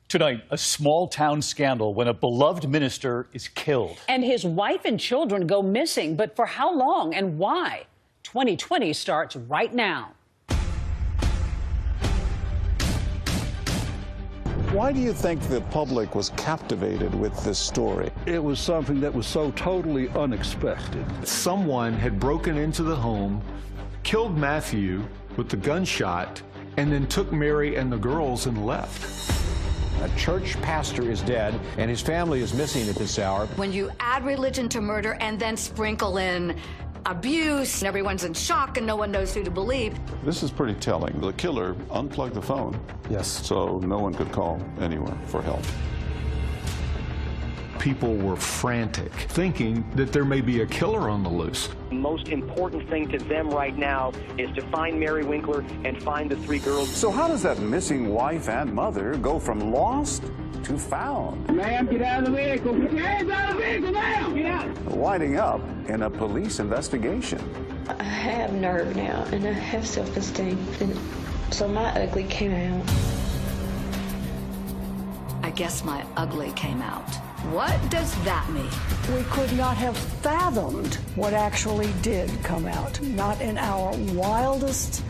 Tonight, a small-town scandal when a beloved minister is killed. And his wife and children go missing. But for how long and why? 2020 starts right now. Why do you think the public was captivated with this story? It was something that was so totally unexpected. Someone had broken into the home, killed Matthew with the gunshot, and then took Mary and the girls and left. A church pastor is dead, and his family is missing at this hour. When you add religion to murder and then sprinkle in abuse, everyone's in shock and no one knows who to believe. This is pretty telling. The killer unplugged the phone. Yes. So no one could call anyone for help. People were frantic, thinking that there may be a killer on the loose. The most important thing to them right now is to find Mary Winkler and find the 3 girls. So how does that missing wife and mother go from lost to found? Ma'am, get out of the vehicle. Get your hands out of the vehicle now. Get out. Winding up in a police investigation. I have nerve now, and I have self-esteem, and so my ugly came out. I guess my ugly came out. What does that mean? We could not have fathomed what actually did come out, not in our wildest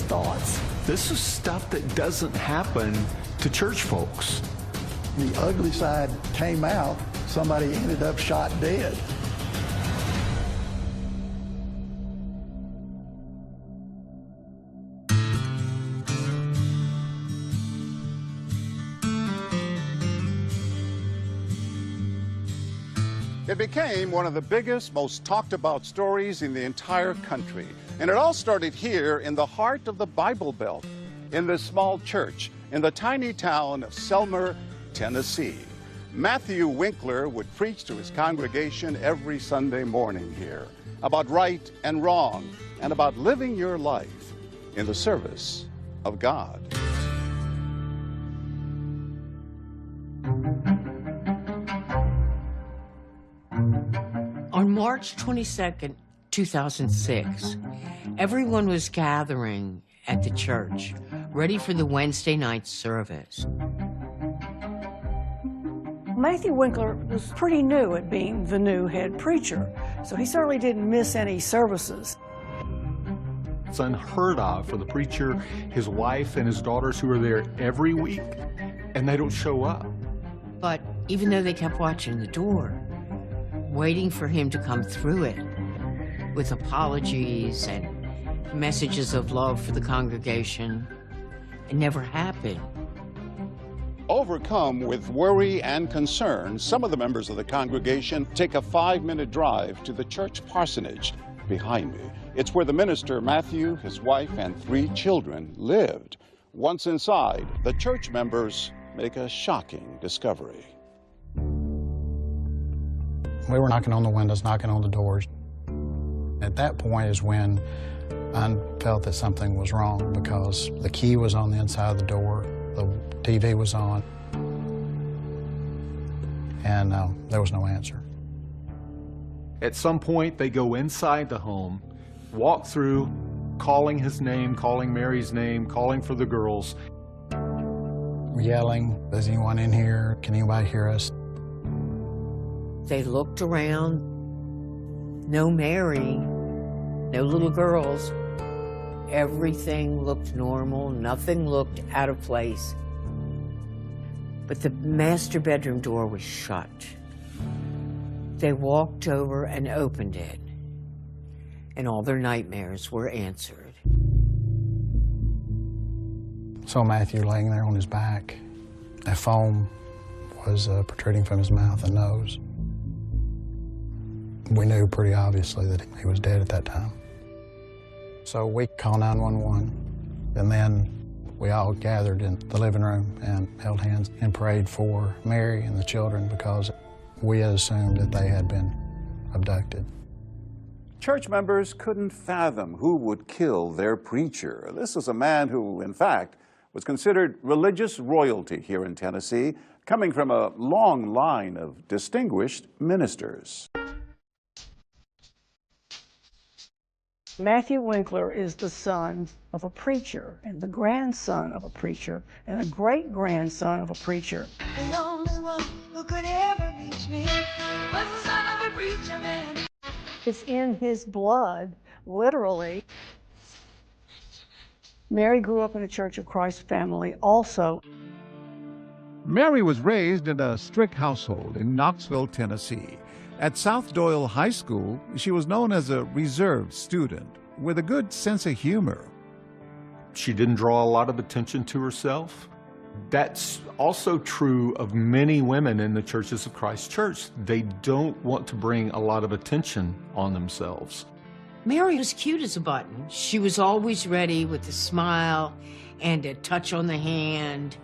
thoughts. This is stuff that doesn't happen to church folks. The ugly side came out. Somebody ended up shot dead. It became one of the biggest, most talked about stories in the entire country. And it all started here in the heart of the Bible Belt, in this small church, in the tiny town of Selmer, Tennessee. Matthew Winkler would preach to his congregation every Sunday morning here about right and wrong and about living your life in the service of God. On March 22nd, 2006, everyone was gathering at the church, ready for the Wednesday night service. Matthew Winkler was pretty new at being the new head preacher, so he certainly didn't miss any services. It's unheard of for the preacher, his wife, and his daughters who are there every week, and they don't show up. But even though they kept watching the door, waiting for him to come through it with apologies and messages of love for the congregation, it never happened. Overcome with worry and concern, some of the members of the congregation take a 5-minute drive to the church parsonage behind me. It's where the minister, Matthew, his wife, and 3 children lived. Once inside, the church members make a shocking discovery. We were knocking on the windows, knocking on the doors. At that point is when I felt that something was wrong, because the key was on the inside of the door, the TV was on, and there was no answer. At some point, they go inside the home, walk through, calling his name, calling Mary's name, calling for the girls. We're yelling, "Is anyone in here? Can anybody hear us?" They looked around, no Mary, no little girls. Everything looked normal, nothing looked out of place. But the master bedroom door was shut. They walked over and opened it, and all their nightmares were answered. Saw Matthew laying there on his back. A foam was protruding from his mouth and nose. We knew pretty obviously that he was dead at that time. So we called 911, and then we all gathered in the living room and held hands and prayed for Mary and the children, because we had assumed that they had been abducted. Church members couldn't fathom who would kill their preacher. This was a man who, in fact, was considered religious royalty here in Tennessee, coming from a long line of distinguished ministers. Matthew Winkler is the son of a preacher and the grandson of a preacher and a great-grandson of a preacher. The only one who could ever reach me was the son of a preacher man. It's in his blood, literally. Mary grew up in a Church of Christ family also. Mary was raised in a strict household in Knoxville, Tennessee. At South Doyle High School, she was known as a reserved student with a good sense of humor. She didn't draw a lot of attention to herself. That's also true of many women in the Churches of Christ Church. They don't want to bring a lot of attention on themselves. Mary was cute as a button. She was always ready with a smile and a touch on the hand.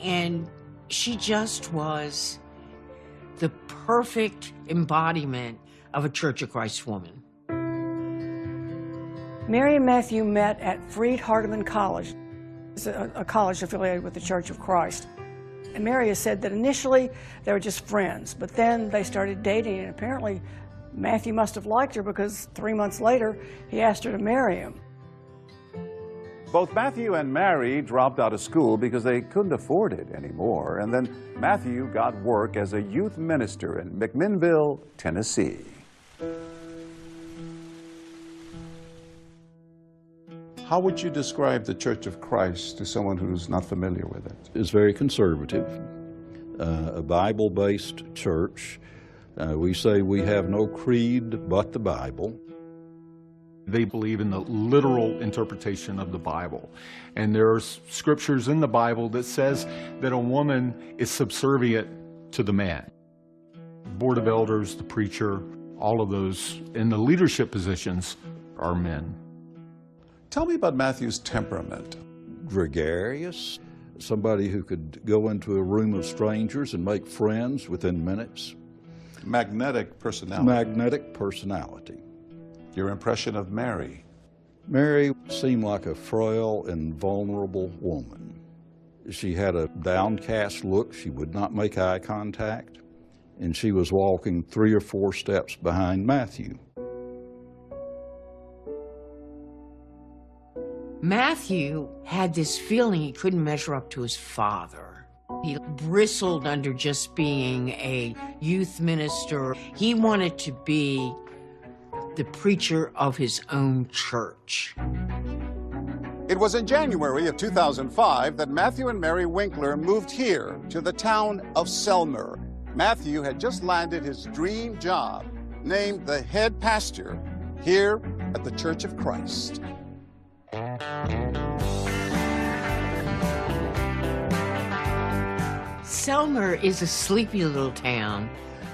And she just was the perfect embodiment of a Church of Christ woman. Mary and Matthew met at Freed-Hardeman College. It's a college affiliated with the Church of Christ. And Mary has said that initially they were just friends, but then they started dating, and apparently Matthew must have liked her because 3 months later he asked her to marry him. Both Matthew and Mary dropped out of school because they couldn't afford it anymore. And then Matthew got work as a youth minister in McMinnville, Tennessee. How would you describe the Church of Christ to someone who's not familiar with it? It's very conservative, a Bible-based church. We say we have no creed but the Bible. They believe in the literal interpretation of the Bible. And there are scriptures in the Bible that says that a woman is subservient to the man. Board of elders, the preacher, all of those in the leadership positions are men. Tell me about Matthew's temperament. Gregarious, somebody who could go into a room of strangers and make friends within minutes. Magnetic personality. Magnetic personality. Your impression of Mary? Mary seemed like a frail and vulnerable woman. She had a downcast look. She would not make eye contact. And she was walking 3 or 4 steps behind Matthew. Matthew had this feeling he couldn't measure up to his father. He bristled under just being a youth minister. He wanted to be the preacher of his own church. It was in January of 2005 that Matthew and Mary Winkler moved here to the town of Selmer. Matthew had just landed his dream job, named the head pastor here at the Church of Christ. Selmer is a sleepy little town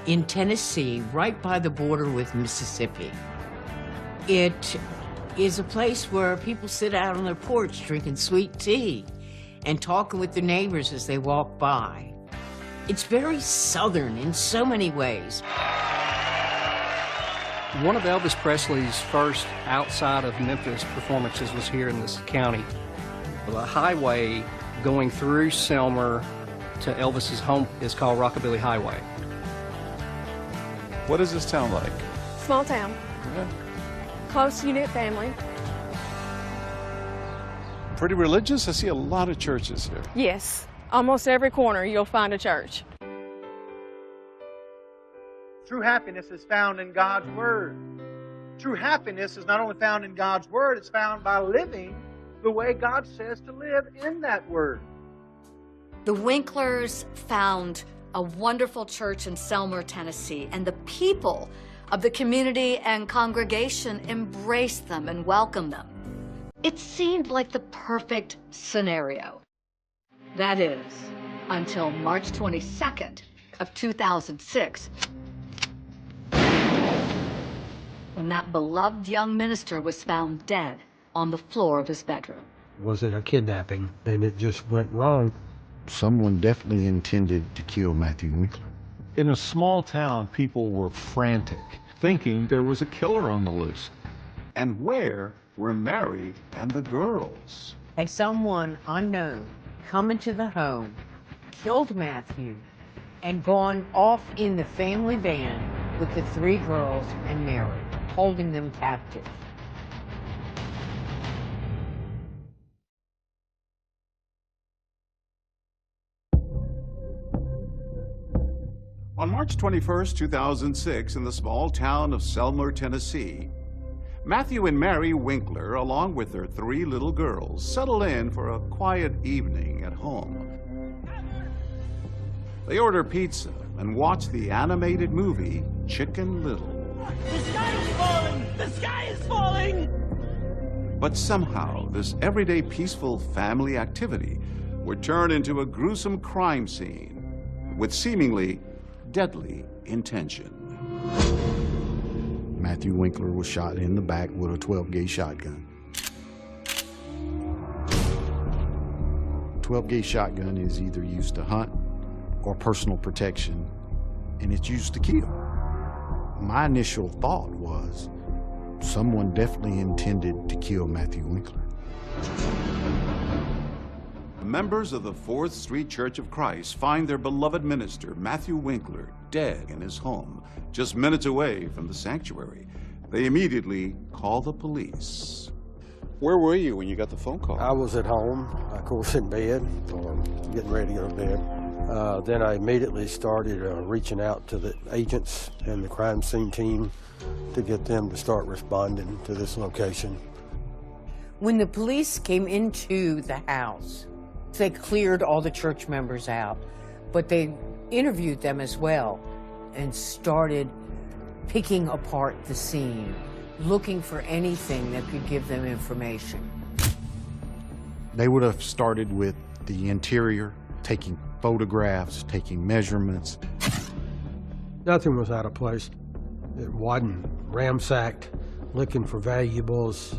in Tennessee, right by the border with Mississippi. It is a place where people sit out on their porch drinking sweet tea and talking with their neighbors as they walk by. It's very Southern in so many ways. One of Elvis Presley's first outside of Memphis performances was here in this county. The highway going through Selmer to Elvis's home is called Rockabilly Highway. What is this town like? Small town. Yeah. Close, unit family. Pretty religious? I see a lot of churches here. Yes. Almost every corner you'll find a church. True happiness is found in God's Word. True happiness is not only found in God's Word, it's found by living the way God says to live in that Word. The Winklers found a wonderful church in Selmer, Tennessee, and the people of the community and congregation embraced them and welcomed them. It seemed like the perfect scenario. That is, until March 22nd of 2006, when that beloved young minister was found dead on the floor of his bedroom. Was it a kidnapping and it just went wrong? Someone definitely intended to kill Matthew Winkler. In a small town, people were frantic, thinking there was a killer on the loose. And where were Mary and the girls? Had someone unknown come into the home, killed Matthew, and gone off in the family van with the 3 girls and Mary, holding them captive. On March 21st, 2006, in the small town of Selmer, Tennessee, Matthew and Mary Winkler, along with their 3 little girls, settle in for a quiet evening at home. They order pizza and watch the animated movie Chicken Little. The sky is falling! The sky is falling! But somehow, this everyday peaceful family activity would turn into a gruesome crime scene with seemingly deadly intention. Matthew Winkler was shot in the back with a 12-gauge shotgun. 12-gauge shotgun is either used to hunt or personal protection, and it's used to kill. My initial thought was someone definitely intended to kill Matthew Winkler. Members of the 4th Street Church of Christ find their beloved minister, Matthew Winkler, dead in his home, just minutes away from the sanctuary. They immediately call the police. Where were you when you got the phone call? I was at home, of course, in bed, or getting ready to go to bed. Then I immediately started reaching out to the agents and the crime scene team to get them to start responding to this location. When the police came into the house, they cleared all the church members out, but they interviewed them as well and started picking apart the scene, looking for anything that could give them information. They would have started with the interior, taking photographs, taking measurements. Nothing was out of place. It wasn't ransacked, looking for valuables.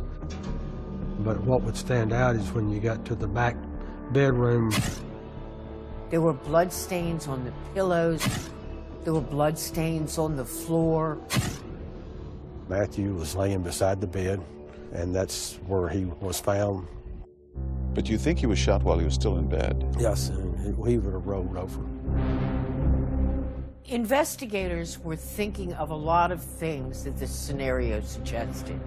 But what would stand out is when you got to the back bedroom. There were blood stains on the pillows. There were blood stains on the floor. Matthew was laying beside the bed, and that's where he was found. But you think he was shot while he was still in bed? Yes, and he would have rolled over. Investigators were thinking of a lot of things that this scenario suggested.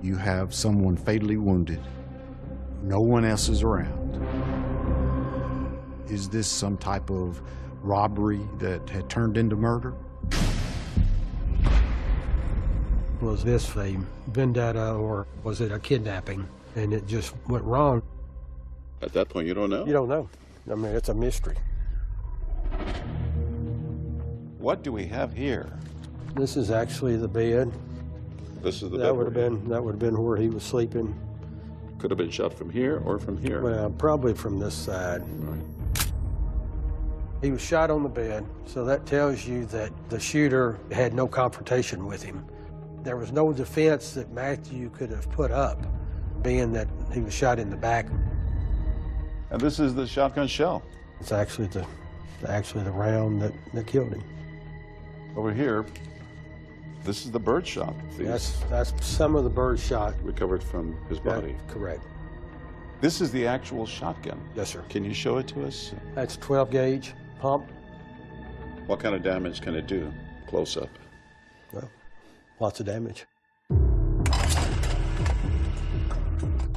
You have someone fatally wounded. No one else is around. Is this some type of robbery that had turned into murder? Was this a vendetta or was it a kidnapping? And it just went wrong. At that point, you don't know? You don't know. I mean, it's a mystery. What do we have here? This is actually the bed. This is the bed. That would have been where he was sleeping. Could have been shot from here or from here? Well, probably from this side. Right. He was shot on the bed, so that tells you that the shooter had no confrontation with him. There was no defense that Matthew could have put up, being that he was shot in the back. And this is the shotgun shell? It's actually the round that killed him. Over here, this is the bird shot. That's some of the bird shot. Recovered from his body. Correct. This is the actual shotgun? Yes, sir. Can you show it to us? That's 12-gauge pump. What kind of damage can it do, close up? Well, lots of damage.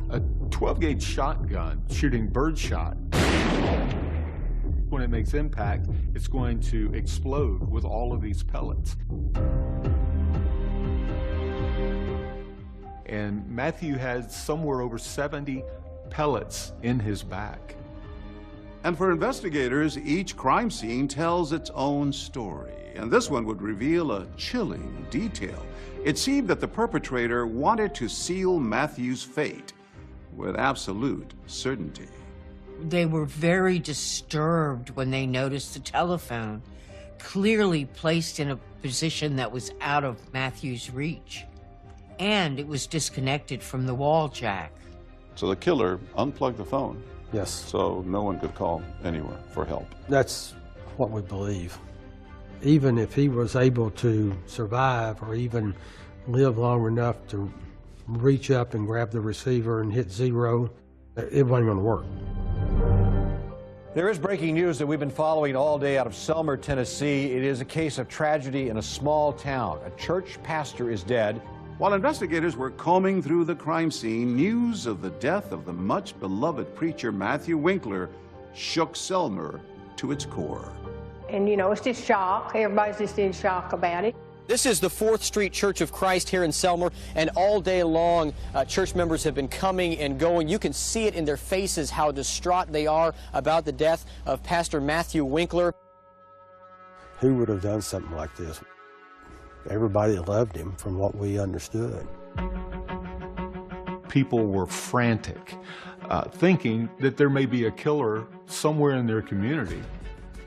A 12-gauge shotgun shooting birdshot, when it makes impact, it's going to explode with all of these pellets. And Matthew had somewhere over 70 pellets in his back. And for investigators, each crime scene tells its own story. And this one would reveal a chilling detail. It seemed that the perpetrator wanted to seal Matthew's fate with absolute certainty. They were very disturbed when they noticed the telephone clearly placed in a position that was out of Matthew's reach. And it was disconnected from the wall jack. So the killer unplugged the phone? Yes. So no one could call anywhere for help? That's what we believe. Even if he was able to survive or even live long enough to reach up and grab the receiver and hit 0, it wasn't going to work. There is breaking news that we've been following all day out of Selmer, Tennessee. It is a case of tragedy in a small town. A church pastor is dead. While investigators were combing through the crime scene, news of the death of the much-beloved preacher Matthew Winkler shook Selmer to its core. And you know, it's just shock. Everybody's just in shock about it. This is the 4th Street Church of Christ here in Selmer, and all day long, church members have been coming and going. You can see it in their faces how distraught they are about the death of Pastor Matthew Winkler. Who would have done something like this? Everybody loved him from what we understood. People were frantic, thinking that there may be a killer somewhere in their community.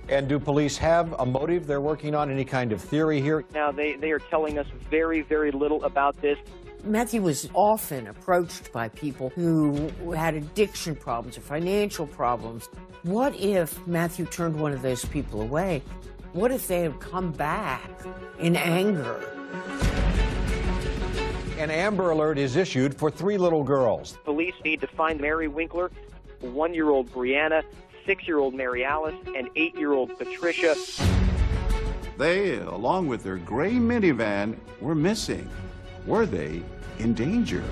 And do police have a motive they're working on? Any kind of theory here? Now, they are telling us very, very little about this. Matthew was often approached by people who had addiction problems or financial problems. What if Matthew turned one of those people away? What if they had come back in anger? An Amber Alert is issued for 3 little girls. Police need to find Mary Winkler, 1-year-old Brianna, 6-year-old Mary Alice, and 8-year-old Patricia. They, along with their gray minivan, were missing. Were they in danger?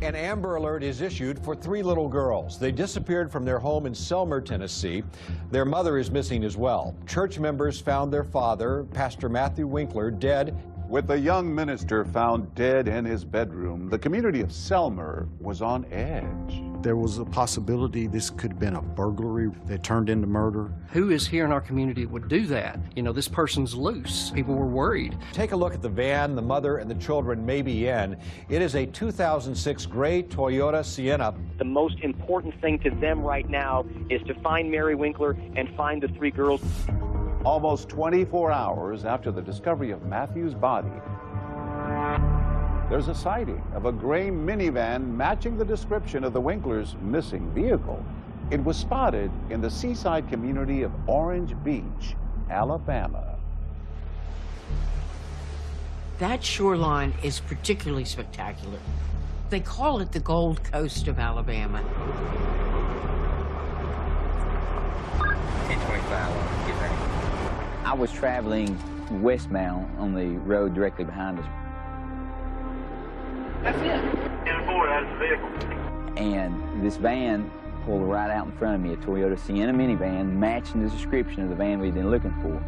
An Amber Alert is issued for 3 little girls. They disappeared from their home in Selmer, Tennessee. Their mother is missing as well. Church members found their father, Pastor Matthew Winkler, dead. With the young minister found dead in his bedroom, the community of Selmer was on edge. There was a possibility this could have been a burglary that turned into murder. Who is here in our community would do that? You know, this person's loose. People were worried. Take a look at the van the mother and the children may be in. It is a 2006 gray Toyota Sienna. The most important thing to them right now is to find Mary Winkler and find the 3 girls. Almost 24 hours after the discovery of Matthew's body, there's a sighting of a gray minivan matching the description of the Winklers' missing vehicle. It was spotted in the seaside community of Orange Beach, Alabama. That shoreline is particularly spectacular. They call it the Gold Coast of Alabama. 1025, get ready. I was traveling westbound on the road directly behind us. That's it. 10-4, that's the vehicle. And this van pulled right out in front of me, a Toyota Sienna minivan, matching the description of the van we'd been looking for.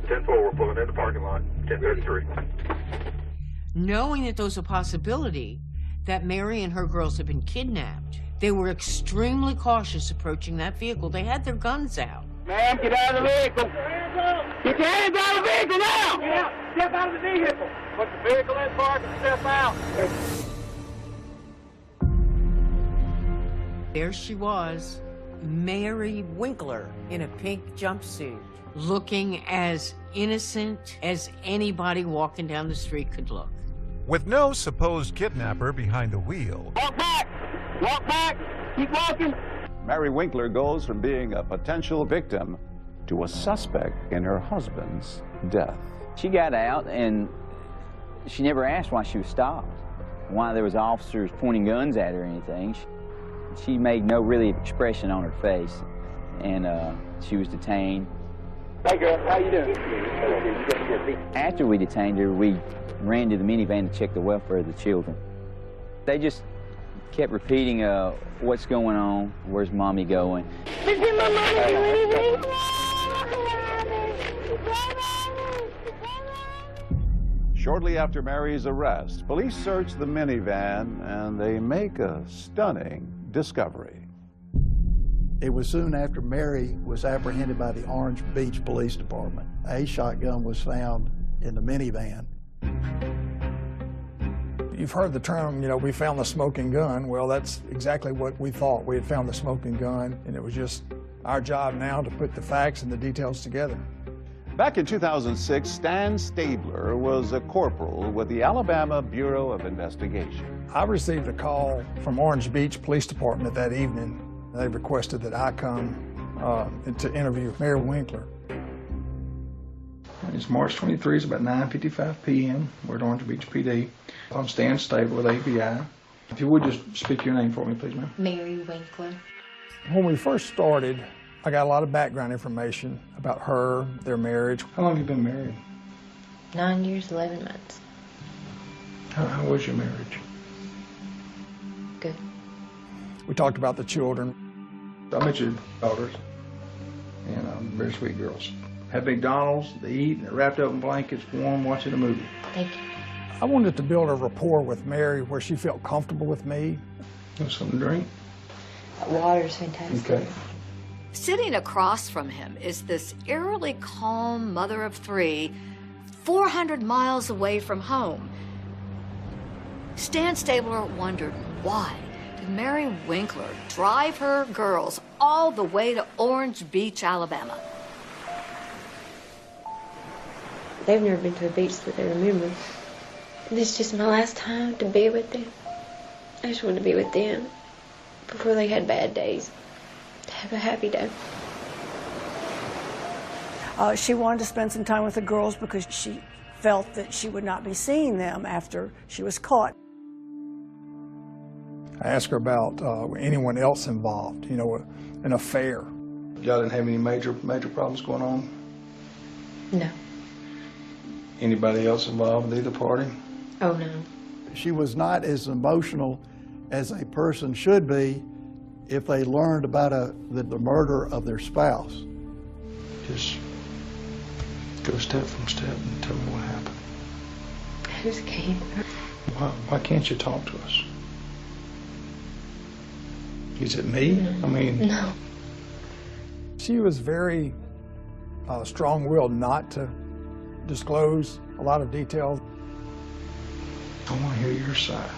10-4, we're pulling in the parking lot, 1033. Knowing that there was a possibility that Mary and her girls had been kidnapped, they were extremely cautious approaching that vehicle. They had their guns out. Ma'am, get out of the vehicle. Get your hands out of the vehicle now! Get out. Step out of the vehicle. Put the vehicle in park and step out. There she was, Mary Winkler, in a pink jumpsuit, looking as innocent as anybody walking down the street could look. With no supposed kidnapper behind the wheel. Walk back! Walk back! Keep walking! Mary Winkler goes from being a potential victim to a suspect in her husband's death. She got out and she never asked why she was stopped, why there was officers pointing guns at her or anything. She made no really expression on her face, and she was detained. Hey girl, how you doing? After we detained her, we ran to the minivan to check the welfare of the children. They just kept repeating, what's going on, where's mommy going? Did my mommy do anything? Shortly after Mary's arrest, police search the minivan and they make a stunning discovery. It was soon after Mary was apprehended by the Orange Beach Police Department. A shotgun was found in the minivan. You've heard the term, you know, we found the smoking gun. Well, that's exactly what we thought. We had found the smoking gun, and it was just our job now to put the facts and the details together. Back in 2006, Stan Stabler was a corporal with the Alabama Bureau of Investigation. I received a call from Orange Beach Police Department that evening. They requested that I come to interview Mary Winkler. It's March 23, it's about 9:55 p.m. We're at Orange Beach PD. I'm Stan Stabler with ABI. If you would just speak your name for me, please, ma'am. Mary Winkler. When we first started, I got a lot of background information about her, their marriage. How long have you been married? 9 years, 11 months. How was your marriage? Good. We talked about the children. I met your daughters, and very sweet girls. Had McDonald's, they eat, and they're wrapped up in blankets, warm, watching a movie. Thank you. I wanted to build a rapport with Mary where she felt comfortable with me. Want something to drink? Water's fantastic. Okay. Sitting across from him is this eerily calm mother of three, 400 miles away from home. Stan Stabler wondered why did Mary Winkler drive her girls all the way to Orange Beach, Alabama? They've never been to a beach that they remember. This is just my last time to be with them. I just wanted to be with them before they had bad days, to have a happy day. She wanted to spend some time with the girls because she felt that she would not be seeing them after she was caught. I asked her about anyone else involved, you know, an affair. Y'all didn't have any major problems going on? No. Anybody else involved with either party? Oh, no. She was not as emotional as a person should be if they learned about the murder of their spouse. Just go step from step and tell me what happened. I just can't. Why can't you talk to us? Is it me? I mean... No. She was very strong-willed not to disclose a lot of details. I want to hear your side.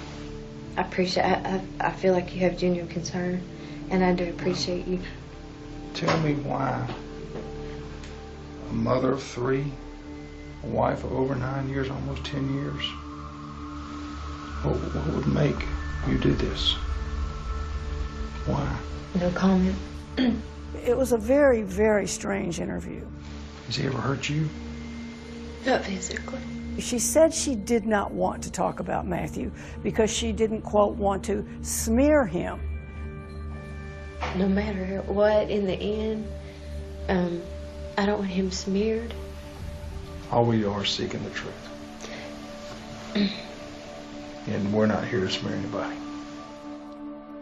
I appreciate I feel like you have genuine concern, and I do appreciate you. Tell me why a mother of three, a wife of over 9 years, almost 10 years, what would make you do this? Why? No comment. It was a very, very strange interview. Has he ever hurt you? Not physically. She said she did not want to talk about Matthew because she didn't, quote, want to smear him. No matter what, in the end, I don't want him smeared. All we are seeking the truth. And we're not here to smear anybody.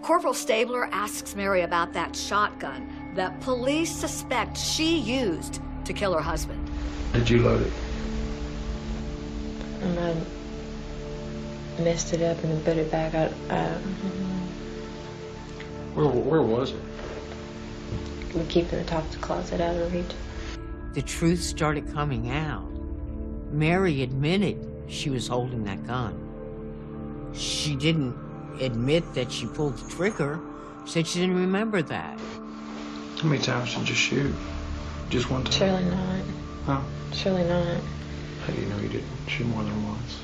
Corporal Stabler asks Mary about that shotgun that police suspect she used to kill her husband. Did you load it? And I messed it up and then put it back. Where was it? We keep it in the top of the closet out of reach. The truth started coming out. Mary admitted she was holding that gun. She didn't admit that she pulled the trigger. She said she didn't remember that. How many times did you shoot? Just one time? Surely not. Huh? Surely not. How do you know you didn't shoot more than once?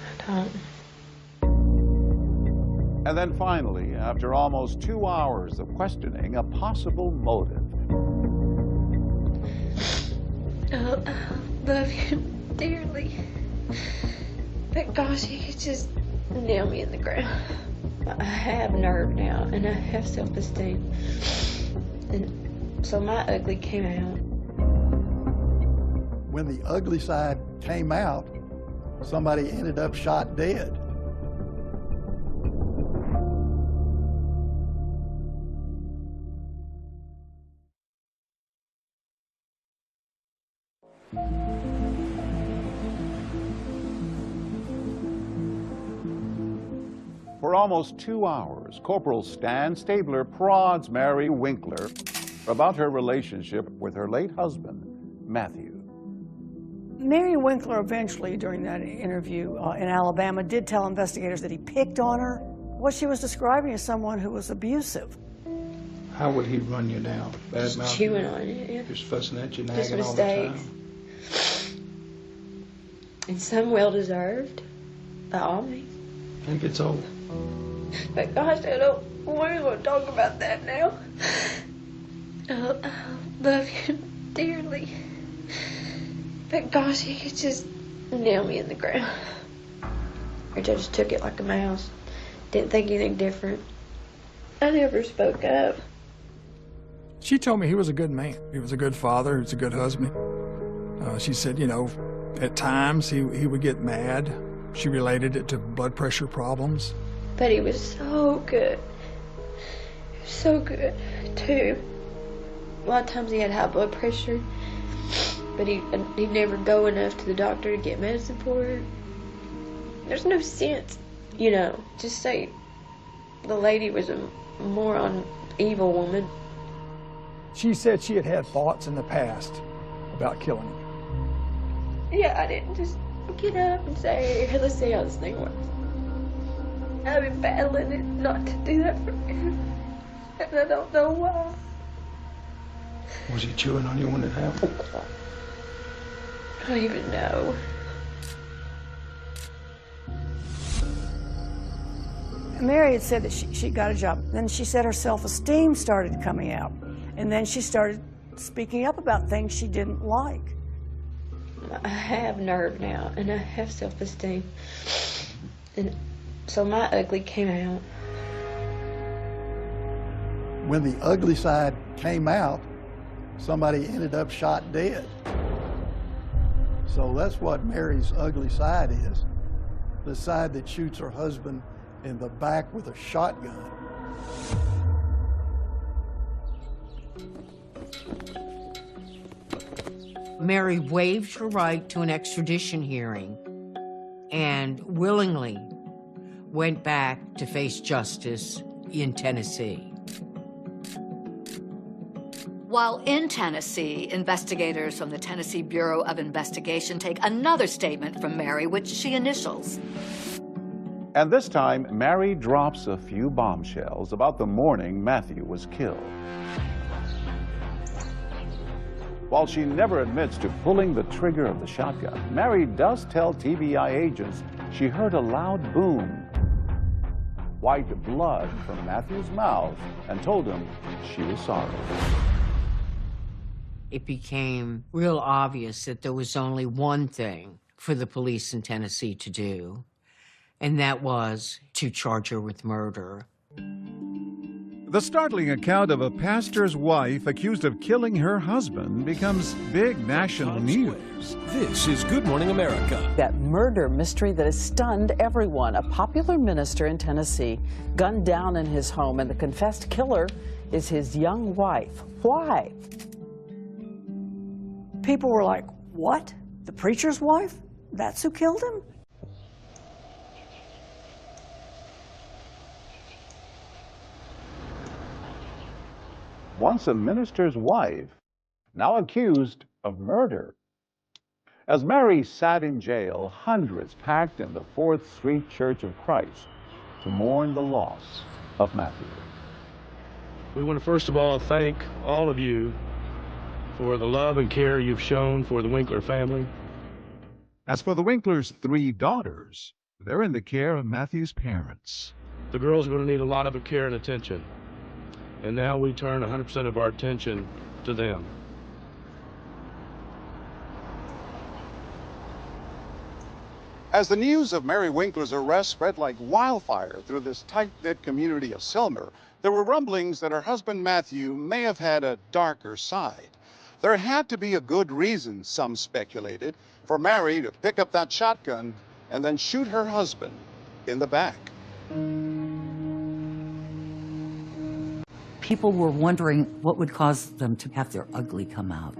I don't. And then finally, after almost 2 hours of questioning, a possible motive. I love you dearly. But gosh, he could just nail me in the ground. I have nerve now, and I have self-esteem. And so my ugly came out. When the ugly side came out, somebody ended up shot dead. For almost 2 hours, Corporal Stan Stabler prods Mary Winkler about her relationship with her late husband, Matthew. Mary Winkler eventually, during that interview in Alabama, did tell investigators that he picked on her. What she was describing as someone who was abusive. How would he run you down? Just chewing on it, yeah. Just fussing at you, Just nagging all the mistakes. time? And some well-deserved, by all means. I think it's over. But gosh, I don't want to talk about that now. I love you dearly. But gosh, he could just nail me in the ground. I just took it like a mouse. Didn't think anything different. I never spoke up. She told me he was a good man. He was a good father. He was a good husband. She said, you know, at times he would get mad. She related it to blood pressure problems. But he was so good. He was so good, too. A lot of times he had high blood pressure, but he'd never go enough to the doctor to get medicine for it. There's no sense, you know, just say the lady was a moron, evil woman. She said she had had thoughts in the past about killing him. Yeah, I didn't just get up and say, hey, let's see how this thing works. I've been battling it not to do that for him, and I don't know why. Was he chewing on you when it happened? I don't even know. Mary had said that she got a job. Then she said her self-esteem started coming out. And then she started speaking up about things she didn't like. I have nerve now, and I have self-esteem. And so my ugly came out. When the ugly side came out, somebody ended up shot dead. So that's what Mary's ugly side is. The side that shoots her husband in the back with a shotgun. Mary waived her right to an extradition hearing and willingly went back to face justice in Tennessee. While in Tennessee, investigators from the Tennessee Bureau of Investigation take another statement from Mary, which she initials. And this time, Mary drops a few bombshells about the morning Matthew was killed. While she never admits to pulling the trigger of the shotgun, Mary does tell TBI agents she heard a loud boom, wiped blood from Matthew's mouth, and told him she was sorry. It became real obvious that there was only one thing for the police in Tennessee to do, and that was to charge her with murder. The startling account of a pastor's wife accused of killing her husband becomes big national news. This is Good Morning America. That murder mystery that has stunned everyone. A popular minister in Tennessee gunned down in his home, and the confessed killer is his young wife. Why? People were like, what? The preacher's wife? That's who killed him? Once a minister's wife, now accused of murder. As Mary sat in jail, hundreds packed in the 4th Street Church of Christ to mourn the loss of Matthew. We want to first of all thank all of you for the love and care you've shown for the Winkler family. As for the Winklers' 3 daughters, they're in the care of Matthew's parents. The girls are going to need a lot of care and attention. And now we turn 100% of our attention to them. As the news of Mary Winkler's arrest spread like wildfire through this tight-knit community of Selmer, there were rumblings that her husband Matthew may have had a darker side. There had to be a good reason, some speculated, for Mary to pick up that shotgun and then shoot her husband in the back. People were wondering what would cause them to have their ugly come out.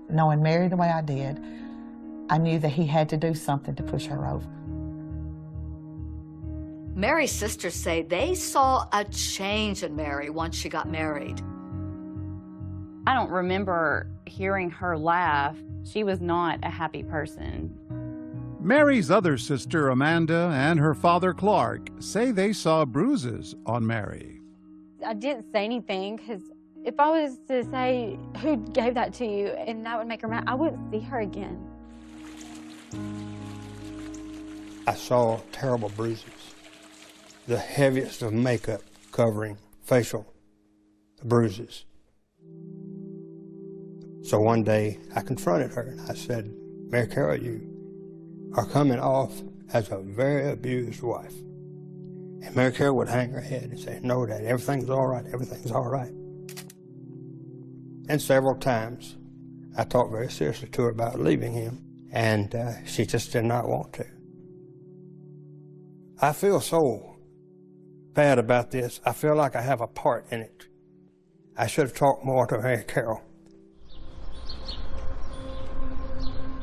Knowing Mary the way I did, I knew that he had to do something to push her over. Mary's sisters say they saw a change in Mary once she got married. I don't remember hearing her laugh. She was not a happy person. Mary's other sister, Amanda, and her father, Clark, say they saw bruises on Mary. I didn't say anything because if I was to say, who gave that to you, and that would make her mad, I wouldn't see her again. I saw terrible bruises, the heaviest of makeup covering facial bruises. So one day I confronted her and I said, Mary Carol, you are coming off as a very abused wife. And Mary Carol would hang her head and say, "No, Dad, everything's all right, everything's all right." And several times, I talked very seriously to her about leaving him, and she just did not want to. I feel so bad about this. I feel like I have a part in it. I should have talked more to Mary Carol.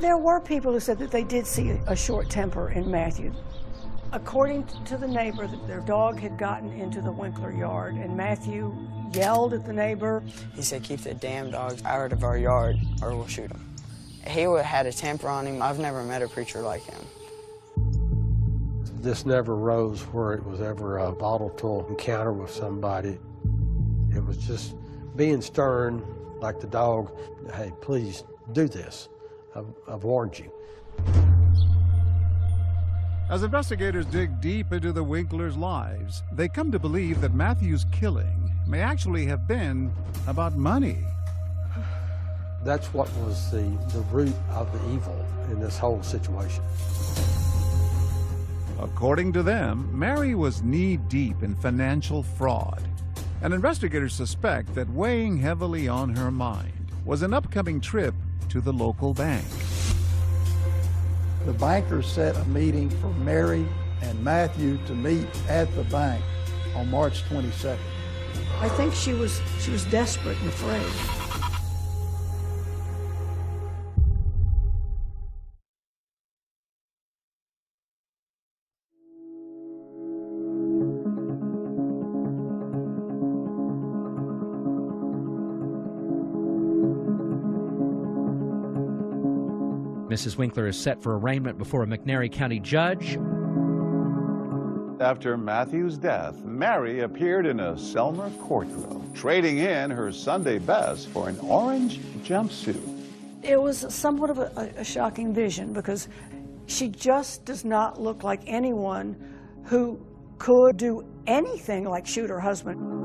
There were people who said that they did see a short temper in Matthew. According to the neighbor, their dog had gotten into the Winkler yard, and Matthew yelled at the neighbor. He said, "Keep the damn dogs out of our yard or we'll shoot them." He would have had a temper on him. I've never met a preacher like him. This never rose where it was ever a volatile encounter with somebody. It was just being stern, like the dog. "Hey, please do this. I've warned you." As investigators dig deep into the Winklers' lives, they come to believe that Matthew's killing may actually have been about money. That's what was the root of the evil in this whole situation. According to them, Mary was knee-deep in financial fraud, and investigators suspect that weighing heavily on her mind was an upcoming trip to the local bank. The bankers set a meeting for Mary and Matthew to meet at the bank on March 22nd. I think she was desperate and afraid. Mrs. Winkler is set for arraignment before a McNairy County judge. After Matthew's death, Mary appeared in a Selmer courtroom, trading in her Sunday best for an orange jumpsuit. It was somewhat of a shocking vision because she just does not look like anyone who could do anything like shoot her husband.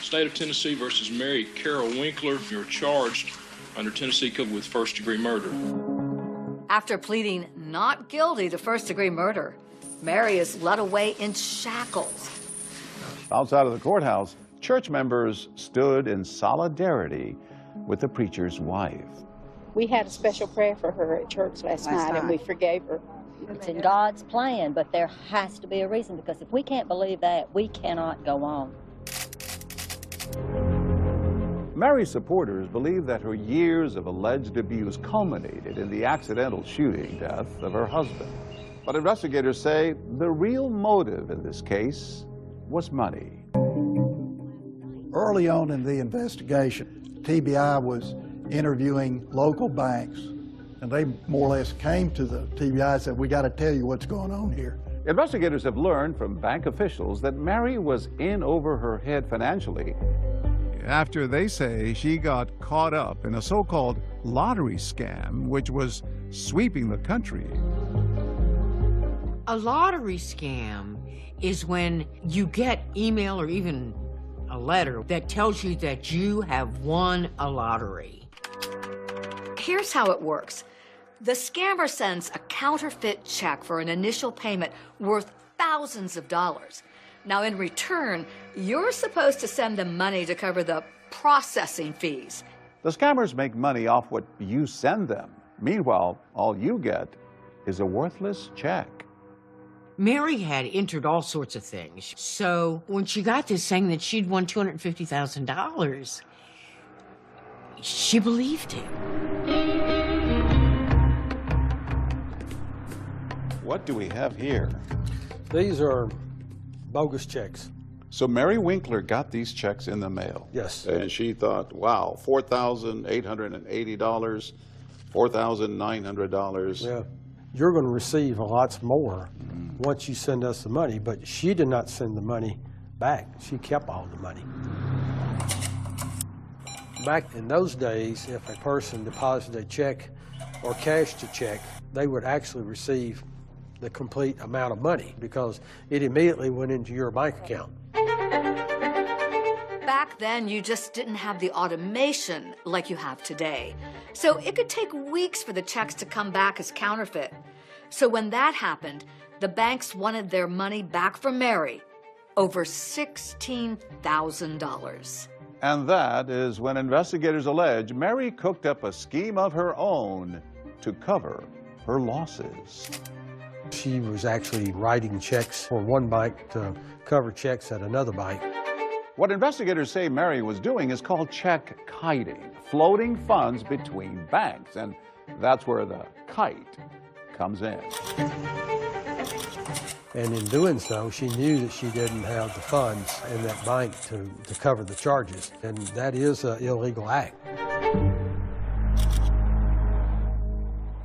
State of Tennessee versus Mary Carol Winkler. You're charged under Tennessee Code with first-degree murder. After pleading not guilty to first-degree murder, Mary is led away in shackles. Outside of the courthouse, church members stood in solidarity with the preacher's wife. We had a special prayer for her at church last night, and we forgave her. It's in God's plan, but there has to be a reason, because if we can't believe that, we cannot go on. Mary's supporters believe that her years of alleged abuse culminated in the accidental shooting death of her husband. But investigators say the real motive in this case was money. Early on in the investigation, TBI was interviewing local banks, and they more or less came to the TBI and said, "We got to tell you what's going on here." Investigators have learned from bank officials that Mary was in over her head financially after they say she got caught up in a so-called lottery scam, which was sweeping the country. A lottery scam is when you get email or even a letter that tells you that you have won a lottery. Here's how it works. The scammer sends a counterfeit check for an initial payment worth thousands of dollars. Now, in return, you're supposed to send them money to cover the processing fees. The scammers make money off what you send them. Meanwhile, all you get is a worthless check. Mary had entered all sorts of things. So when she got this saying that she'd won $250,000, she believed him. What do we have here? These are bogus checks. So Mary Winkler got these checks in the mail. Yes. And she thought, wow, $4,880, $4,900. Yeah. You're going to receive lots more once you send us the money, but she did not send the money back. She kept all the money. Back in those days, if a person deposited a check or cashed a check, they would actually receive the complete amount of money because it immediately went into your bank account. back then, you just didn't have the automation like you have today. So it could take weeks for the checks to come back as counterfeit. So when that happened, the banks wanted their money back from Mary, over $16,000. And that is when investigators allege Mary cooked up a scheme of her own to cover her losses. She was actually writing checks for one bank to cover checks at another bank. What investigators say Mary was doing is called check kiting, floating funds between banks, and that's where the kite comes in. And in doing so, she knew that she didn't have the funds in that bank to cover the charges, and that is an illegal act.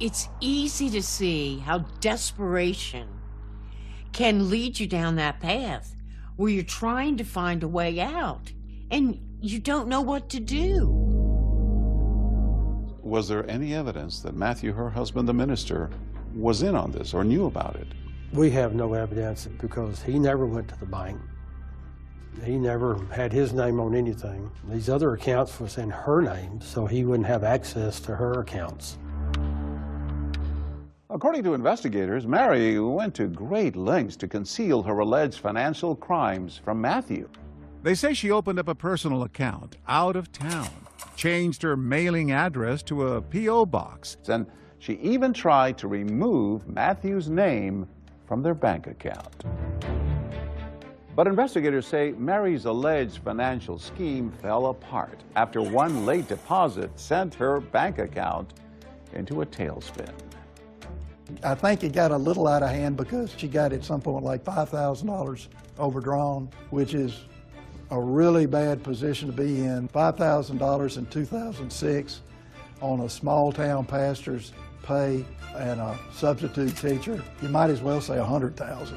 It's easy to see how desperation can lead you down that path where you're trying to find a way out and you don't know what to do. Was there any evidence that Matthew, her husband, the minister, was in on this or knew about it? We have no evidence because he never went to the bank. He never had his name on anything. These other accounts was in her name, so he wouldn't have access to her accounts. According to investigators, Mary went to great lengths to conceal her alleged financial crimes from Matthew. They say she opened up a personal account out of town, changed her mailing address to a P.O. box. And she even tried to remove Matthew's name from their bank account. But investigators say Mary's alleged financial scheme fell apart after one late deposit sent her bank account into a tailspin. I think it got a little out of hand because she got at some point like $5,000 overdrawn, which is a really bad position to be in. $5,000 in 2006 on a small town pastor's pay and a substitute teacher. You might as well say $100,000.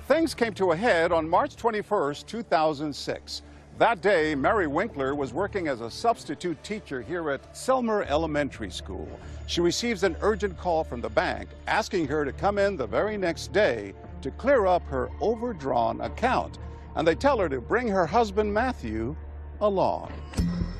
Things came to a head on March 21st, 2006. That day, Mary Winkler was working as a substitute teacher here at Selmer Elementary School. She receives an urgent call from the bank asking her to come in the very next day to clear up her overdrawn account. And they tell her to bring her husband, Matthew, along.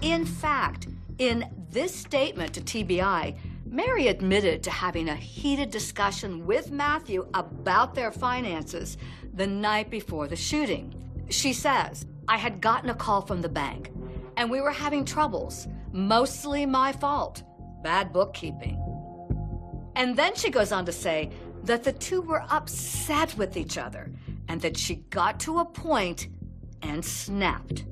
In fact, in this statement to TBI, Mary admitted to having a heated discussion with Matthew about their finances the night before the shooting. She says, "I had gotten a call from the bank, and we were having troubles, mostly my fault, bad bookkeeping." And then she goes on to say that the two were upset with each other and that she got to a point and snapped.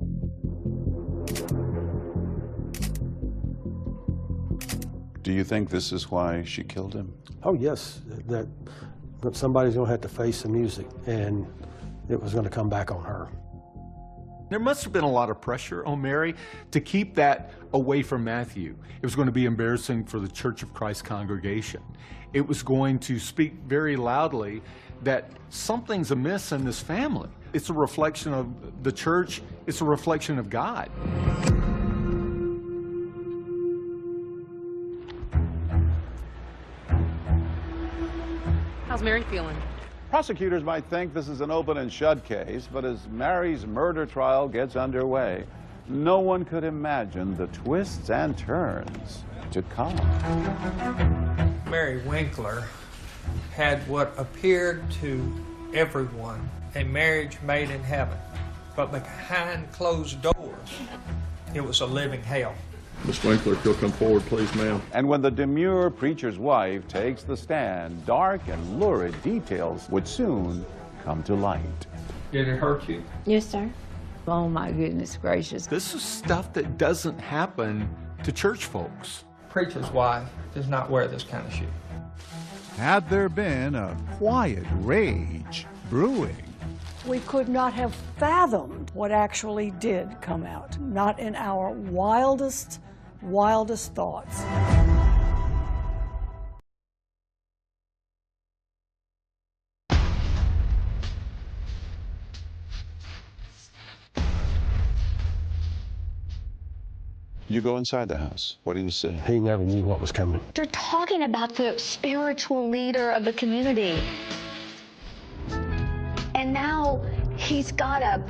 Do you think this is why she killed him? Oh, yes, that somebody's going to have to face the music, and it was going to come back on her. There must have been a lot of pressure on Mary to keep that away from Matthew. It was going to be embarrassing for the Church of Christ congregation. It was going to speak very loudly that something's amiss in this family. It's a reflection of the church. It's a reflection of God. How's Mary feeling? Prosecutors might think this is an open and shut case, but as Mary's murder trial gets underway, no one could imagine the twists and turns to come. Mary Winkler had what appeared to everyone a marriage made in heaven, but behind closed doors, it was a living hell. Miss Winkler, if you'll come forward, please, ma'am. And when the demure preacher's wife takes the stand, dark and lurid details would soon come to light. Did it hurt you? Yes, sir. Oh my goodness gracious. This is stuff that doesn't happen to church folks. Preacher's wife does not wear this kind of shit. Had there been a quiet rage brewing? We could not have fathomed what actually did come out, not in our wildest thoughts. You go inside the house. What do you say? He never knew what was coming. They're talking about the spiritual leader of the community. And now he's got a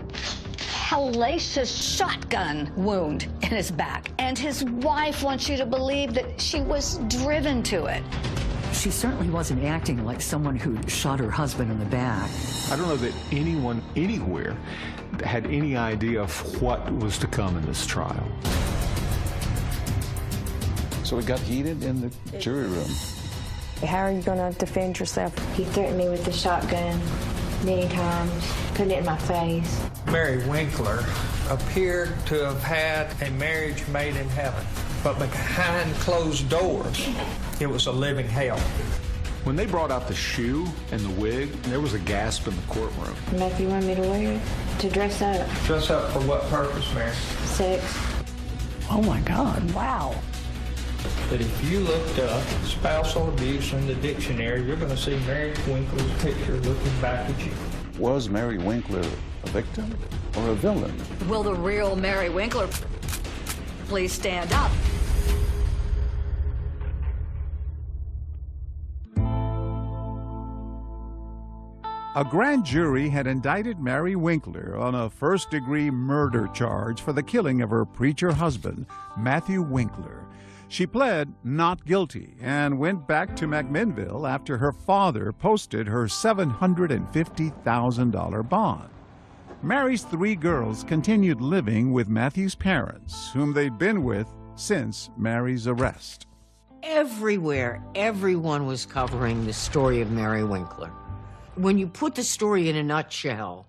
hellacious shotgun wound in his back. And his wife wants you to believe that she was driven to it. She certainly wasn't acting like someone who shot her husband in the back. I don't know that anyone anywhere had any idea of what was to come in this trial. So it got heated in the jury room. How are you going to defend yourself? He threatened me with the shotgun many times, putting it in my face. Mary Winkler appeared to have had a marriage made in heaven, but behind closed doors, it was a living hell. When they brought out the shoe and the wig, there was a gasp in the courtroom. Matthew wanted me to wear it, to dress up. Dress up for what purpose, Mary? Sex. Oh my God, wow. That if you looked up spousal abuse in the dictionary, you're going to see Mary Winkler's picture looking back at you. Was Mary Winkler a victim or a villain? Will the real Mary Winkler please stand up? A grand jury had indicted Mary Winkler on a first-degree murder charge for the killing of her preacher husband, Matthew Winkler. She pled not guilty and went back to McMinnville after her father posted her $750,000 bond. Mary's 3 girls continued living with Matthew's parents, whom they'd been with since Mary's arrest. Everywhere, everyone was covering the story of Mary Winkler. When you put the story in a nutshell,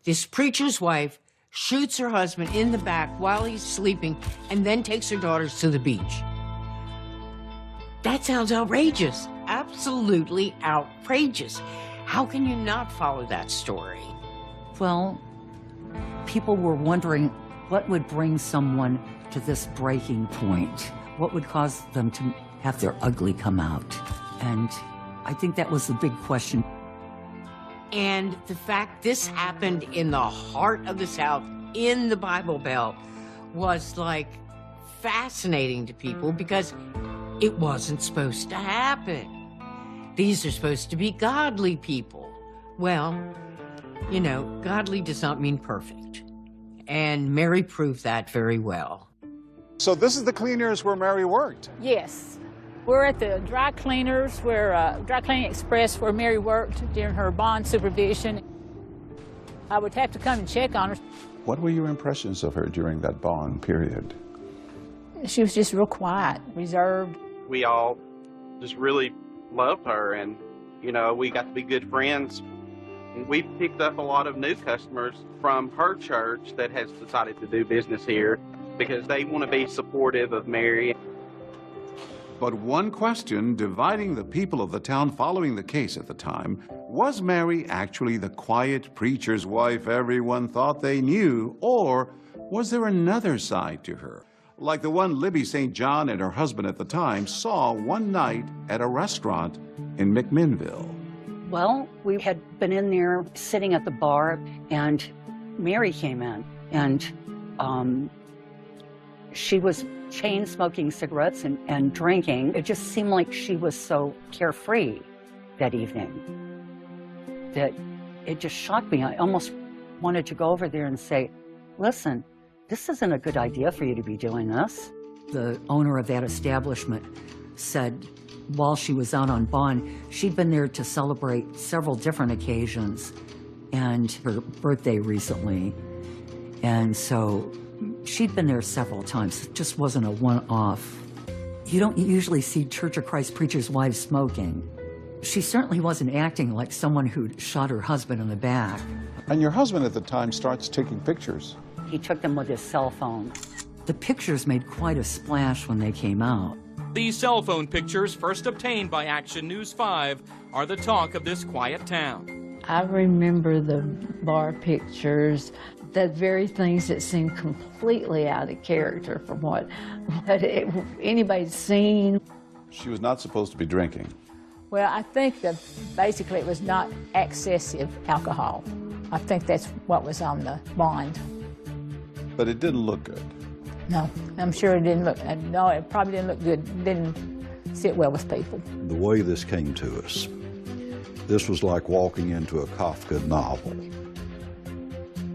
this preacher's wife shoots her husband in the back while he's sleeping and then takes her daughters to the beach. That sounds outrageous, absolutely outrageous. How can you not follow that story? Well, people were wondering what would bring someone to this breaking point. What would cause them to have their ugly come out? And I think that was the big question. And the fact this happened in the heart of the South, in the Bible Belt, was like fascinating to people because it wasn't supposed to happen. These are supposed to be godly people. Well, you know, godly does not mean perfect. And Mary proved that very well. So this is the cleaners where Mary worked? Yes. We're at the dry cleaners, Dry Cleaning Express, where Mary worked during her bond supervision. I would have to come and check on her. What were your impressions of her during that bond period? She was just real quiet, reserved. We all just really loved her, and, you know, we got to be good friends. And we picked up a lot of new customers from her church that has decided to do business here because they want to be supportive of Mary. But one question dividing the people of the town following the case at the time, was Mary actually the quiet preacher's wife everyone thought they knew, or was there another side to her, like the one Libby St. John and her husband at the time saw one night at a restaurant in McMinnville? Well, we had been in there sitting at the bar, and Mary came in, and she was chain smoking cigarettes and drinking. It just seemed like she was so carefree that evening that it just shocked me. I almost wanted to go over there and say, listen, this isn't a good idea for you to be doing this. The owner of that establishment said while she was out on bond, she'd been there to celebrate several different occasions and her birthday recently. And so she'd been there several times. It just wasn't a one-off. You don't usually see Church of Christ preachers' wives smoking. She certainly wasn't acting like someone who'd shot her husband in the back. And your husband at the time starts taking pictures. He took them with his cell phone. The pictures made quite a splash when they came out. These cell phone pictures, first obtained by Action News 5, are the talk of this quiet town. I remember the bar pictures, the very things that seemed completely out of character from what anybody's seen. She was not supposed to be drinking. Well, I think that basically it was not excessive alcohol. I think that's what was on the bond. But it didn't look good. No, I'm sure it didn't look, no, it probably didn't look good, didn't sit well with people. The way this came to us, this was like walking into a Kafka novel.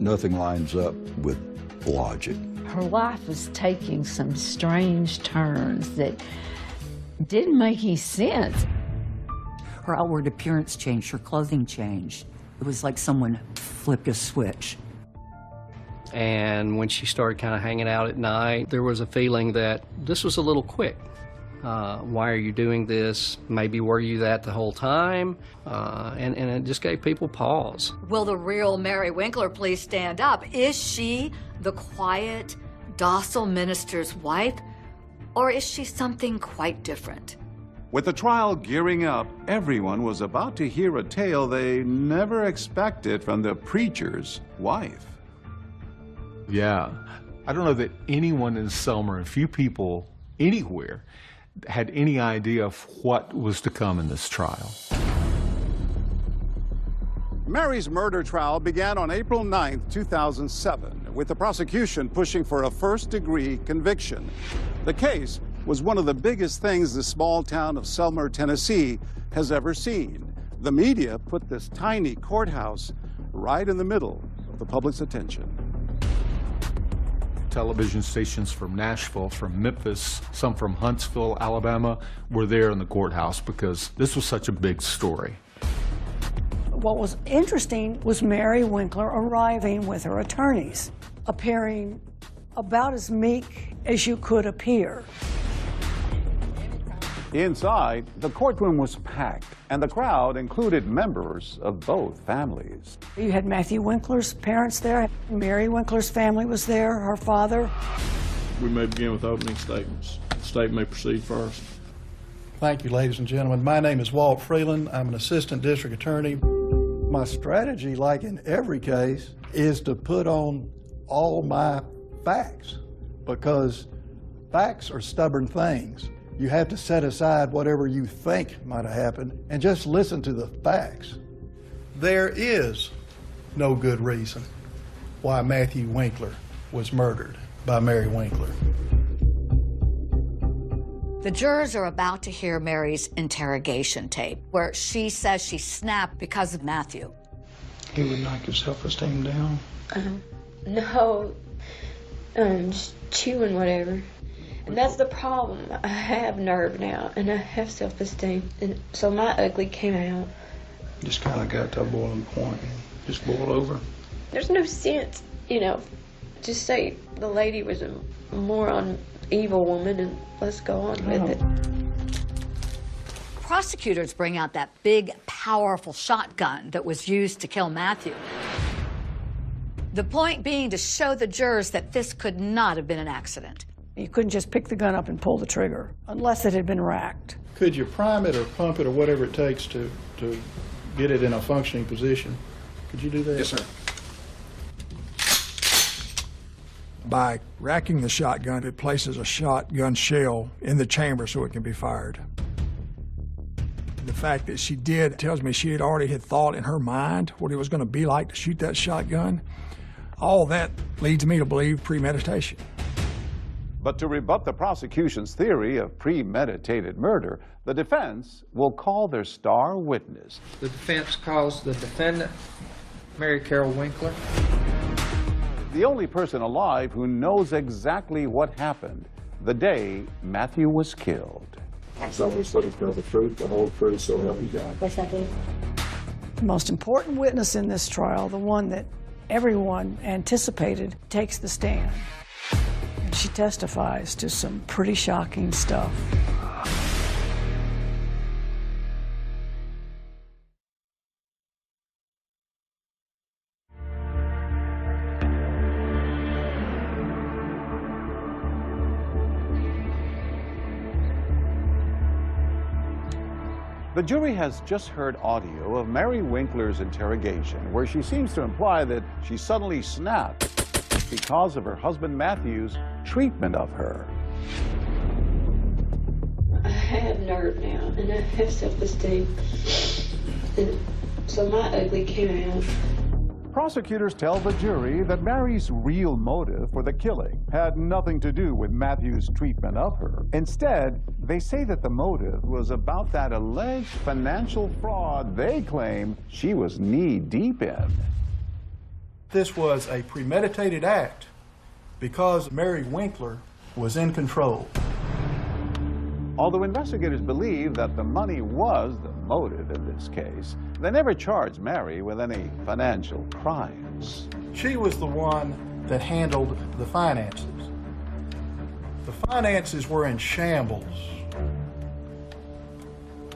Nothing lines up with logic. Her life was taking some strange turns that didn't make any sense. Her outward appearance changed, her clothing changed. It was like someone flipped a switch. And when she started kind of hanging out at night, there was a feeling that this was a little quick. Why are you doing this? Maybe were you that the whole time? And it just gave people pause. Will the real Mary Winkler please stand up? Is she the quiet, docile minister's wife, or is she something quite different? With the trial gearing up, everyone was about to hear a tale they never expected from the preacher's wife. Yeah. I don't know that anyone in Selmer, a few people anywhere, had any idea of what was to come in this trial. Mary's murder trial began on April 9, 2007, with the prosecution pushing for a first-degree conviction. The case was one of the biggest things the small town of Selmer, Tennessee has ever seen. The media put this tiny courthouse right in the middle of the public's attention. Television stations from Nashville, from Memphis, some from Huntsville, Alabama, were there in the courthouse because this was such a big story. What was interesting was Mary Winkler arriving with her attorneys, appearing about as meek as you could appear. Inside, the courtroom was packed, and the crowd included members of both families. You had Matthew Winkler's parents there. Mary Winkler's family was there, her father. We may begin with opening statements. The state may proceed first. Thank you, ladies and gentlemen. My name is Walt Freeland. I'm an assistant district attorney. My strategy, like in every case, is to put on all my facts, because facts are stubborn things. You have to set aside whatever you think might have happened and just listen to the facts. There is no good reason why Matthew Winkler was murdered by Mary Winkler. The jurors are about to hear Mary's interrogation tape, where she says she snapped because of Matthew. He would knock your self-esteem down? No, just chewing whatever. And that's the problem. I have nerve now, and I have self-esteem, and so my ugly came out. Just kind of got to a boiling point and just boiled over? There's no sense, you know, just say the lady was a moron, evil woman, and let's go on with it. Prosecutors bring out that big, powerful shotgun that was used to kill Matthew. The point being to show the jurors that this could not have been an accident. You couldn't just pick the gun up and pull the trigger, unless it had been racked. Could you prime it or pump it or whatever it takes to get it in a functioning position? Could you do that? Yes, sir. By racking the shotgun, it places a shotgun shell in the chamber so it can be fired. The fact that she did tells me she had already thought in her mind what it was going to be like to shoot that shotgun. All that leads me to believe premeditation. But to rebut the prosecution's theory of premeditated murder, the defense will call their star witness. The defense calls the defendant, Mary Carol Winkler. The only person alive who knows exactly what happened the day Matthew was killed. Someone's looking for the truth, the whole truth, so help you God. Yes, I do. The most important witness in this trial, the one that everyone anticipated, takes the stand. And she testifies to some pretty shocking stuff. The jury has just heard audio of Mary Winkler's interrogation, where she seems to imply that she suddenly snapped because of her husband Matthew's treatment of her. I have nerve now, and I have self-esteem, and so my ugly came out. Prosecutors tell the jury that Mary's real motive for the killing had nothing to do with Matthew's treatment of her. Instead, they say that the motive was about that alleged financial fraud they claim she was knee-deep in. This was a premeditated act because Mary Winkler was in control. Although investigators believe that the money was the motive in this case, they never charged Mary with any financial crimes. She was the one that handled the finances. The finances were in shambles.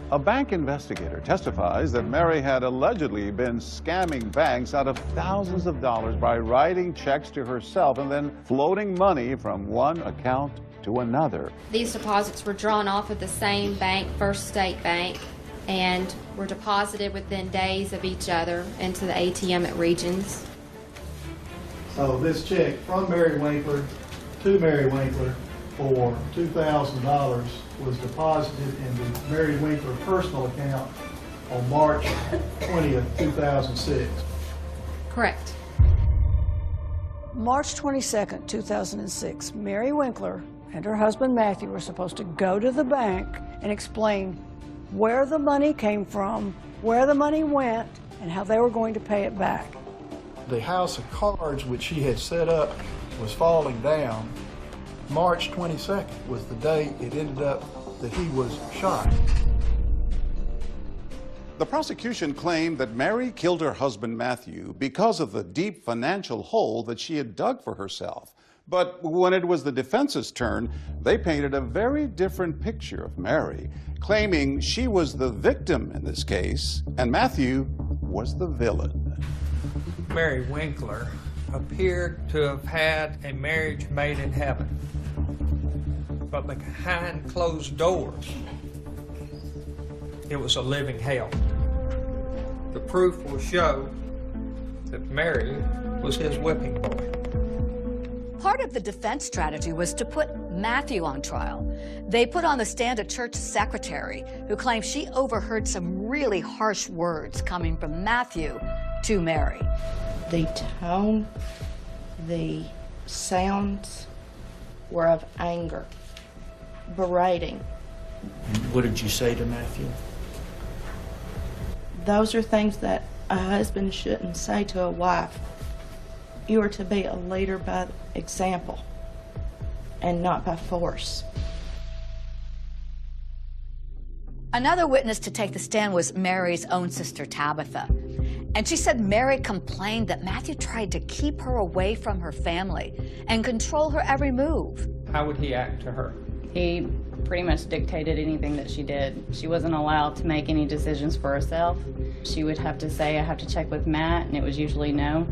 A bank investigator testifies that Mary had allegedly been scamming banks out of thousands of dollars by writing checks to herself and then floating money from one account to another. These deposits were drawn off of the same bank, First State Bank, and were deposited within days of each other into the ATM at Regions. So this check from Mary Winkler to Mary Winkler for $2,000 was deposited in the Mary Winkler personal account on March 20th, 2006. Correct. March 22nd, 2006, Mary Winkler and her husband Matthew were supposed to go to the bank and explain where the money came from, where the money went, and how they were going to pay it back. The house of cards which she had set up was falling down. March 22nd was the day it ended up that he was shot. The prosecution claimed that Mary killed her husband Matthew because of the deep financial hole that she had dug for herself. But when it was the defense's turn, they painted a very different picture of Mary, claiming she was the victim in this case and Matthew was the villain. Mary Winkler appeared to have had a marriage made in heaven, but behind closed doors, it was a living hell. The proof will show that Mary was his whipping boy. Part of the defense strategy was to put Matthew on trial. They put on the stand a church secretary who claimed she overheard some really harsh words coming from Matthew to Mary. The tone, the sounds were of anger, berating. What did you say to Matthew? Those are things that a husband shouldn't say to a wife. You are to be a leader by example and not by force. Another witness to take the stand was Mary's own sister, Tabitha. And she said Mary complained that Matthew tried to keep her away from her family and control her every move. How would he act to her? He pretty much dictated anything that she did. She wasn't allowed to make any decisions for herself. She would have to say, I have to check with Matt, and it was usually no.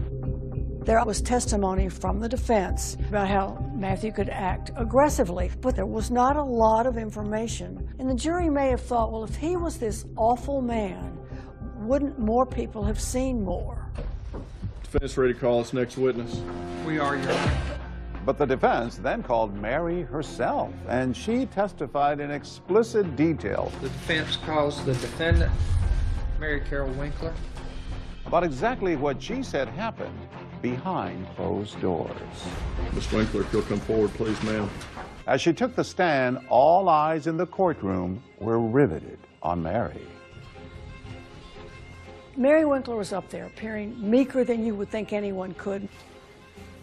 There was testimony from the defense about how Matthew could act aggressively, but there was not a lot of information. And the jury may have thought, well, if he was this awful man, wouldn't more people have seen more? Defense ready to call us next witness. We are, Your Honor. But the defense then called Mary herself, and she testified in explicit detail. The defense calls the defendant, Mary Carol Winkler, about exactly what she said happened behind closed doors. Miss Winkler, if you'll come forward, please, ma'am. As she took the stand, all eyes in the courtroom were riveted on Mary. Mary Winkler was up there, appearing meeker than you would think anyone could.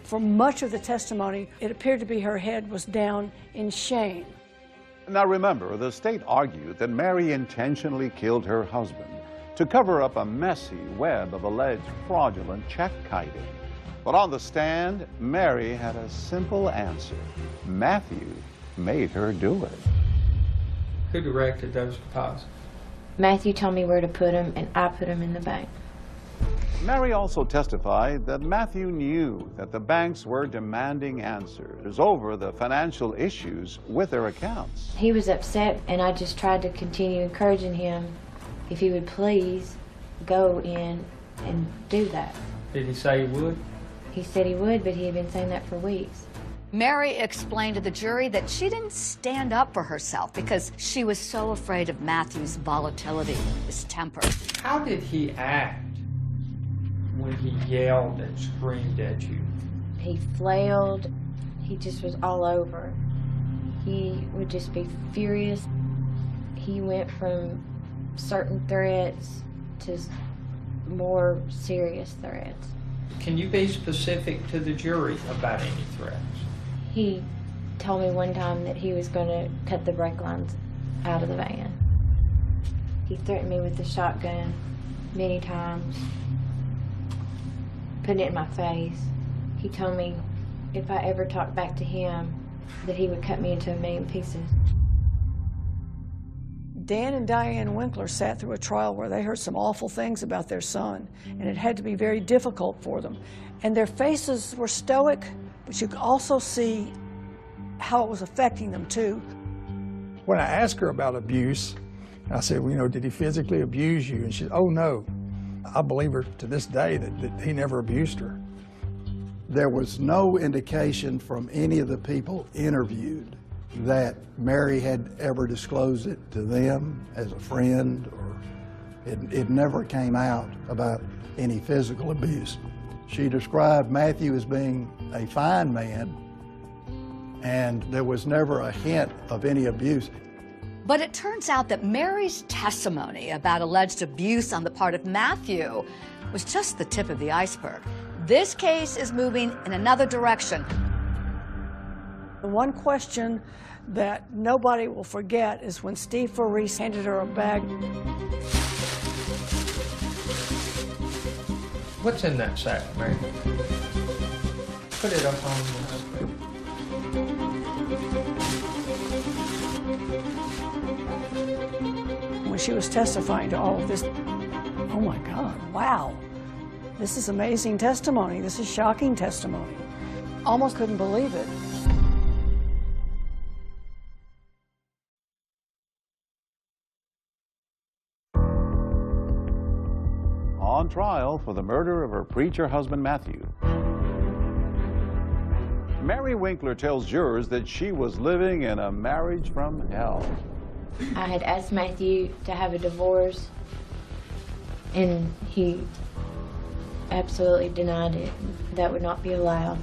For much of the testimony, it appeared to be her head was down in shame. Now remember, the state argued that Mary intentionally killed her husband to cover up a messy web of alleged fraudulent check kiting. But on the stand, Mary had a simple answer. Matthew made her do it. Who directed those deposits? Matthew told me where to put them, and I put them in the bank. Mary also testified that Matthew knew that the banks were demanding answers over the financial issues with their accounts. He was upset, and I just tried to continue encouraging him if he would please go in and do that. Did he say he would? He said he would, but he had been saying that for weeks. Mary explained to the jury that she didn't stand up for herself because she was so afraid of Matthew's volatility, his temper. How did he act when he yelled and screamed at you? He flailed. He just was all over. He would just be furious. He went from certain threats to more serious threats. Can you be specific to the jury about any threats? He told me one time that he was going to cut the brake lines out of the van. He threatened me with the shotgun many times, putting it in my face. He told me if I ever talked back to him, that he would cut me into a million pieces. Dan and Diane Winkler sat through a trial where they heard some awful things about their son, and it had to be very difficult for them. And their faces were stoic, but you could also see how it was affecting them too. When I asked her about abuse, I said, well, you know, did he physically abuse you? And she said, oh no. I believe her to this day that he never abused her. There was no indication from any of the people interviewed that Mary had ever disclosed it to them as a friend, or it never came out about any physical abuse. She described Matthew as being a fine man, and there was never a hint of any abuse. But it turns out that Mary's testimony about alleged abuse on the part of Matthew was just the tip of the iceberg. This case is moving in another direction. The one question that nobody will forget is when Steve Farice handed her a bag. What's in that sack, Mary? Put it up on the screen. When she was testifying to all of this, oh my God, wow. This is amazing testimony. This is shocking testimony. Almost couldn't believe it. On trial for the murder of her preacher husband, Matthew. Mary Winkler tells jurors that she was living in a marriage from hell. I had asked Matthew to have a divorce, and he absolutely denied it. That would not be allowed.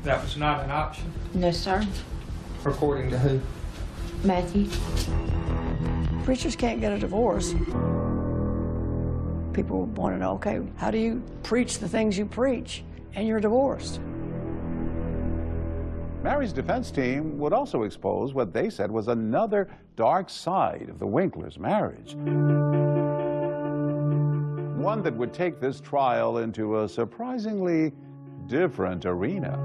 That was not an option? No, sir. According to who? Matthew. Preachers can't get a divorce. People want to know, okay, how do you preach the things you preach and you're divorced? Mary's defense team would also expose what they said was another dark side of the Winklers' marriage. One that would take this trial into a surprisingly different arena.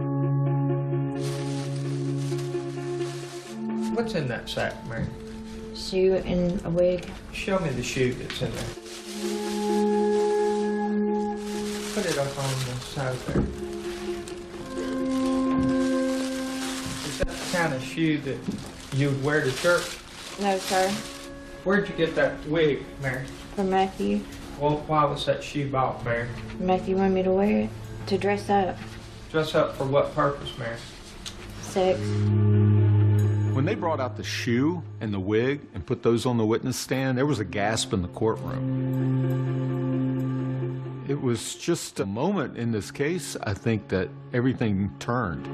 What's in that sack, Mary? Shoe and a wig. Show me the shoe that's in there. Put it up on the side there. Is that the kind of shoe that you would wear to church? No, sir. Where'd you get that wig, Mary? From Matthew. Well, why was that shoe bought, Mary? Matthew wanted me to wear it to dress up. Dress up for what purpose, Mary? Sex. When they brought out the shoe and the wig and put those on the witness stand, there was a gasp in the courtroom. It was just a moment in this case, I think, that everything turned.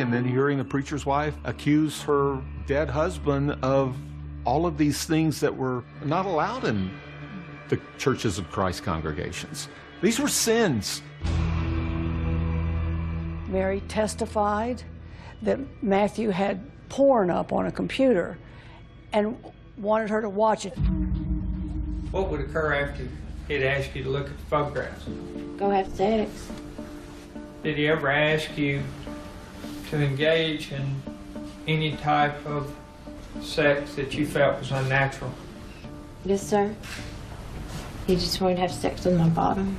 And then hearing the preacher's wife accuse her dead husband of all of these things that were not allowed in the Churches of Christ congregations. These were sins. Mary testified that Matthew had porn up on a computer and wanted her to watch it. What would occur after he'd ask you to look at the photographs? Go have sex. Did he ever ask you to engage in any type of sex that you felt was unnatural? Yes, sir. He just wanted to have sex with my bottom.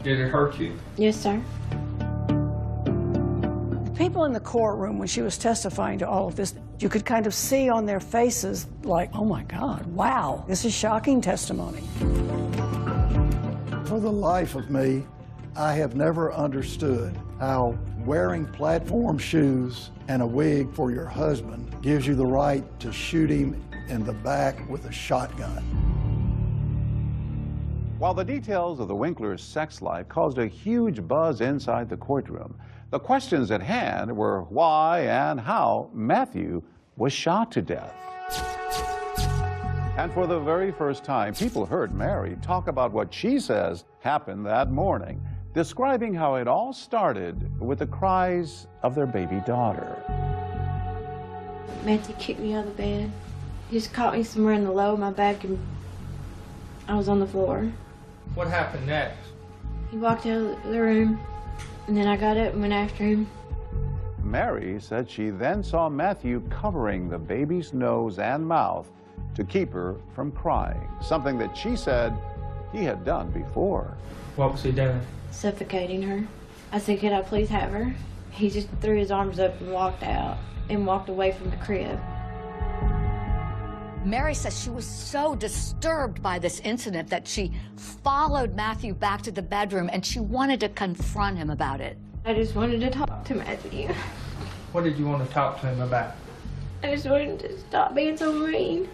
Did it hurt you? Yes, sir. The people in the courtroom, when she was testifying to all of this, you could kind of see on their faces like, oh my God, wow, this is shocking testimony. For the life of me, I have never understood how wearing platform shoes and a wig for your husband gives you the right to shoot him in the back with a shotgun. While the details of the Winklers' sex life caused a huge buzz inside the courtroom, the questions at hand were why and how Matthew was shot to death. And for the very first time, people heard Mary talk about what she says happened that morning. describing how it all started with the cries of their baby daughter. Matthew kicked me out of the bed. He just caught me somewhere in the low of my back and I was on the floor. What happened next? He walked out of the room and then I got up and went after him. Mary said she then saw Matthew covering the baby's nose and mouth to keep her from crying, something that she said he had done before. What was he doing? Suffocating her. I said, could I please have her? He just threw his arms up and walked out and walked away from the crib. Mary says she was so disturbed by this incident that she followed Matthew back to the bedroom and she wanted to confront him about it. I just wanted to talk to Matthew. What did you want to talk to him about? I just wanted to stop being so mean.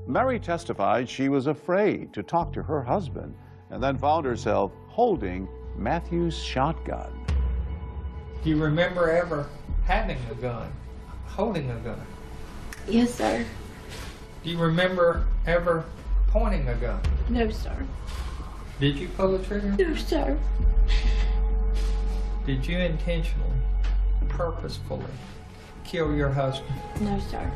Mary testified she was afraid to talk to her husband and then found herself holding Matthew's shotgun. Do you remember ever having a gun, holding a gun? Yes, sir. Do you remember ever pointing a gun? No, sir. Did you pull the trigger? No, sir. Did you intentionally, purposefully kill your husband? No, sir.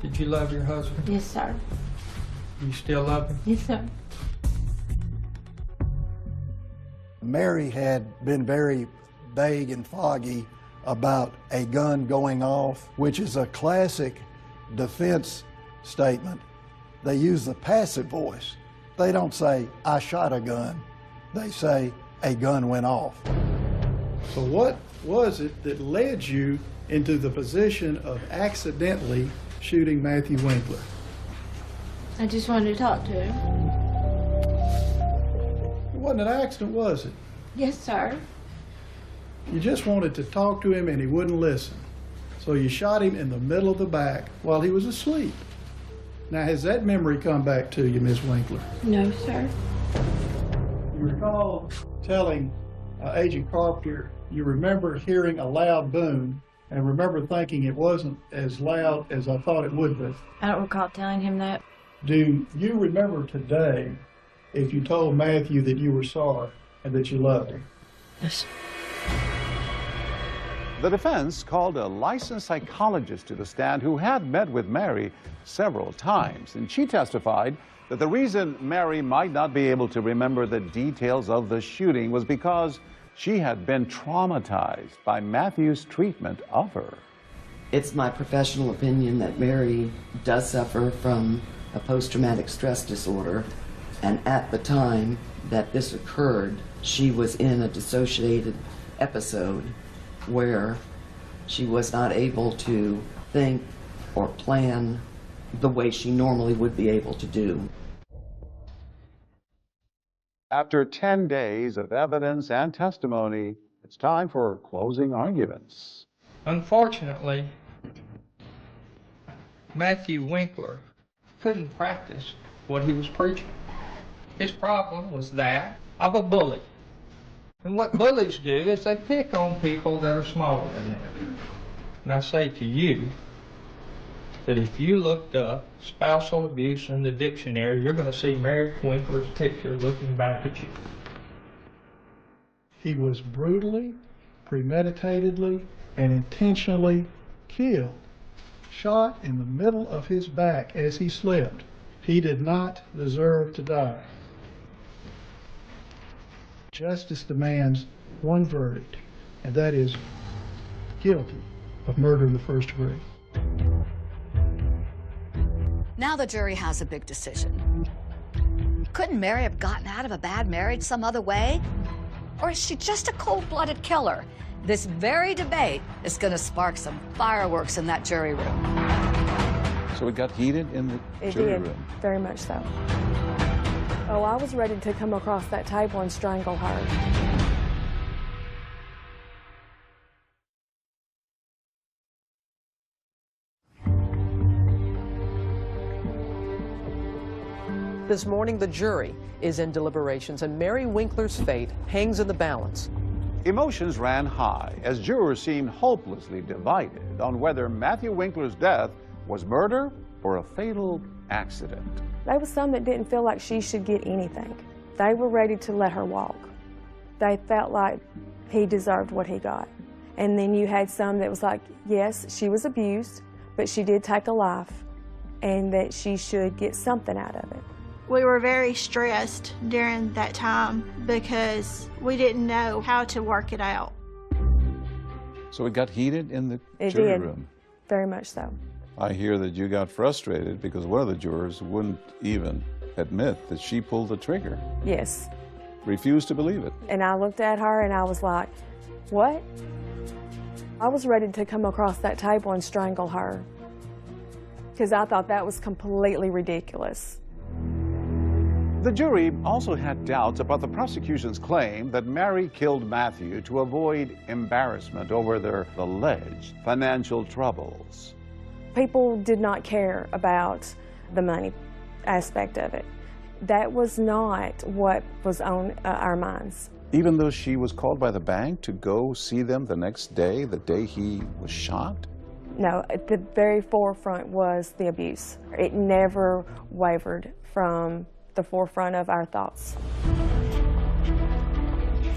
Did you love your husband? Yes, sir. You still love him? Yes, sir. Mary had been very vague and foggy about a gun going off, which is a classic defense statement. They use the passive voice. They don't say, I shot a gun. They say, a gun went off. So what was it that led you into the position of accidentally shooting Matthew Winkler? I just wanted to talk to him. It wasn't an accident, was it? Yes, sir. You just wanted to talk to him and he wouldn't listen. So you shot him in the middle of the back while he was asleep. Now, has that memory come back to you, Ms. Winkler? No, sir. You recall telling Agent Carpenter you remember hearing a loud boom and remember thinking it wasn't as loud as I thought it would be. I don't recall telling him that. Do you remember today if you told Matthew that you were sorry and that you loved him? Yes. The defense called a licensed psychologist to the stand who had met with Mary several times, and she testified that the reason Mary might not be able to remember the details of the shooting was because she had been traumatized by Matthew's treatment of her. It's my professional opinion that Mary does suffer from a post-traumatic stress disorder, and at the time that this occurred, she was in a dissociated episode where she was not able to think or plan the way she normally would be able to do. After 10 days of evidence and testimony, it's time for closing arguments. Unfortunately, Matthew Winkler couldn't practice what he was preaching. His problem was that of a bully. And what bullies do is they pick on people that are smaller than them. And I say to you that if you looked up spousal abuse in the dictionary, you're going to see Mary Winkler's picture looking back at you. He was brutally, premeditatedly, and intentionally killed, shot in the middle of his back as he slept. He did not deserve to die. Justice demands one verdict, and that is guilty of murder in the first degree. Now the jury has a big decision. Couldn't Mary have gotten out of a bad marriage some other way? Or is she just a cold-blooded killer? This very debate is going to spark some fireworks in that jury room. So it got heated in the jury room? Very much so. Oh, I was ready to come across that table and strangle her. This morning, the jury is in deliberations, and Mary Winkler's fate hangs in the balance. Emotions ran high as jurors seemed hopelessly divided on whether Matthew Winkler's death was murder or a fatal accident. There was some that didn't feel like she should get anything. They were ready to let her walk. They felt like he deserved what he got. And then you had some that was like, yes, she was abused, but she did take a life, and that she should get something out of it. We were very stressed during that time because we didn't know how to work it out. So it got heated in the It jury did. room. Very much so. I hear that you got frustrated because one of the jurors wouldn't even admit that she pulled the trigger. Yes. Refused to believe it. And I looked at her and I was like, what? I was ready to come across that table and strangle her because I thought that was completely ridiculous. The jury also had doubts about the prosecution's claim that Mary killed Matthew to avoid embarrassment over their alleged financial troubles. People did not care about the money aspect of it. That was not what was on our minds. Even though she was called by the bank to go see them the next day, the day he was shot? No, at the very forefront was the abuse. It never wavered from the forefront of our thoughts.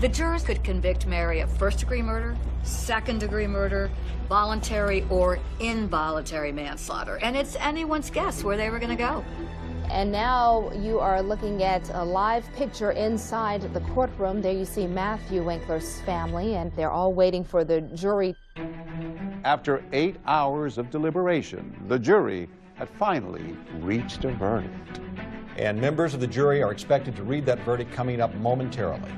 The jurors could convict Mary of first-degree murder, second-degree murder, voluntary or involuntary manslaughter, and it's anyone's guess where they were going to go. And now you are looking at a live picture inside the courtroom. There you see Matthew Winkler's family, and they're all waiting for the jury. After 8 hours of deliberation, the jury had finally reached a verdict. And members of the jury are expected to read that verdict coming up momentarily.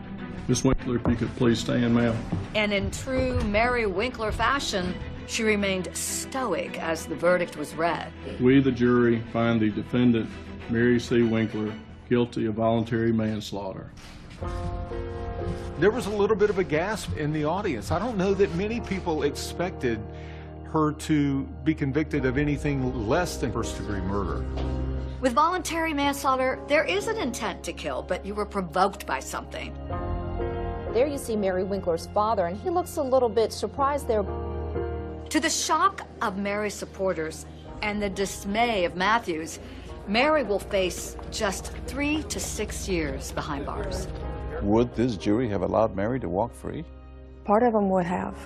Miss Winkler, if you could please stand, ma'am. And in true Mary Winkler fashion, she remained stoic as the verdict was read. We, the jury, find the defendant, Mary C. Winkler, guilty of voluntary manslaughter. There was a little bit of a gasp in the audience. I don't know that many people expected her to be convicted of anything less than first-degree murder. With voluntary manslaughter, there is an intent to kill, but you were provoked by something. There you see Mary Winkler's father, and he looks a little bit surprised there. To the shock of Mary's supporters and the dismay of Matthews, Mary will face just 3 to 6 years behind bars. Would this jury have allowed Mary to walk free? Part of them would have.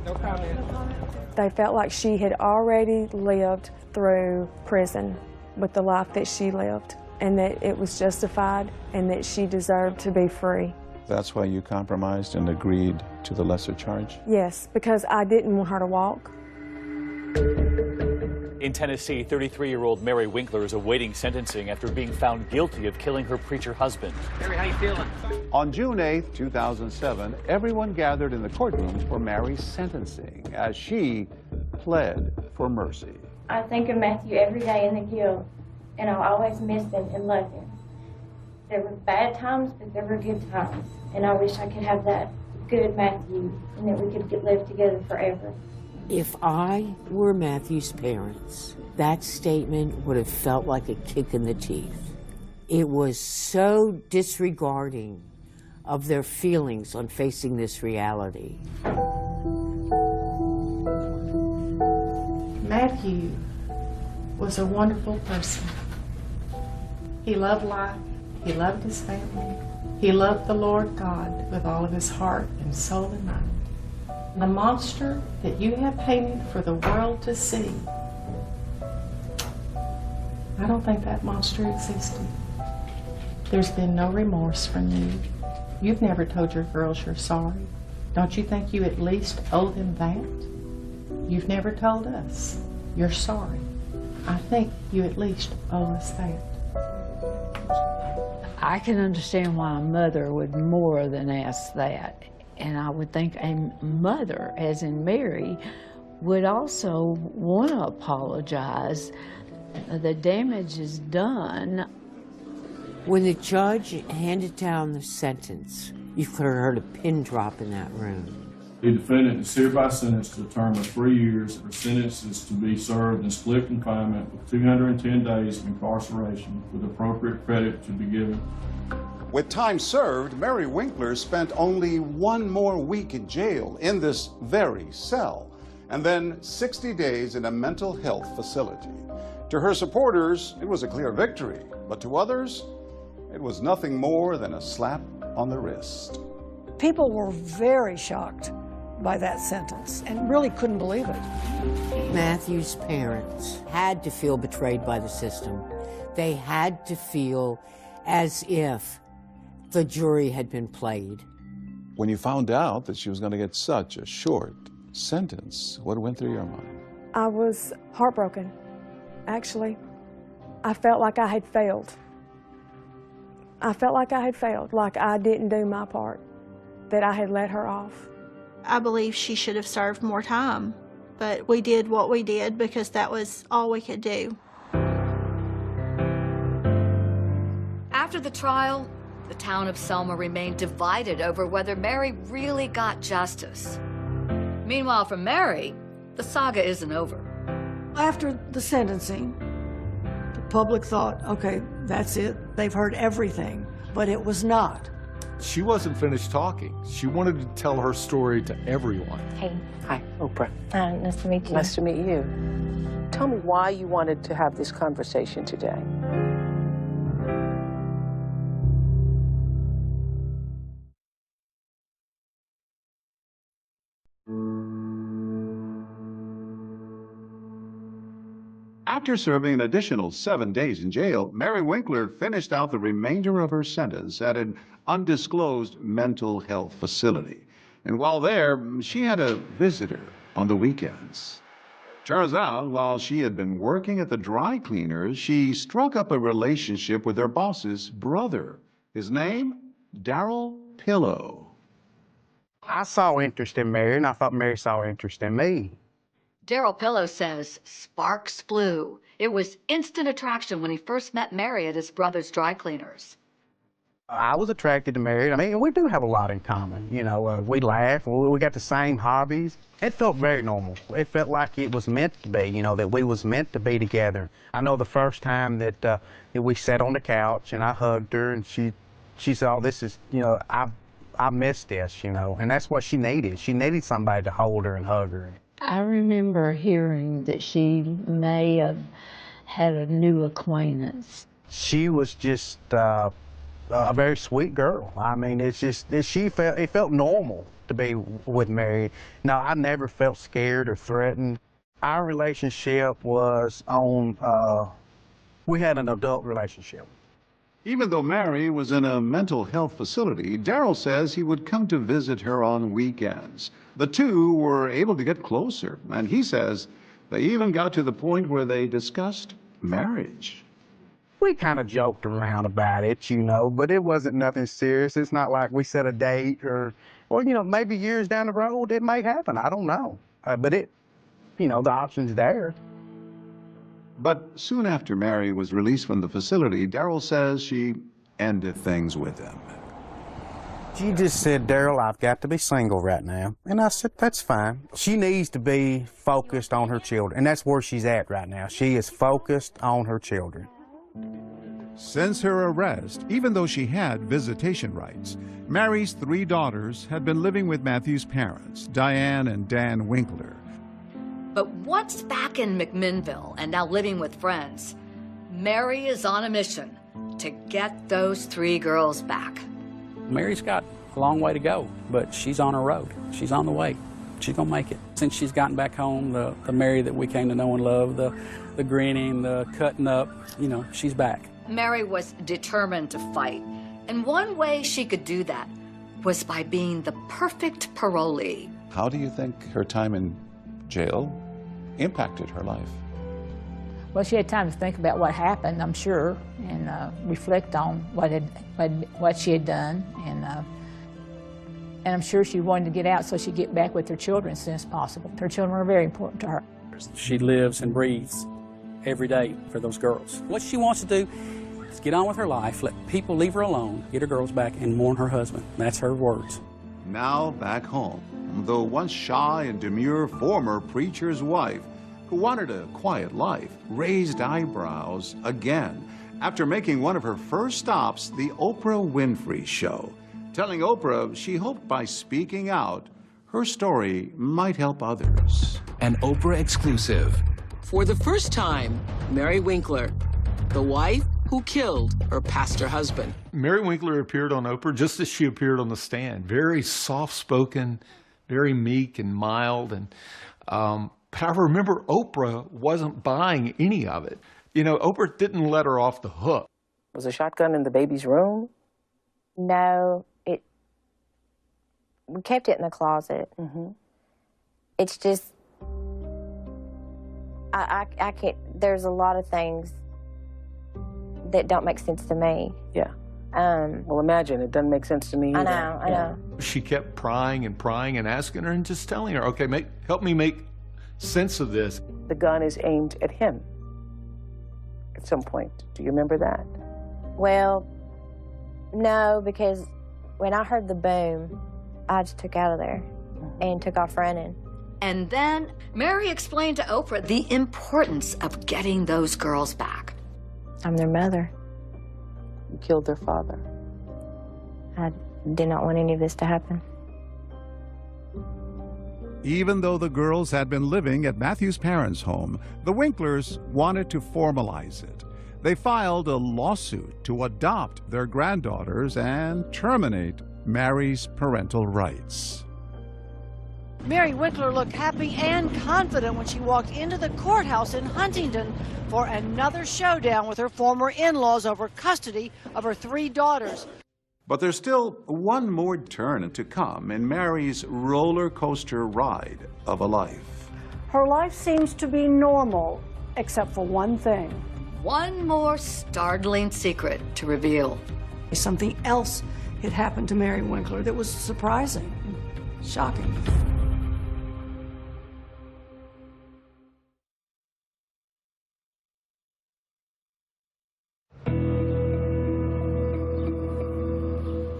No comment. They felt like she had already lived through prison with the life that she lived, and that it was justified and that she deserved to be free. That's why you compromised and agreed to the lesser charge? Yes, because I didn't want her to walk. In Tennessee, 33-year-old Mary Winkler is awaiting sentencing after being found guilty of killing her preacher husband. Mary, how you feeling? On June 8, 2007, everyone gathered in the courtroom for Mary's sentencing as she pled for mercy. I think of Matthew every day in the guilt, and I'll always miss him and love him. There were bad times, but there were good times, and I wish I could have that good Matthew and that we could live together forever. If I were Matthew's parents, that statement would have felt like a kick in the teeth. It was so disregarding of their feelings on facing this reality. Matthew was a wonderful person. He loved life. He loved his family. He loved the Lord God with all of his heart and soul and mind. The monster that you have painted for the world to see, I don't think that monster existed. There's been no remorse from you. You've never told your girls you're sorry. Don't you think you at least owe them that? You've never told us you're sorry. I think you at least owe us that. I can understand why a mother would more than ask that. And I would think a mother, as in Mary, would also want to apologize. The damage is done. When the judge handed down the sentence, you could have heard a pin drop in that room. The defendant is hereby sentenced to a term of 3 years. Her sentence is to be served in split confinement with 210 days of incarceration, with appropriate credit to be given. With time served, Mary Winkler spent only 1 more week in jail in this very cell, and then 60 days in a mental health facility. To her supporters, it was a clear victory, but to others, It was nothing more than a slap on the wrist. People were very shocked by that sentence and really couldn't believe it. Matthew's parents had to feel betrayed by the system. They had to feel as if the jury had been played. When you found out that she was going to get such a short sentence, what went through your mind? I was heartbroken, actually. I felt like I had failed. I felt like I had failed, like I didn't do my part, that I had let her off. I believe she should have served more time, but we did what we did because that was all we could do. After the trial, the town of Selma remained divided over whether Mary really got justice. Meanwhile, for Mary, the saga isn't over. After the sentencing, the public thought, okay, that's it. They've heard everything, but it was not. She wasn't finished talking. She wanted to tell her story to everyone. Hey. Hi, Oprah. Nice to meet you. Nice to meet you. Tell me why you wanted to have this conversation today. After serving an additional 7 days in jail, Mary Winkler finished out the remainder of her sentence at an undisclosed mental health facility. And while there, she had a visitor on the weekends. Turns out, while she had been working at the dry cleaners, she struck up a relationship with her boss's brother. His name? Darryl Pillow. I saw interest in Mary, and I thought Mary saw interest in me. Darryl Pillow says sparks flew. It was instant attraction when he first met Mary at his brother's dry cleaners. I was attracted to Mary. I mean, we do have a lot in common. You know, we laugh, we got the same hobbies. It felt very normal. It felt like it was meant to be, you know, that we was meant to be together. I know the first time that we sat on the couch and I hugged her and she said, oh, this is, you know, I missed this, you know, and that's what she needed. She needed somebody to hold her and hug her. I remember hearing that she may have had a new acquaintance. She was just a very sweet girl. I mean, it's just, it felt normal to be with Mary. No, I never felt scared or threatened. Our relationship was on, we had an adult relationship. Even though Mary was in a mental health facility, Darryl says he would come to visit her on weekends. The two were able to get closer, and he says they even got to the point where they discussed marriage. We kind of joked around about it, you know, but it wasn't nothing serious. It's not like we set a date or, you know, maybe years down the road it may happen. I don't know. But it, you know, the option's there. But soon after Mary was released from the facility, Darryl says she ended things with him. She just said, Darryl, I've got to be single right now. And I said, that's fine. She needs to be focused on her children, and that's where she's at right now. She is focused on her children. Since her arrest, even though she had visitation rights, Mary's 3 daughters had been living with Matthew's parents, Diane and Dan Winkler. But once back in McMinnville and now living with friends, Mary is on a mission to get those 3 girls back. Mary's got a long way to go, but she's on her road. She's on the way. She's gonna make it. Since she's gotten back home, the Mary that we came to know and love, the grinning, the cutting up, you know, she's back. Mary was determined to fight, and one way she could do that was by being the perfect parolee. How do you think her time in jail impacted her life? Well, she had time to think about what happened, I'm sure, and reflect on what she had done, and I'm sure she wanted to get out so she'd get back with her children as soon as possible. Her children are very important to her. She lives and breathes every day for those girls. What she wants to do is get on with her life, let people leave her alone, get her girls back, and mourn her husband. That's her words. Now back home, the once shy and demure former preacher's wife, who wanted a quiet life, raised eyebrows again after making one of her first stops, the Oprah Winfrey Show, telling Oprah she hoped by speaking out, her story might help others. An Oprah exclusive. For the first time, Mary Winkler, the wife who killed her pastor husband. Mary Winkler appeared on Oprah just as she appeared on the stand. Very soft-spoken, very meek and mild. And but I remember Oprah wasn't buying any of it. You know, Oprah didn't let her off the hook. Was a shotgun in the baby's room? No, we kept it in the closet. It's just, I can't, there's a lot of things that don't make sense to me. Yeah. Well, imagine, it doesn't make sense to me either. I know. She kept prying and asking her and just telling her, okay, help me make sense of this. The gun is aimed at him at some point. Do you remember that? Well, no, because when I heard the boom, I just took out of there and took off running. And then Mary explained to Oprah the importance of getting those girls back. I'm their mother. You killed their father. I did not want any of this to happen. Even though the girls had been living at Matthew's parents' home, the Winklers wanted to formalize it. They filed a lawsuit to adopt their granddaughters and terminate Mary's parental rights. Mary Winkler looked happy and confident when she walked into the courthouse in Huntington for another showdown with her former in-laws over custody of her 3 daughters. But there's still one more turn to come in Mary's roller coaster ride of a life. Her life seems to be normal, except for one thing. One more startling secret to reveal. Something else had happened to Mary Winkler that was surprising, shocking.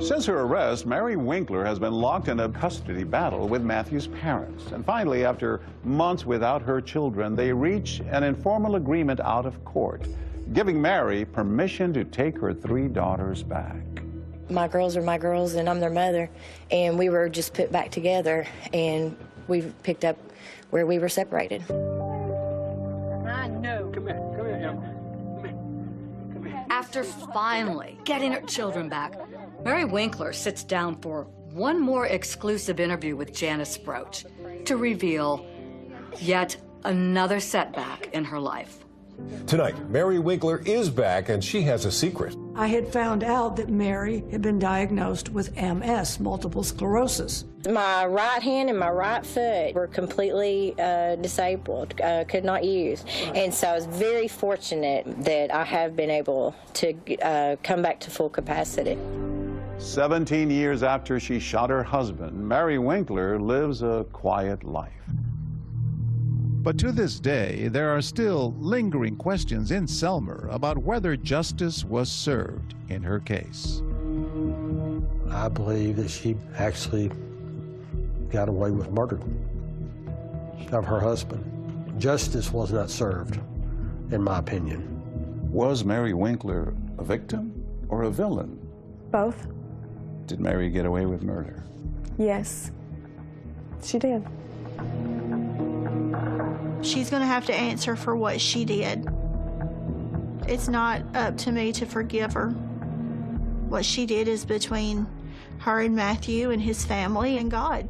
Since her arrest, Mary Winkler has been locked in a custody battle with Matthew's parents. And finally, after months without her children, they reach an informal agreement out of court, giving Mary permission to take her 3 daughters back. My girls are my girls, and I'm their mother, and we were just put back together, and we picked up where we were separated. I know. Come here, young man. After finally getting her children back, Mary Winkler sits down for one more exclusive interview with Janice Broach to reveal yet another setback in her life. Tonight, Mary Winkler is back, and she has a secret. I had found out that Mary had been diagnosed with MS, multiple sclerosis. My right hand and my right foot were completely disabled, could not use. And so I was very fortunate that I have been able to come back to full capacity. 17 years after she shot her husband, Mary Winkler lives a quiet life. But to this day, there are still lingering questions in Selmer about whether justice was served in her case. I believe that she actually got away with murder of her husband. Justice was not served, in my opinion. Was Mary Winkler a victim or a villain? Both. Did Mary get away with murder? Yes, she did. She's going to have to answer for what she did. It's not up to me to forgive her. What she did is between her and Matthew and his family and God.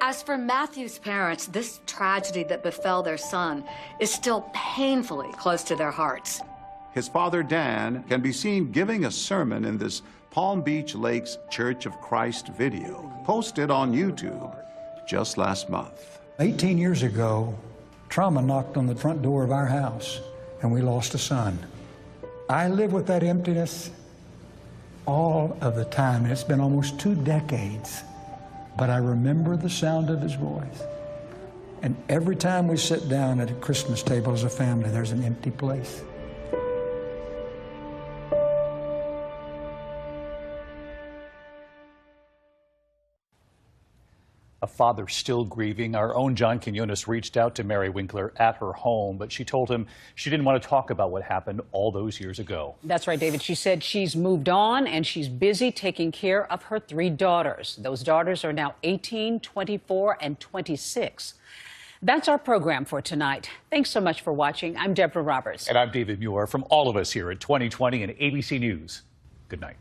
As for Matthew's parents, this tragedy that befell their son is still painfully close to their hearts. His father, Dan, can be seen giving a sermon in this Palm Beach Lakes Church of Christ video, posted on YouTube just last month. 18 years ago, trauma knocked on the front door of our house, and we lost a son. I live with that emptiness all of the time, and it's been almost 2 decades. But I remember the sound of his voice. And every time we sit down at a Christmas table as a family, there's an empty place. A father still grieving. Our own John Quinones reached out to Mary Winkler at her home, but she told him she didn't want to talk about what happened all those years ago. That's right, David. She said she's moved on and she's busy taking care of her 3 daughters. Those daughters are now 18, 24, and 26. That's our program for tonight. Thanks so much for watching. I'm Deborah Roberts. And I'm David Muir. From all of us here at 2020 and ABC News, good night.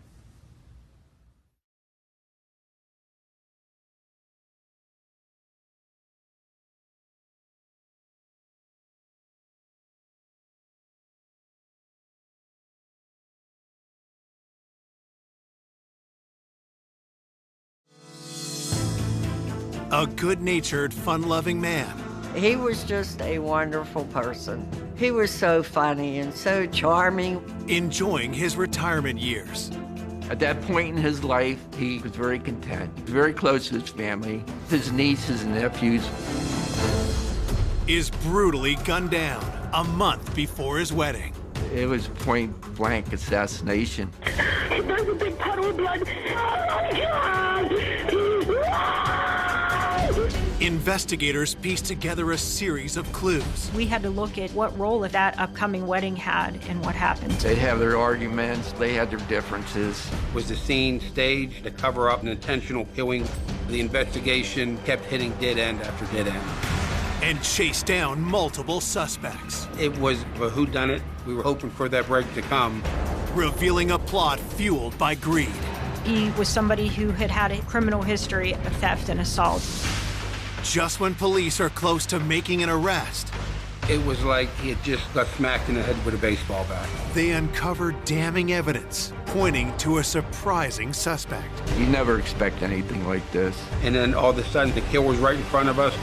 A good-natured, fun-loving man. He was just a wonderful person. He was so funny and so charming. Enjoying his retirement years. At that point in his life, he was very content, very close to his family, his nieces and nephews. Is brutally gunned down a month before his wedding. It was point-blank assassination. There's a big puddle of blood. Oh my God! Investigators pieced together a series of clues. We had to look at what role that upcoming wedding had in what happened. They'd have their arguments, they had their differences. Was the scene staged to cover up an intentional killing? The investigation kept hitting dead end after dead end. And chased down multiple suspects. It was a whodunit. We were hoping for that break to come. Revealing a plot fueled by greed. He was somebody who had had a criminal history of theft and assault. Just when police are close to making an arrest, it was like he had just got smacked in the head with a baseball bat. They uncovered damning evidence pointing to a surprising suspect. You never expect anything like this. And then all of a sudden, the kill was right in front of us.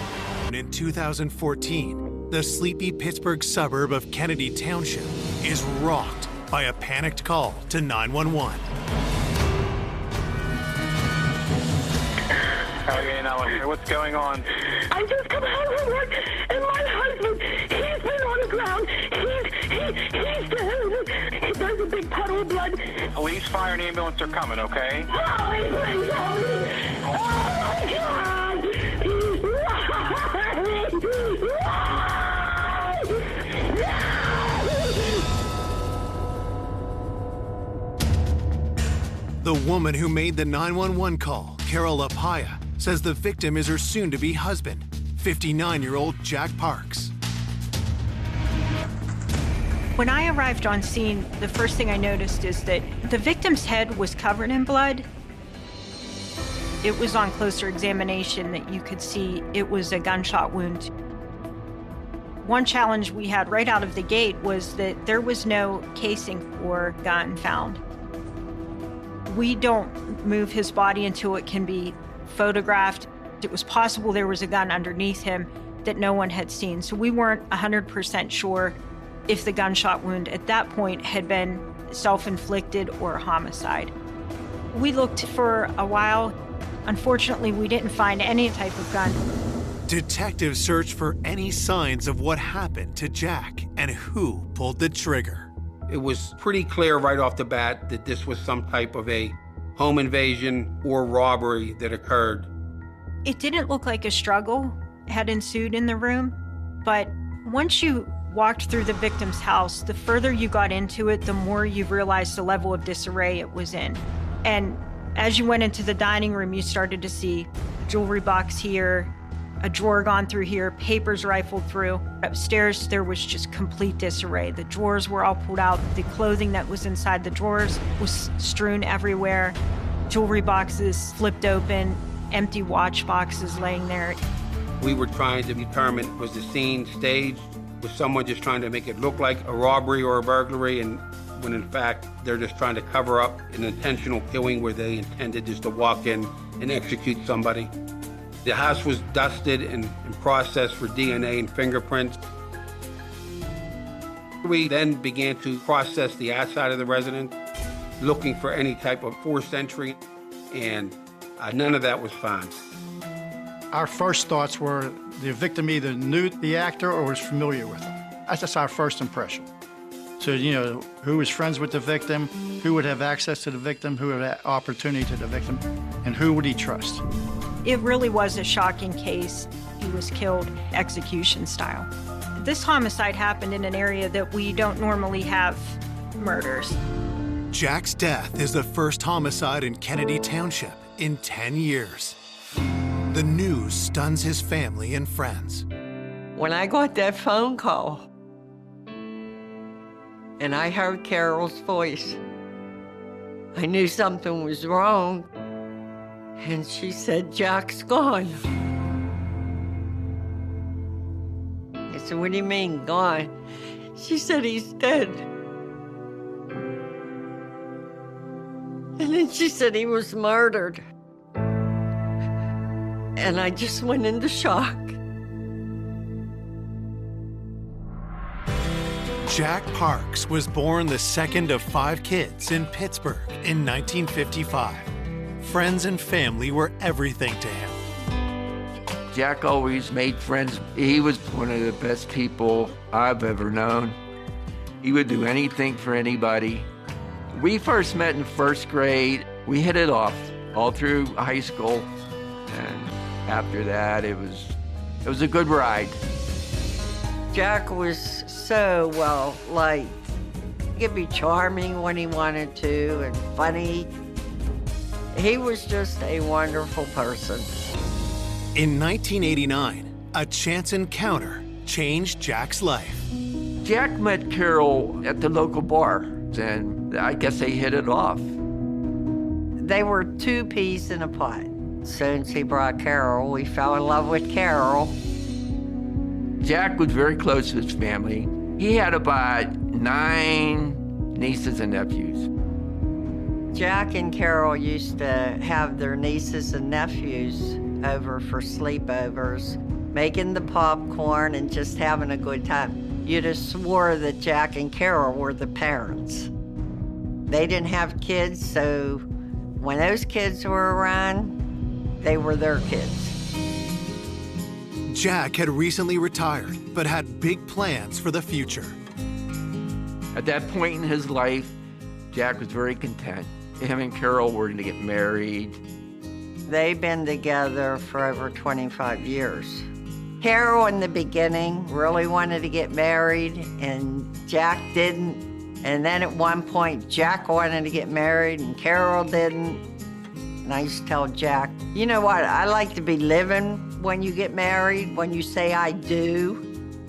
In 2014, the sleepy Pittsburgh suburb of Kennedy Township is rocked by a panicked call to 911. What's going on? I just come home from work, and my husband, he's been on the ground. He's dead. There's a big puddle of blood. Police, fire, and ambulance are coming, okay? Oh, please help me. Oh, my God. The woman who made the 911 call, Carol Apaya, says the victim is her soon-to-be husband, 59-year-old Jack Parks. When I arrived on scene, the first thing I noticed is that the victim's head was covered in blood. It was on closer examination that you could see it was a gunshot wound. One challenge we had right out of the gate was that there was no casing for gun found. We don't move his body until it can be photographed. It was possible there was a gun underneath him that no one had seen, so we weren't 100% sure if the gunshot wound at that point had been self-inflicted or a homicide. We looked for a while. Unfortunately, we didn't find any type of gun. Detectives searched for any signs of what happened to Jack and who pulled the trigger. It was pretty clear right off the bat that this was some type of a home invasion or robbery that occurred. It didn't look like a struggle had ensued in the room, but once you walked through the victim's house, the further you got into it, the more you realized the level of disarray it was in. And as you went into the dining room, you started to see a jewelry box here, a drawer gone through here, papers rifled through. Upstairs, there was just complete disarray. The drawers were all pulled out. The clothing that was inside the drawers was strewn everywhere. Jewelry boxes flipped open, empty watch boxes laying there. We were trying to determine, was the scene staged? Was someone just trying to make it look like a robbery or a burglary? And when in fact, they're just trying to cover up an intentional killing where they intended just to walk in and execute somebody. The house was dusted and processed for DNA and fingerprints. We then began to process the outside of the residence, looking for any type of forced entry, and none of that was found. Our first thoughts were the victim either knew the actor or was familiar with him. That's just our first impression. So, you know, who was friends with the victim, who would have access to the victim, who would have opportunity to the victim, and who would he trust? It really was a shocking case. He was killed execution style. This homicide happened in an area that we don't normally have murders. Jack's death is the first homicide in Kennedy Township in 10 years. The news stuns his family and friends. When I got that phone call and I heard Carol's voice, I knew something was wrong. And she said, "Jack's gone." I said, "What do you mean, gone?" She said, "He's dead." And then she said he was murdered. And I just went into shock. Jack Parks was born the second of 5 kids in Pittsburgh in 1955. Friends and family were everything to him. Jack always made friends. He was one of the best people I've ever known. He would do anything for anybody. We first met in 1st grade. We hit it off all through high school. And after that, it was a good ride. Jack was so well liked. He could be charming when he wanted to and funny. He was just a wonderful person. In 1989, a chance encounter changed Jack's life. Jack met Carol at the local bar, and I guess they hit it off. They were 2 peas in a pod. Soon as he brought Carol, we fell in love with Carol. Jack was very close to his family. He had about 9 nieces and nephews. Jack and Carol used to have their nieces and nephews over for sleepovers, making the popcorn and just having a good time. You'd have swore that Jack and Carol were the parents. They didn't have kids, so when those kids were around, they were their kids. Jack had recently retired, but had big plans for the future. At that point in his life, Jack was very content. Him and Carol were going to get married. They've been together for over 25 years. Carol in the beginning really wanted to get married, and Jack didn't. And then at one point, Jack wanted to get married, and Carol didn't. And I used to tell Jack, "You know what, I like to be living when you get married, when you say I do."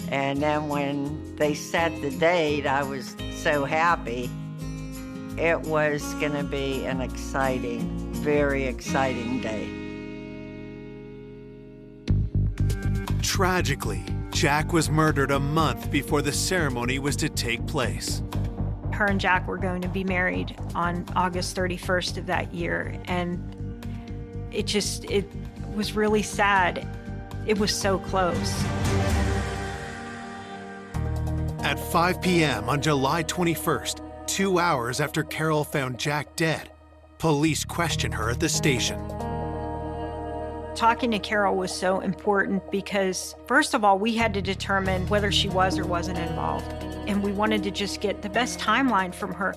And then when they set the date, I was so happy. It was gonna be an exciting, very exciting day. Tragically, Jack was murdered a month before the ceremony was to take place. Her and Jack were going to be married on August 31st of that year, and it was really sad. It was so close. At 5 p.m. on July 21st, 2 hours after Carol found Jack dead, police questioned her at the station. Talking to Carol was so important because, first of all, we had to determine whether she was or wasn't involved, and we wanted to just get the best timeline from her.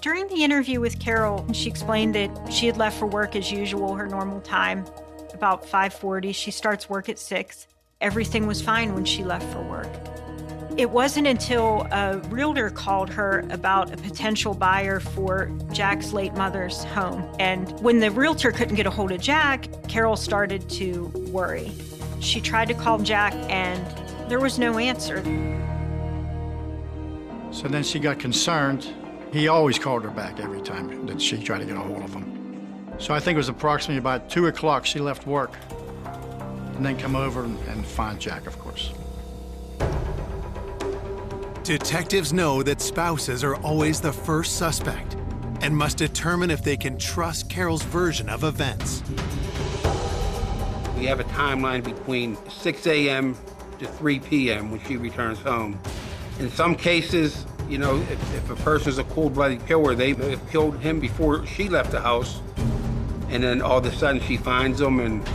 During the interview with Carol, she explained that she had left for work as usual, her normal time, about 5:40. She starts work at 6. Everything was fine when she left for work. It wasn't until a realtor called her about a potential buyer for Jack's late mother's home. And when the realtor couldn't get a hold of Jack, Carol started to worry. She tried to call Jack, and there was no answer. So then she got concerned. He always called her back every time that she tried to get a hold of him. So I think it was approximately about 2 o'clock she left work and then come over and find Jack, of course. Detectives know that spouses are always the first suspect and must determine if they can trust Carol's version of events. We have a timeline between 6 a.m. to 3 p.m. when she returns home. In some cases, you know, if a person's a cold-blooded killer, they may have killed him before she left the house, and then all of a sudden she finds him, and,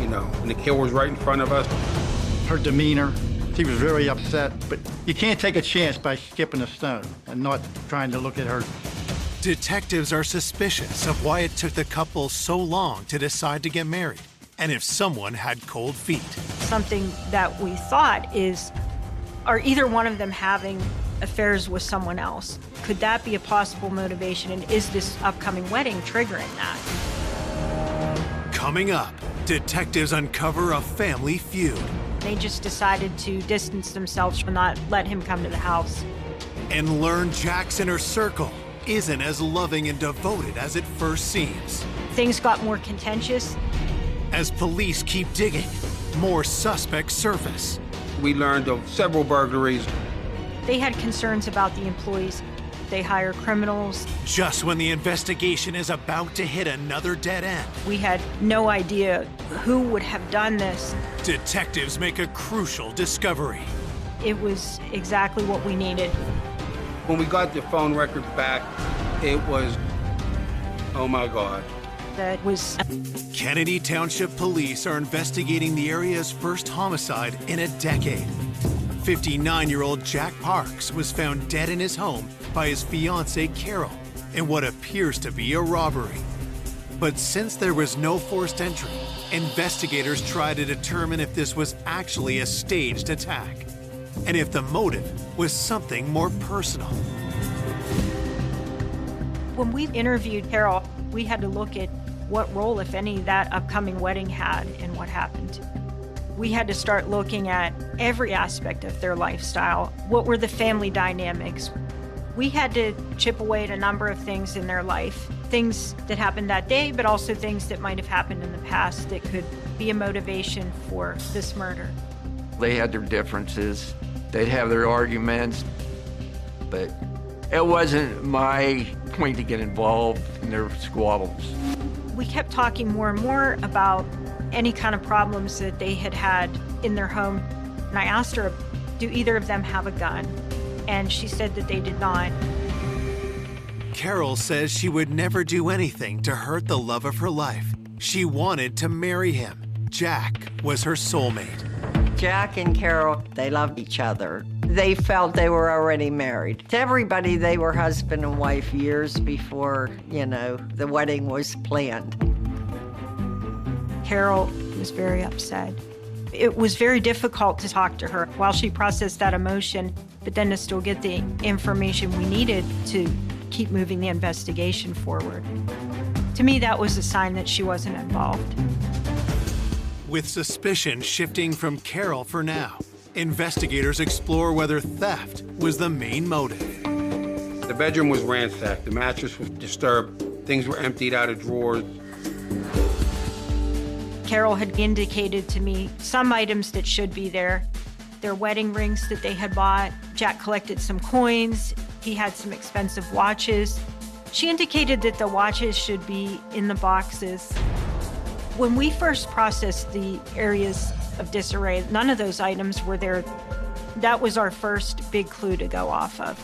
you know, and the killer's right in front of us. Her demeanor, she was very upset, but you can't take a chance by skipping a stone and not trying to look at her. Detectives are suspicious of why it took the couple so long to decide to get married, and if someone had cold feet. Something that we thought is, are either one of them having affairs with someone else? Could that be a possible motivation, and is this upcoming wedding triggering that? Coming up, detectives uncover a family feud. They just decided to distance themselves from not let him come to the house. And learn Jack's inner circle isn't as loving and devoted as it first seems. Things got more contentious. As police keep digging, more suspects surface. We learned of several burglaries. They had concerns about the employees. They hire criminals. Just when the investigation is about to hit another dead end, We had no idea who would have done this. detectives make a crucial discovery. It was exactly what we needed. When we got the phone records back, it was, oh my God. That was Kennedy Township Police are investigating the area's first homicide in a decade. 59-year-old Jack Parks was found dead in his home by his fiancée Carol in what appears to be a robbery. But since there was no forced entry, investigators try to determine if this was actually a staged attack and if the motive was something more personal. when we interviewed Carol, we had to look at what role, if any, that upcoming wedding had in what happened. We had to start looking at every aspect of their lifestyle. What were the family dynamics? We had to chip away at a number of things in their life, things that happened that day, but also things that might have happened in the past that could be a motivation for this murder. They had their differences. They'd have their arguments, but it wasn't my point to get involved in their squabbles. We kept talking more and more about any kind of problems that they had had in their home. And I asked her, do either of them have a gun? And she said that they did not. Carol says she would never do anything to hurt the love of her life. She wanted to marry him. Jack was her soulmate. Jack and Carol, they loved each other. They felt they were already married. To everybody, they were husband and wife years before, the wedding was planned. Carol was very upset. It was very difficult to talk to her while she processed that emotion, but then to still get the information we needed to keep moving the investigation forward. To me, that was a sign that she wasn't involved. With suspicion shifting from Carol for now, investigators explore whether theft was the main motive. The bedroom was ransacked. The mattress was disturbed. Things were emptied out of drawers. Carol had indicated to me some items that should be there. Their wedding rings that they had bought. Jack collected some coins. He had some expensive watches. She indicated that the watches should be in the boxes. When we first processed the areas of disarray, none of those items were there. That was our first big clue to go off of.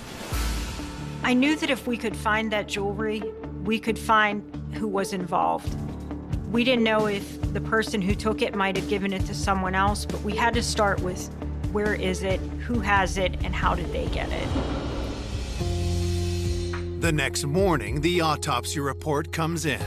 I knew that if we could find that jewelry, we could find who was involved. We didn't know if the person who took it might have given it to someone else, but we had to start with where is it, who has it, and how did they get it. The next morning, the autopsy report comes in.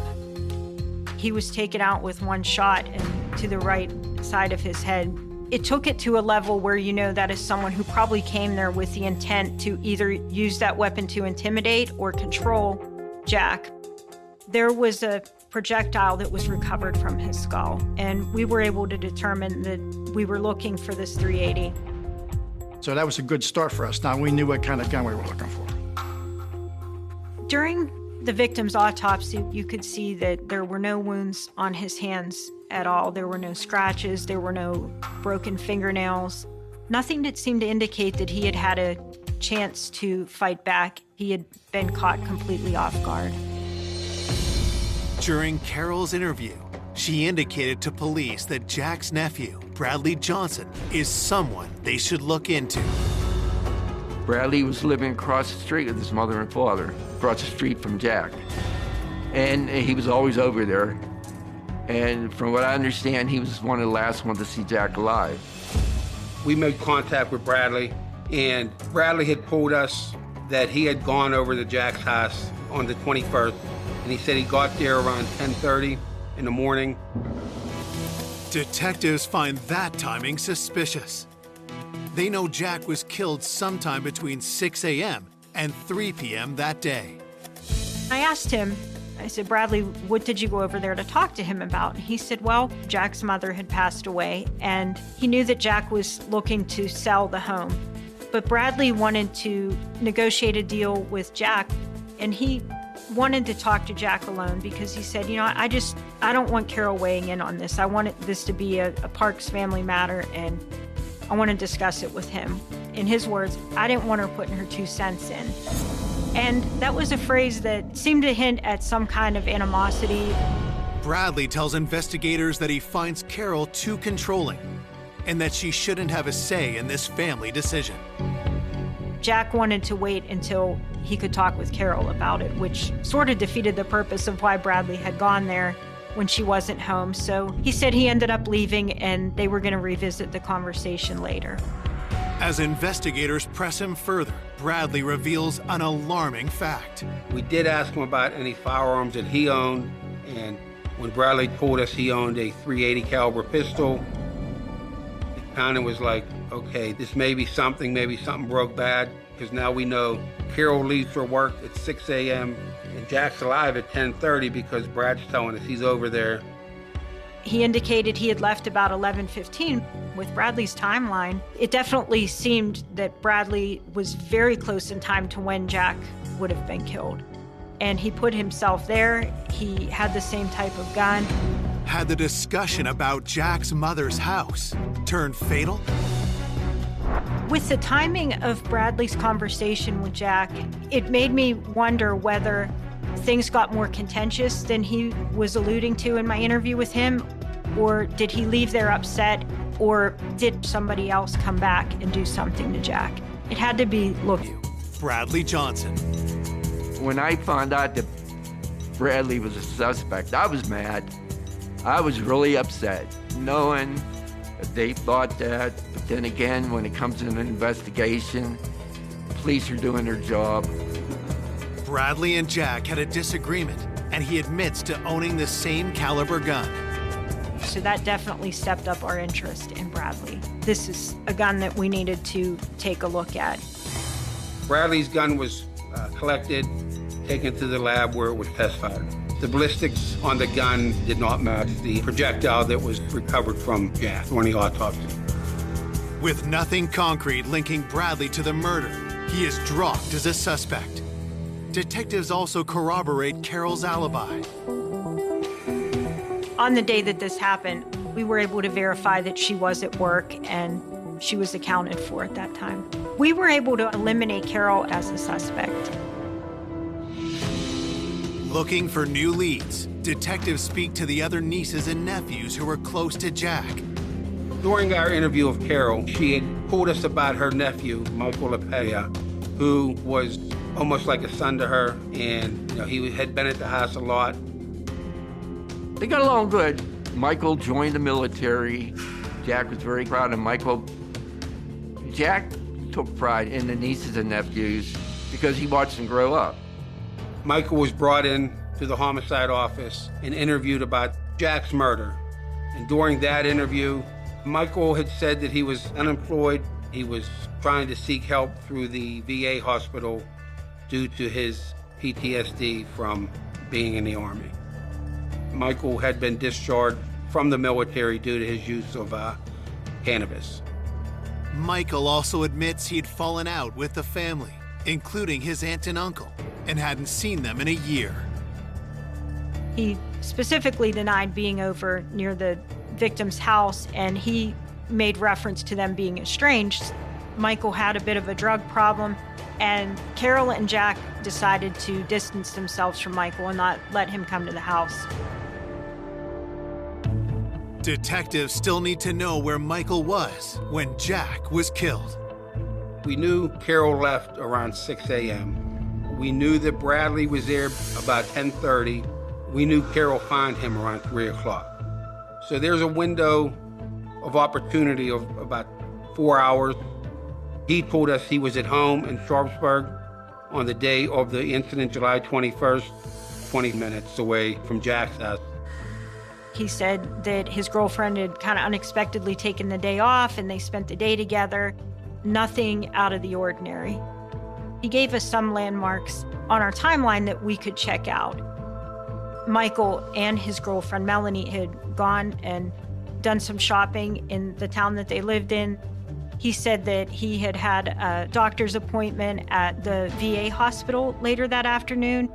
He was taken out with one shot and to the right side of his head. It took it to a level where that is someone who probably came there with the intent to either use that weapon to intimidate or control Jack. There was a projectile that was recovered from his skull, and we were able to determine that we were looking for this .380. So that was a good start for us. Now we knew what kind of gun we were looking for. During the victim's autopsy, you could see that there were no wounds on his hands at all. There were no scratches, there were no broken fingernails, nothing that seemed to indicate that he had had a chance to fight back. He had been caught completely off guard. During Carol's interview, she indicated to police that Jack's nephew, Bradley Johnson, is someone they should look into. Bradley was living across the street with his mother and father, across the street from Jack. And he was always over there. And from what I understand, he was one of the last ones to see Jack alive. We made contact with Bradley, and Bradley had told us that he had gone over to Jack's house on the 21st, and he said he got there around 10:30 in the morning. Detectives find that timing suspicious. They know Jack was killed sometime between 6 a.m. and 3 p.m. that day. I asked him, I said, Bradley, what did you go over there to talk to him about? He said, well, Jack's mother had passed away, and he knew that Jack was looking to sell the home. But Bradley wanted to negotiate a deal with Jack, and he wanted to talk to Jack alone because he said, you know, I don't want Carol weighing in on this. I want this to be a Parks family matter, and I want to discuss it with him. In his words, I didn't want her putting her 2 cents in. And that was a phrase that seemed to hint at some kind of animosity. Bradley tells investigators that he finds Carol too controlling and that she shouldn't have a say in this family decision. Jack wanted to wait until he could talk with Carol about it, which sort of defeated the purpose of why Bradley had gone there when she wasn't home. So he said he ended up leaving and they were going to revisit the conversation later. As investigators press him further, Bradley reveals an alarming fact. We did ask him about any firearms that he owned, and when Bradley told us he owned a .380 caliber pistol, it kind of was like, okay, this may be something broke bad, because now we know Carol leaves for work at 6 a.m. and Jack's alive at 10:30 because Brad's telling us he's over there. He indicated he had left about 11:15. With Bradley's timeline, it definitely seemed that Bradley was very close in time to when Jack would have been killed. And he put himself there. He had the same type of gun. Had the discussion about Jack's mother's house turned fatal? With the timing of Bradley's conversation with Jack, it made me wonder whether things got more contentious than he was alluding to in my interview with him, or did he leave there upset, or did somebody else come back and do something to Jack? It had to be looked. Bradley Johnson. When I found out that Bradley was a suspect, I was mad. I was really upset, knowing that they thought that. But then again, when it comes to an investigation, police are doing their job. Bradley and Jack had a disagreement, and he admits to owning the same caliber gun. So that definitely stepped up our interest in Bradley. This is a gun that we needed to take a look at. Bradley's gun was collected, taken to the lab where it was test fired. The ballistics on the gun did not match the projectile that was recovered from Jack during the autopsy. With nothing concrete linking Bradley to the murder, he is dropped as a suspect. Detectives also corroborate Carol's alibi. On the day that this happened, we were able to verify that she was at work and she was accounted for at that time. We were able to eliminate Carol as a suspect. Looking for new leads, detectives speak to the other nieces and nephews who were close to Jack. During our interview of Carol, she had told us about her nephew, Michael LaPea, who was almost like a son to her, and he had been at the house a lot. They got along good. Michael joined the military. Jack was very proud of Michael. Jack took pride in the nieces and nephews because he watched them grow up. Michael was brought in to the homicide office and interviewed about Jack's murder. And during that interview, Michael had said that he was unemployed. He was trying to seek help through the VA hospital due to his PTSD from being in the Army. Michael had been discharged from the military due to his use of cannabis. Michael also admits he'd fallen out with the family, including his aunt and uncle, and hadn't seen them in a year. He specifically denied being over near the victim's house, and he made reference to them being estranged. Michael had a bit of a drug problem, and Carol and Jack decided to distance themselves from Michael and not let him come to the house. Detectives still need to know where Michael was when Jack was killed. We knew Carol left around 6 a.m. We knew that Bradley was there about 10:30. We knew Carol found him around 3 o'clock. So there's a window of opportunity of about 4 hours. He told us he was at home in Sharpsburg on the day of the incident, July 21st, 20 minutes away from Jack's house. He said that his girlfriend had kind of unexpectedly taken the day off and they spent the day together. Nothing out of the ordinary. He gave us some landmarks on our timeline that we could check out. Michael and his girlfriend Melanie had gone and done some shopping in the town that they lived in. He said that he had had a doctor's appointment at the VA hospital later that afternoon.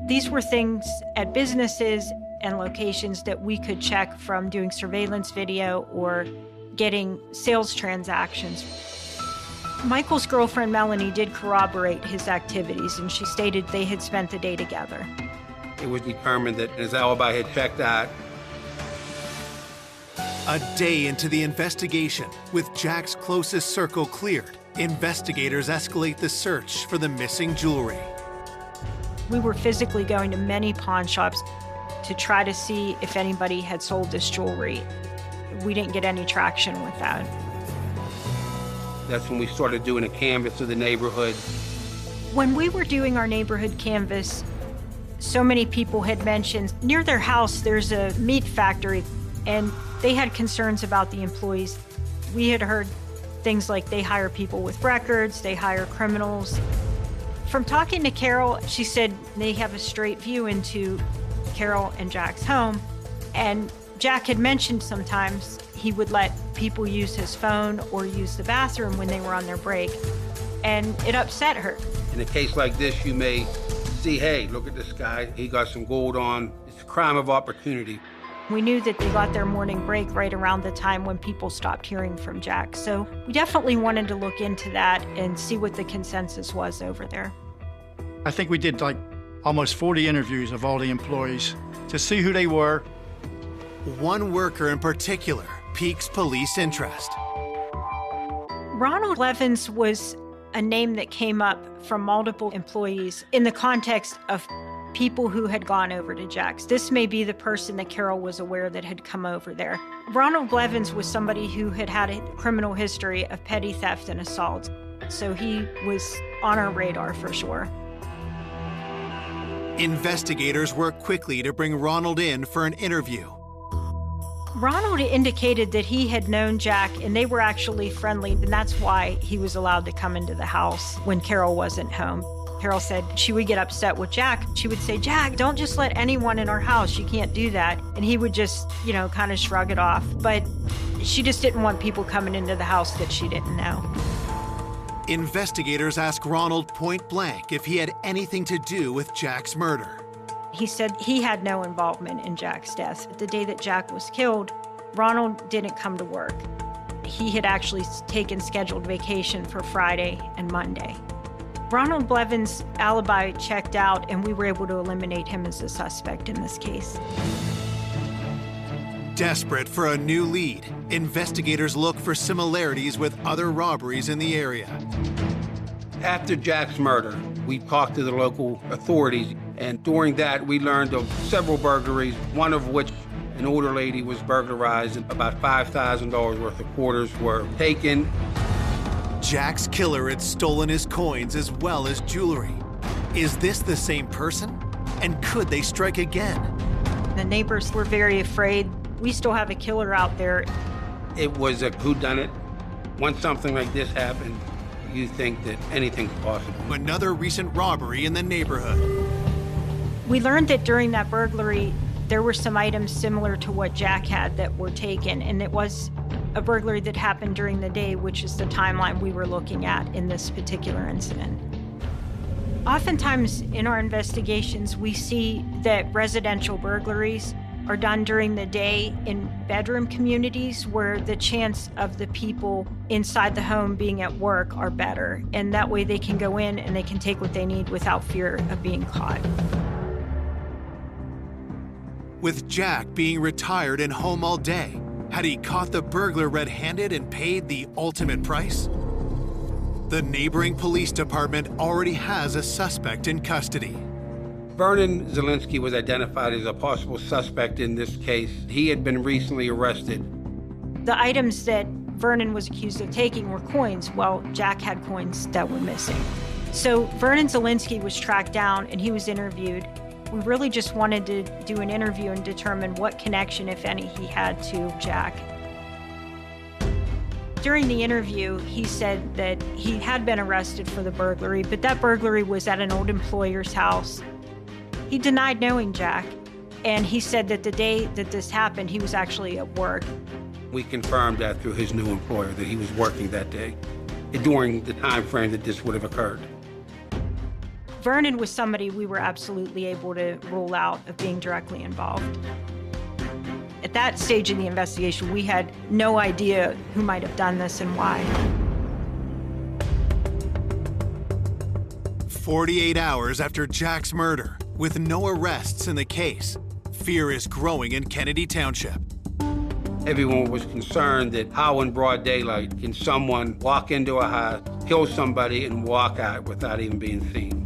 These were things at businesses and locations that we could check from doing surveillance video or getting sales transactions. Michael's girlfriend Melanie did corroborate his activities, and she stated they had spent the day together. It was determined that his alibi had checked out. A day into the investigation, with Jack's closest circle cleared, investigators escalate the search for the missing jewelry. We were physically going to many pawn shops to try to see if anybody had sold this jewelry. We didn't get any traction with that. That's when we started doing a canvass of the neighborhood. When we were doing our neighborhood canvass, so many people had mentioned near their house there's a meat factory, and they had concerns about the employees. We had heard things like they hire people with records, they hire criminals. From talking to Carol, she said they have a straight view into Carol and Jack's home, and Jack had mentioned sometimes he would let people use his phone or use the bathroom when they were on their break, and it upset her. In a case like this, you may see, hey, look at this guy, he got some gold on. It's a crime of opportunity. We knew that they got their morning break right around the time when people stopped hearing from Jack, so we definitely wanted to look into that and see what the consensus was over there. I think we did like almost 40 interviews of all the employees to see who they were. One worker in particular piques police interest. Ronald Levins was a name that came up from multiple employees in the context of people who had gone over to Jack's. This may be the person that Carol was aware that had come over there. Ronald Levins was somebody who had had a criminal history of petty theft and assault, so he was on our radar for sure. Investigators work quickly to bring Ronald in for an interview. Ronald indicated that he had known Jack and they were actually friendly, and that's why he was allowed to come into the house when Carol wasn't home. Carol said she would get upset with Jack. She would say, Jack, don't just let anyone in our house. You can't do that. And he would just, kind of shrug it off. But she just didn't want people coming into the house that she didn't know. Investigators ask Ronald point blank if he had anything to do with Jack's murder. He said he had no involvement in Jack's death. The day that Jack was killed, Ronald didn't come to work. He had actually taken scheduled vacation for Friday and Monday. Ronald Levins' alibi checked out, and we were able to eliminate him as a suspect in this case. Desperate for a new lead, investigators look for similarities with other robberies in the area. After Jack's murder, we talked to the local authorities, and during that, we learned of several burglaries, one of which an older lady was burglarized, and about $5,000 worth of quarters were taken. Jack's killer had stolen his coins as well as jewelry. Is this the same person? And could they strike again? The neighbors were very afraid. We still have a killer out there. It was a whodunit. Once something like this happened, you think that anything's possible. Another recent robbery in the neighborhood. We learned that during that burglary, there were some items similar to what Jack had that were taken, and it was a burglary that happened during the day, which is the timeline we were looking at in this particular incident. Oftentimes in our investigations, we see that residential burglaries are done during the day in bedroom communities where the chance of the people inside the home being at work are better, and that way they can go in and they can take what they need without fear of being caught. With Jack being retired and home all day, had he caught the burglar red-handed and paid the ultimate price? The neighboring police department already has a suspect in custody. Vernon Zielinski was identified as a possible suspect in this case. He had been recently arrested. The items that Vernon was accused of taking were coins, while Jack had coins that were missing. So Vernon Zielinski was tracked down and he was interviewed. We really just wanted to do an interview and determine what connection, if any, he had to Jack. During the interview, he said that he had been arrested for the burglary, but that burglary was at an old employer's house. He denied knowing Jack, and he said that the day that this happened, he was actually at work. We confirmed that through his new employer, that he was working that day, during the time frame that this would have occurred. Vernon was somebody we were absolutely able to rule out of being directly involved. At that stage in the investigation, we had no idea who might have done this and why. 48 hours after Jack's murder, with no arrests in the case, fear is growing in Kennedy Township. Everyone was concerned that how in broad daylight can someone walk into a house, kill somebody, and walk out without even being seen.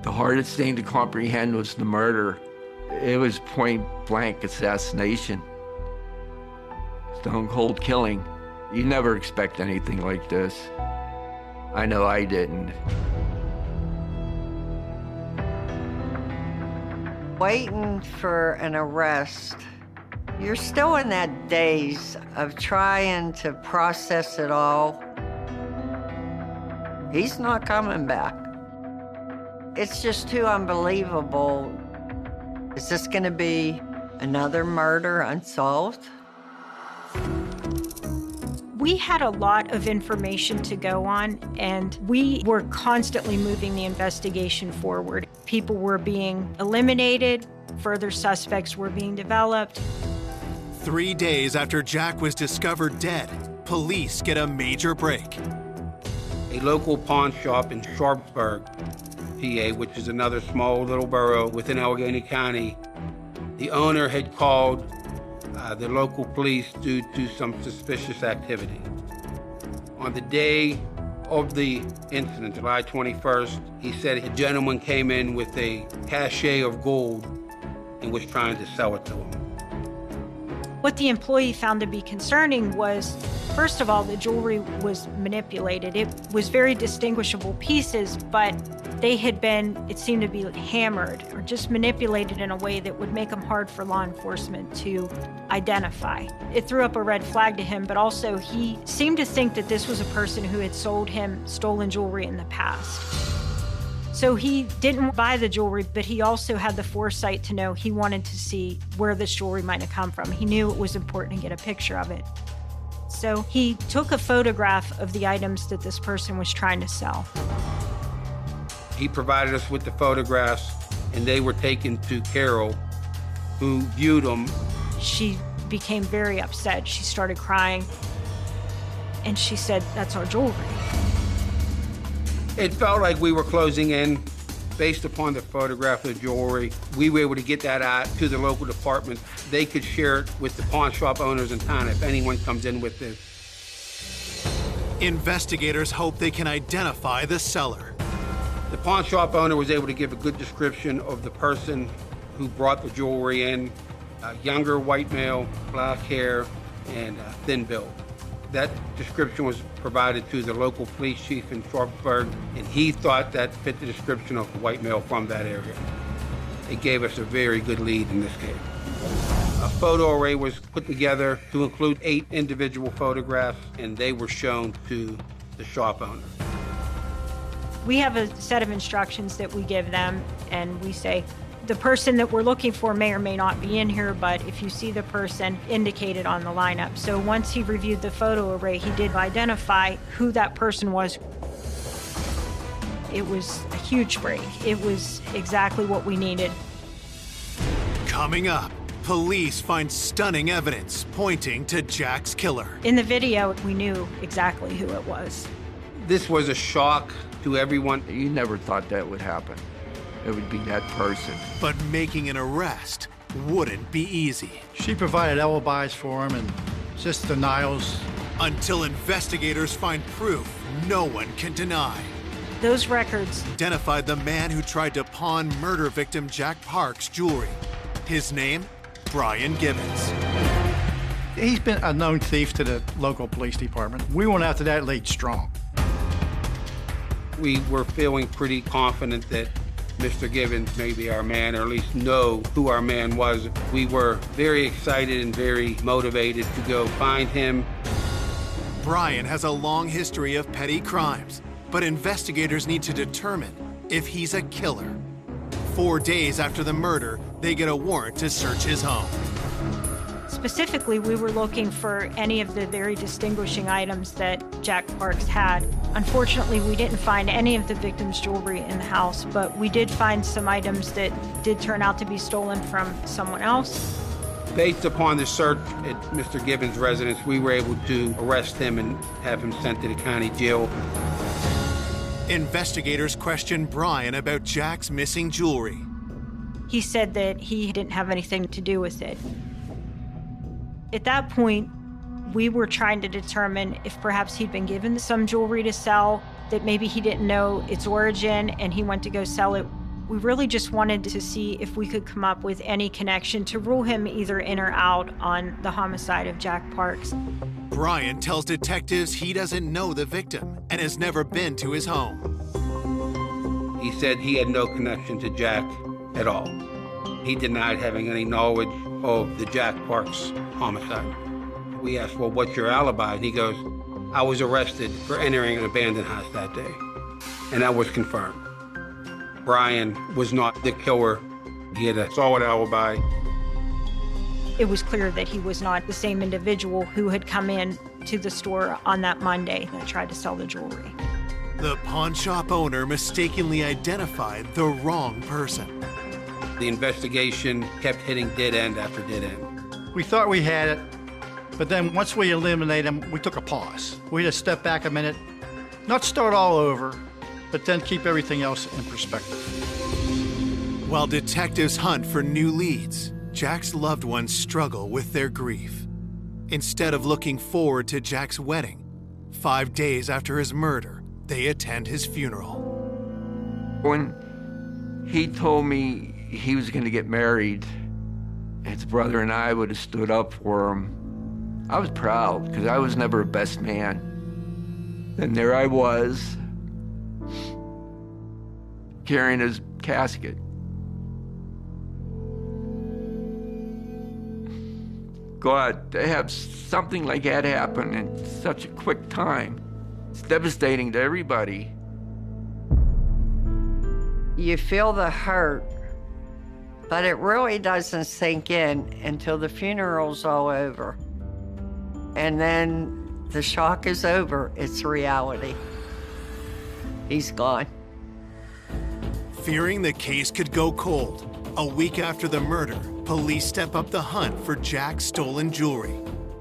The hardest thing to comprehend was the murder. It was point-blank assassination. Stone cold killing. You never expect anything like this. I know I didn't. Waiting for an arrest, you're still in that daze of trying to process it all. He's not coming back. It's just too unbelievable. Is this gonna be another murder unsolved? We had a lot of information to go on, and we were constantly moving the investigation forward. People were being eliminated, further suspects were being developed. 3 days after Jack was discovered dead, police get a major break. A local pawn shop in Sharpsburg, PA, which is another small little borough within Allegheny County, the owner had called the local police due to some suspicious activity. On the day of the incident, July 21st, he said a gentleman came in with a cachet of gold and was trying to sell it to him. What the employee found to be concerning was, first of all, the jewelry was manipulated. It was very distinguishable pieces, but they had been, it seemed to be hammered or just manipulated in a way that would make them hard for law enforcement to identify. It threw up a red flag to him, but also he seemed to think that this was a person who had sold him stolen jewelry in the past. So he didn't buy the jewelry, but he also had the foresight to know he wanted to see where this jewelry might have come from. He knew it was important to get a picture of it. So he took a photograph of the items that this person was trying to sell. He provided us with the photographs, and they were taken to Carol, who viewed them. She became very upset. She started crying, and she said, "That's our jewelry." It felt like we were closing in. Based upon the photograph of the jewelry, we were able to get that out to the local department. They could share it with the pawn shop owners in town if anyone comes in with this. Investigators hope they can identify the seller. The pawn shop owner was able to give a good description of the person who brought the jewelry in. A younger white male, black hair, and thin build. That description was provided to the local police chief in Sharpsburg, and he thought that fit the description of the white male from that area. It gave us a very good lead in this case. A photo array was put together to include 8 individual photographs, and they were shown to the shop owner. We have a set of instructions that we give them, and we say, the person that we're looking for may or may not be in here, but if you see the person, indicate it on the lineup. So once he reviewed the photo array, he did identify who that person was. It was a huge break. It was exactly what we needed. Coming up, police find stunning evidence pointing to Jack's killer. In the video, we knew exactly who it was. This was a shock to everyone. You never thought that would happen. It would be that person. But making an arrest wouldn't be easy. She provided alibis for him and just denials. Until investigators find proof no one can deny. Those records identified the man who tried to pawn murder victim Jack Park's jewelry. His name, Brian Gibbons. He's been a known thief to the local police department. We went after that lead strong. We were feeling pretty confident that Mr. Gibbons may be our man, or at least know who our man was. We were very excited and very motivated to go find him. Brian has a long history of petty crimes, but investigators need to determine if he's a killer. 4 days after the murder, they get a warrant to search his home. Specifically, we were looking for any of the very distinguishing items that Jack Parks had. Unfortunately, we didn't find any of the victim's jewelry in the house, but we did find some items that did turn out to be stolen from someone else. Based upon the search at Mr. Gibbons' residence, we were able to arrest him and have him sent to the county jail. Investigators questioned Brian about Jack's missing jewelry. He said that he didn't have anything to do with it. At that point, we were trying to determine if perhaps he'd been given some jewelry to sell, that maybe he didn't know its origin and he went to go sell it. We really just wanted to see if we could come up with any connection to rule him either in or out on the homicide of Jack Parks. Brian tells detectives he doesn't know the victim and has never been to his home. He said he had no connection to Jack at all. He denied having any knowledge of the Jack Parks homicide. We asked, well, what's your alibi? And he goes, I was arrested for entering an abandoned house that day. And that was confirmed. Brian was not the killer. He had a solid alibi. It was clear that he was not the same individual who had come in to the store on that Monday that tried to sell the jewelry. The pawn shop owner mistakenly identified the wrong person. The investigation kept hitting dead end after dead end. We thought we had it, but then once we eliminated him, we took a pause. We had to step back a minute, not start all over, but then keep everything else in perspective. While detectives hunt for new leads, Jack's loved ones struggle with their grief. Instead of looking forward to Jack's wedding, 5 days after his murder, they attend his funeral. When he told me he was going to get married, his brother and I would have stood up for him. I was proud because I was never a best man. And there I was, carrying his casket. God, to have something like that happen in such a quick time, it's devastating to everybody. You feel the hurt, but it really doesn't sink in until the funeral's all over. And then the shock is over. It's reality. He's gone. Fearing the case could go cold, a week after the murder, police step up the hunt for Jack's stolen jewelry,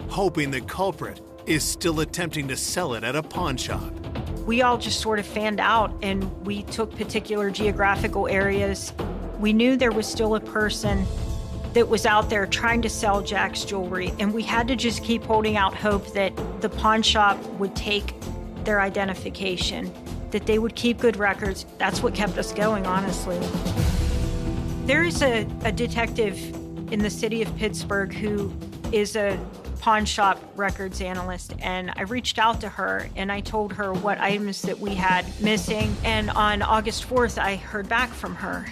hoping the culprit is still attempting to sell it at a pawn shop. We all just sort of fanned out and we took particular geographical areas. We knew there was still a person that was out there trying to sell Jack's jewelry, and we had to just keep holding out hope that the pawn shop would take their identification, that they would keep good records. That's what kept us going, honestly. There is a detective in the city of Pittsburgh who is a pawn shop records analyst, and I reached out to her and I told her what items that we had missing, and on August 4th I heard back from her,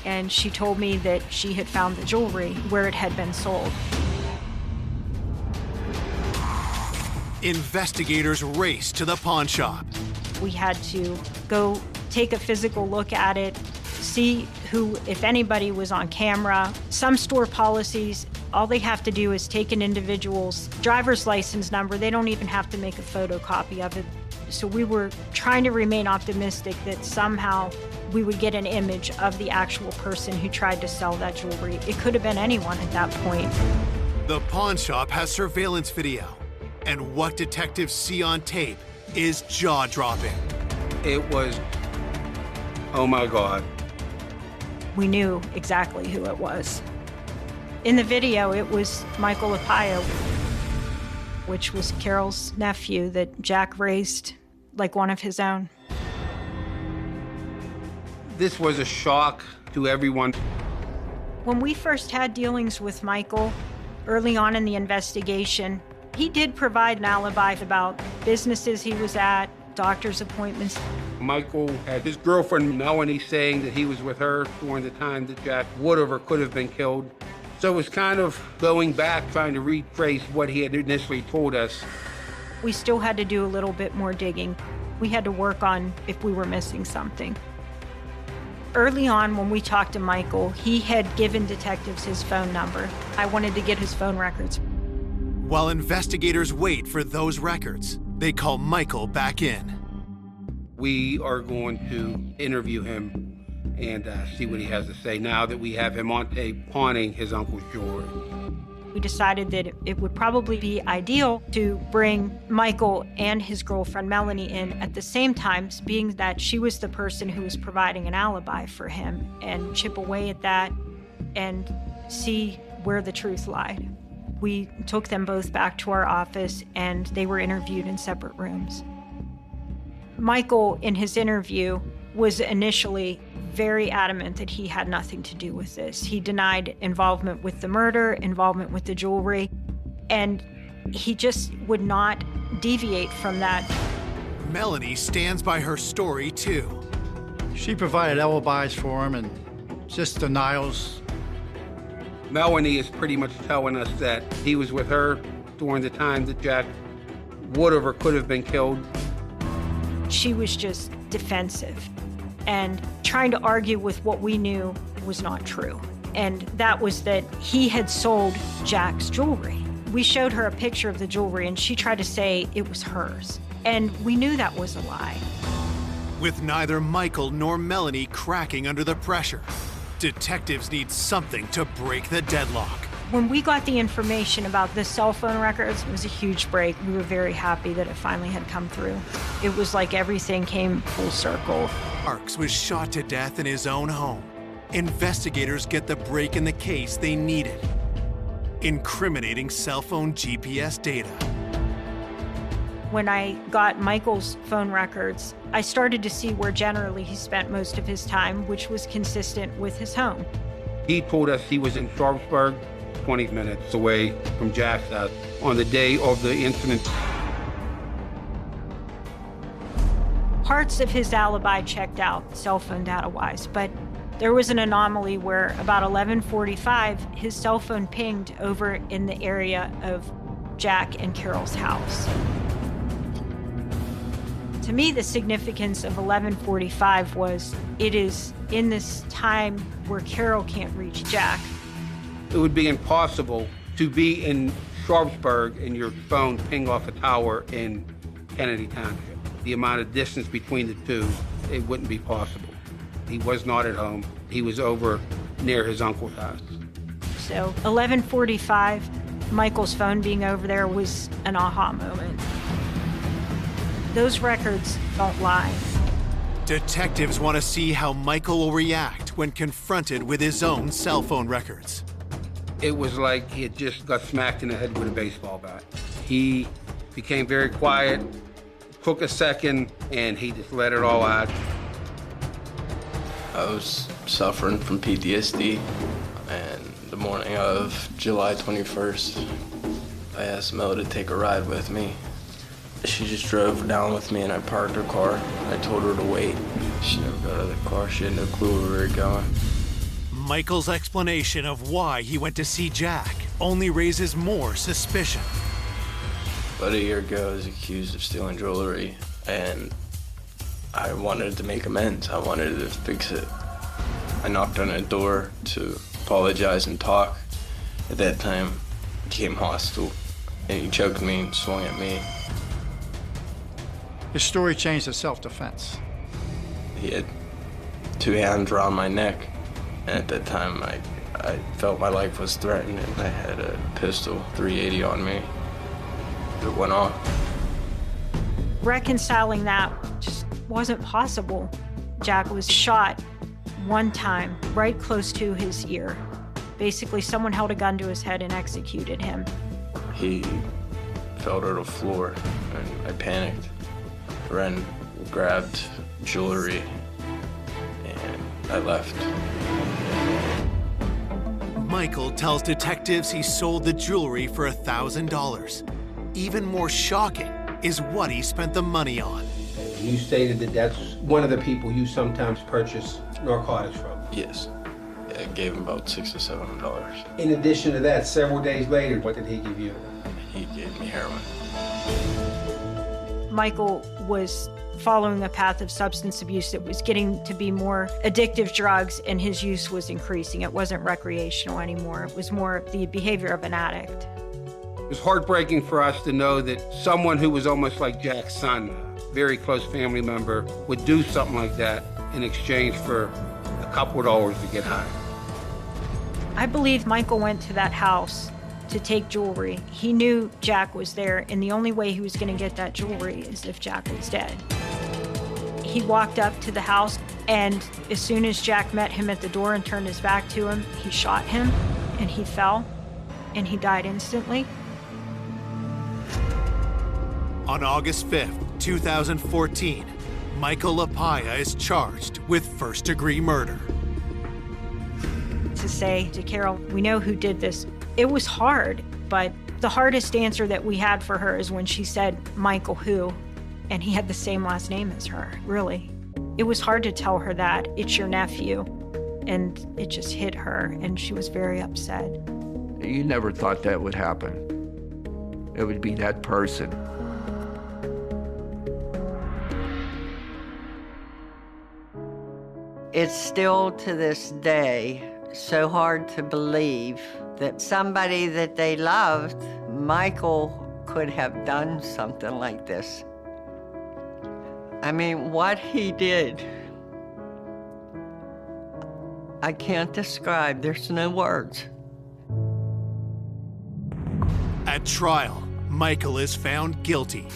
and she told me that she had found the jewelry where it had been sold. Investigators race to the pawn shop. We had to go take a physical look at it, see who, if anybody, was on camera. Some store policies, all they have to do is take an individual's driver's license number. They don't even have to make a photocopy of it. So we were trying to remain optimistic that somehow we would get an image of the actual person who tried to sell that jewelry. It could have been anyone at that point. The pawn shop has surveillance video, and what detectives see on tape is jaw-dropping. It was, oh my God. We knew exactly who it was. In the video, it was Michael Apio, which was Carol's nephew that Jack raised like one of his own. This was a shock to everyone. When we first had dealings with Michael, early on in the investigation, he did provide an alibi about businesses he was at, doctor's appointments. Michael had his girlfriend Melanie saying that he was with her during the time that Jack would have or could have been killed. So it was kind of going back, trying to retrace what he had initially told us. We still had to do a little bit more digging. We had to work on if we were missing something. Early on, when we talked to Michael, he had given detectives his phone number. I wanted to get his phone records. While investigators wait for those records, they call Michael back in. We are going to interview him and see what he has to say now that we have him on tape pawning his uncle's jewelry. We decided that it would probably be ideal to bring Michael and his girlfriend Melanie in at the same time, being that she was the person who was providing an alibi for him, and chip away at that and see where the truth lied. We took them both back to our office and they were interviewed in separate rooms. Michael, in his interview, was initially very adamant that he had nothing to do with this. He denied involvement with the murder, involvement with the jewelry, and he just would not deviate from that. Melanie stands by her story too. She provided alibis for him and just denials. Melanie is pretty much telling us that he was with her during the time that Jack would have or could have been killed. She was just defensive and trying to argue with what we knew was not true. And that was that he had sold Jack's jewelry. We showed her a picture of the jewelry and she tried to say it was hers. And we knew that was a lie. With neither Michael nor Melanie cracking under the pressure, detectives need something to break the deadlock. When we got the information about the cell phone records, it was a huge break. We were very happy that it finally had come through. It was like everything came full circle. Parks was shot to death in his own home. Investigators get the break in the case they needed. Incriminating cell phone GPS data. When I got Michael's phone records, I started to see where generally he spent most of his time, which was consistent with his home. He told us he was in Sharpsburg, 20 minutes away from Jack's house on the day of the incident. Parts of his alibi checked out, cell phone data-wise, but there was an anomaly where about 11:45, his cell phone pinged over in the area of Jack and Carol's house. To me, the significance of 11:45 was it is in this time where Carol can't reach Jack. It would be impossible to be in Sharpsburg and your phone ping off a tower in Kennedy Township. The amount of distance between the two, it wouldn't be possible. He was not at home. He was over near his uncle's house. So 11:45, Michael's phone being over there was an aha moment. Those records don't lie. Detectives want to see how Michael will react when confronted with his own cell phone records. It was like he had just got smacked in the head with a baseball bat. He became very quiet, took a second, and he just let it all out. I was suffering from PTSD, and the morning of July 21st, I asked Mel to take a ride with me. She just drove down with me and I parked her car. I told her to wait. She never got out of the car. She had no clue where we were going. Michael's explanation of why he went to see Jack only raises more suspicion. About a year ago, I was accused of stealing jewelry, and I wanted to make amends. I wanted to fix it. I knocked on a door to apologize and talk. At that time, he became hostile, and he choked me and swung at me. His story changed to self-defense. He had two hands around my neck, and at that time, I felt my life was threatened, and I had a pistol, 380 on me. It went off. Reconciling that just wasn't possible. Jack was shot one time, right close to his ear. Basically, someone held a gun to his head and executed him. He fell to the floor, and I panicked. Ren grabbed jewelry, and I left. Michael tells detectives he sold the jewelry for $1,000. Even more shocking is what he spent the money on. You stated that that's one of the people you sometimes purchase narcotics from. Yes. I gave him about $600 to $700. In addition to that, several days later, what did he give you? He gave me heroin. Michael was following a path of substance abuse that was getting to be more addictive drugs, and his use was increasing. It wasn't recreational anymore. It was more the behavior of an addict. It was heartbreaking for us to know that someone who was almost like Jack's son, a very close family member, would do something like that in exchange for a couple of dollars to get high. I believe Michael went to that house to take jewelry. He knew Jack was there, and the only way he was going to get that jewelry is if Jack was dead. He walked up to the house, and as soon as Jack met him at the door and turned his back to him, he shot him, and he fell, and he died instantly. On August 5th, 2014, Michael LaPaya is charged with first-degree murder. To say to Carol, we know who did this, it was hard, but the hardest answer that we had for her is when she said, Michael who? And he had the same last name as her, really. It was hard to tell her that, it's your nephew, and it just hit her, and she was very upset. You never thought that would happen. It would be that person. It's still to this day so hard to believe that somebody that they loved, Michael, could have done something like this. I mean, what he did, I can't describe. There's no words. At trial, Michael is found guilty.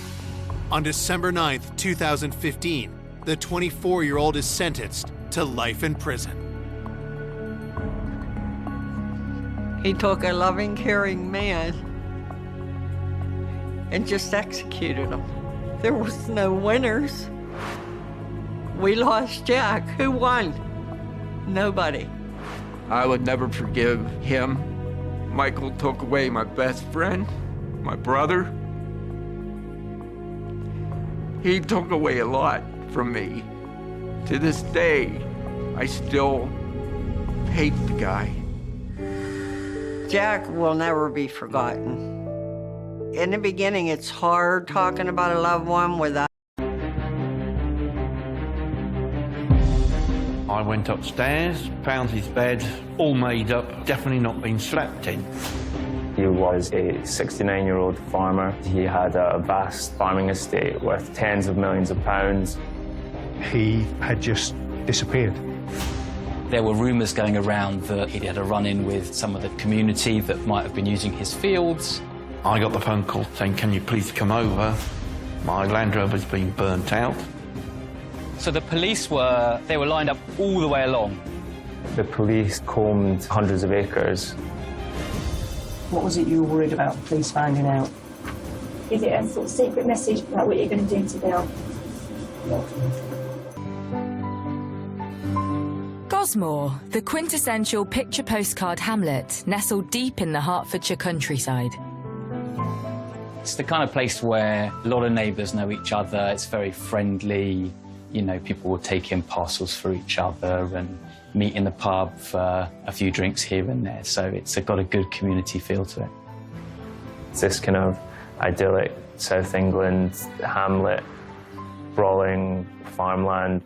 On December 9th, 2015, the 24-year-old is sentenced to life in prison. He took a loving, caring man and just executed him. There was no winners. We lost Jack. Who won? Nobody. I would never forgive him. Michael took away my best friend, my brother. He took away a lot from me. To this day, I still hate the guy. Jack will never be forgotten. In the beginning, it's hard talking about a loved one without. I went upstairs, found his bed all made up, definitely not been slept in. He was a 69-year-old farmer. He had a vast farming estate worth tens of millions of pounds. He had just disappeared. There were rumours going around that he'd had a run-in with some of the community that might have been using his fields. I got the phone call saying, can you please come over? My Land Rover's been burnt out. So the police were lined up all the way along. The police combed hundreds of acres. What was it you were worried about the police finding out? Is it a sort of secret message about what you're going to do to Bill? Gosmore, the quintessential picture postcard hamlet nestled deep in the Hertfordshire countryside. It's the kind of place where a lot of neighbours know each other. It's very friendly. You know, people will take in parcels for each other and meet in the pub for a few drinks here and there. So it's got a good community feel to it. It's this kind of idyllic South England hamlet, sprawling farmland.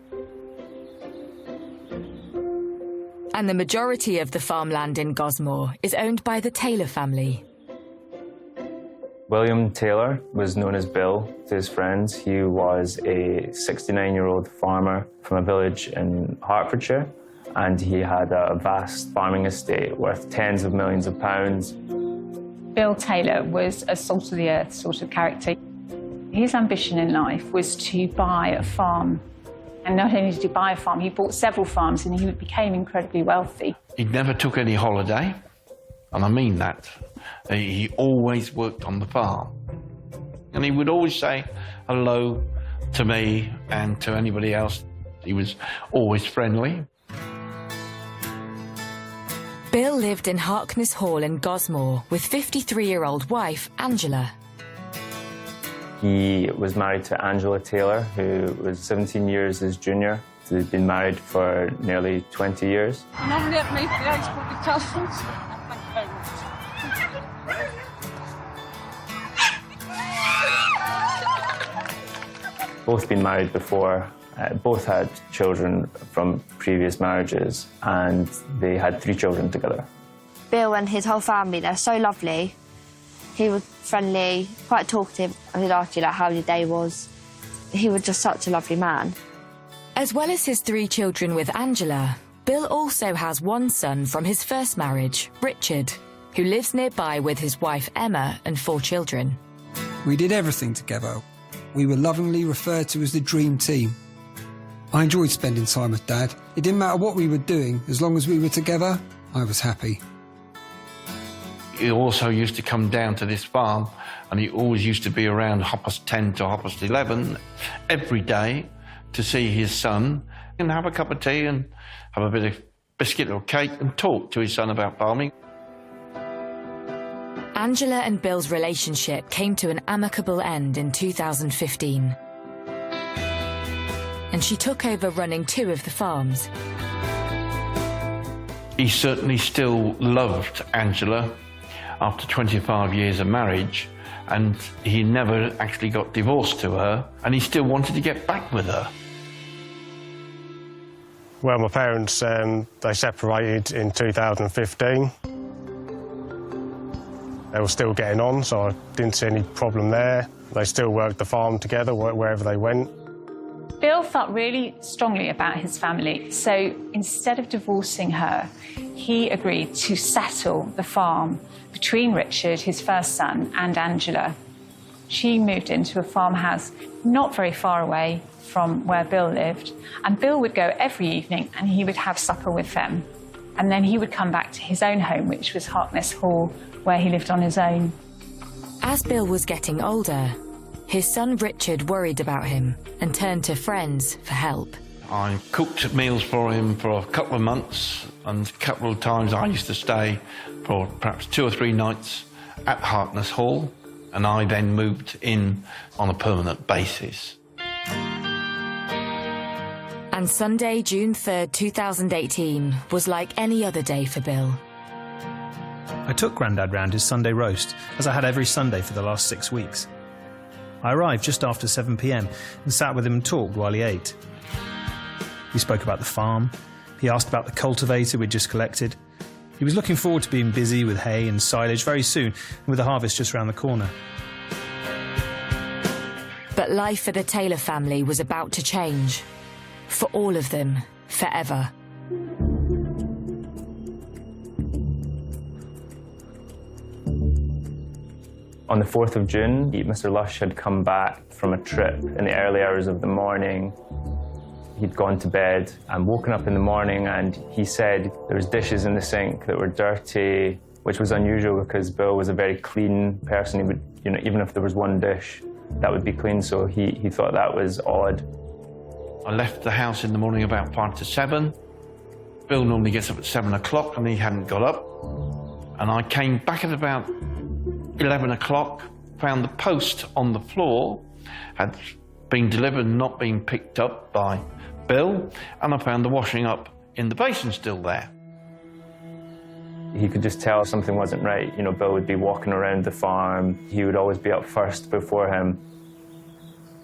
And the majority of the farmland in Gosmore is owned by the Taylor family. William Taylor was known as Bill to his friends. He was a 69-year-old farmer from a village in Hertfordshire, and he had a vast farming estate worth tens of millions of pounds. Bill Taylor was a salt-of-the-earth sort of character. His ambition in life was to buy a farm. And not only did he buy a farm, he bought several farms and he became incredibly wealthy. He never took any holiday, and I mean that. He always worked on the farm. And he would always say hello to me and to anybody else. He was always friendly. Bill lived in Harkness Hall in Gosmore with 53-year-old wife, Angela. He was married to Angela Taylor, who was 17 years his junior. They'd been married for nearly 20 years. Nominate me for the age of the customs. Thank you very much. both been married before, both had children from previous marriages, and they had 3 children together. Bill and his whole family, they're so lovely. He was friendly, quite talkative. He'd ask you like how your day was. He was just such a lovely man. As well as his 3 children with Angela, Bill also has one son from his first marriage, Richard, who lives nearby with his wife Emma and 4 children. We did everything together. We were lovingly referred to as the dream team. I enjoyed spending time with Dad. It didn't matter what we were doing, as long as we were together, I was happy. He also used to come down to this farm, and he always used to be around 10:30 to 11:30 every day to see his son and have a cup of tea and have a bit of biscuit or cake and talk to his son about farming. Angela and Bill's relationship came to an amicable end in 2015. And she took over running 2 of the farms. He certainly still loved Angela after 25 years of marriage, and he never actually got divorced to her, and he still wanted to get back with her. Well, my parents, they separated in 2015. They were still getting on, so I didn't see any problem there. They still worked the farm together wherever they went. Bill felt really strongly about his family, so instead of divorcing her, he agreed to settle the farm between Richard, his first son, and Angela. She moved into a farmhouse not very far away from where Bill lived, and Bill would go every evening and he would have supper with them. And then he would come back to his own home, which was Harkness Hall, where he lived on his own. As Bill was getting older, his son Richard worried about him and turned to friends for help. I cooked meals for him for a couple of months, and a couple of times I used to stay for perhaps 2 or 3 nights at Harkness Hall, and I then moved in on a permanent basis. And Sunday, June 3rd, 2018 was like any other day for Bill. I took Grandad round his Sunday roast, as I had every Sunday for the last 6 weeks. I arrived just after 7 p.m. and sat with him and talked while he ate. We spoke about the farm. He asked about the cultivator we'd just collected. He was looking forward to being busy with hay and silage very soon, and with the harvest just round the corner. But life for the Taylor family was about to change. For all of them, forever. On the 4th of June, Mr. Lush had come back from a trip in the early hours of the morning. He'd gone to bed and woken up in the morning, and he said there was dishes in the sink that were dirty, which was unusual because Bill was a very clean person. He would, even if there was one dish, that would be clean, so he thought that was odd. I left the house in the morning about 5 to 7. Bill normally gets up at 7 o'clock, and he hadn't got up. And I came back at about 11 o'clock, found the post on the floor had been delivered and not been picked up by Bill, and I found the washing up in the basin still there. He could just tell something wasn't right. Bill would be walking around the farm. He would always be up first before him.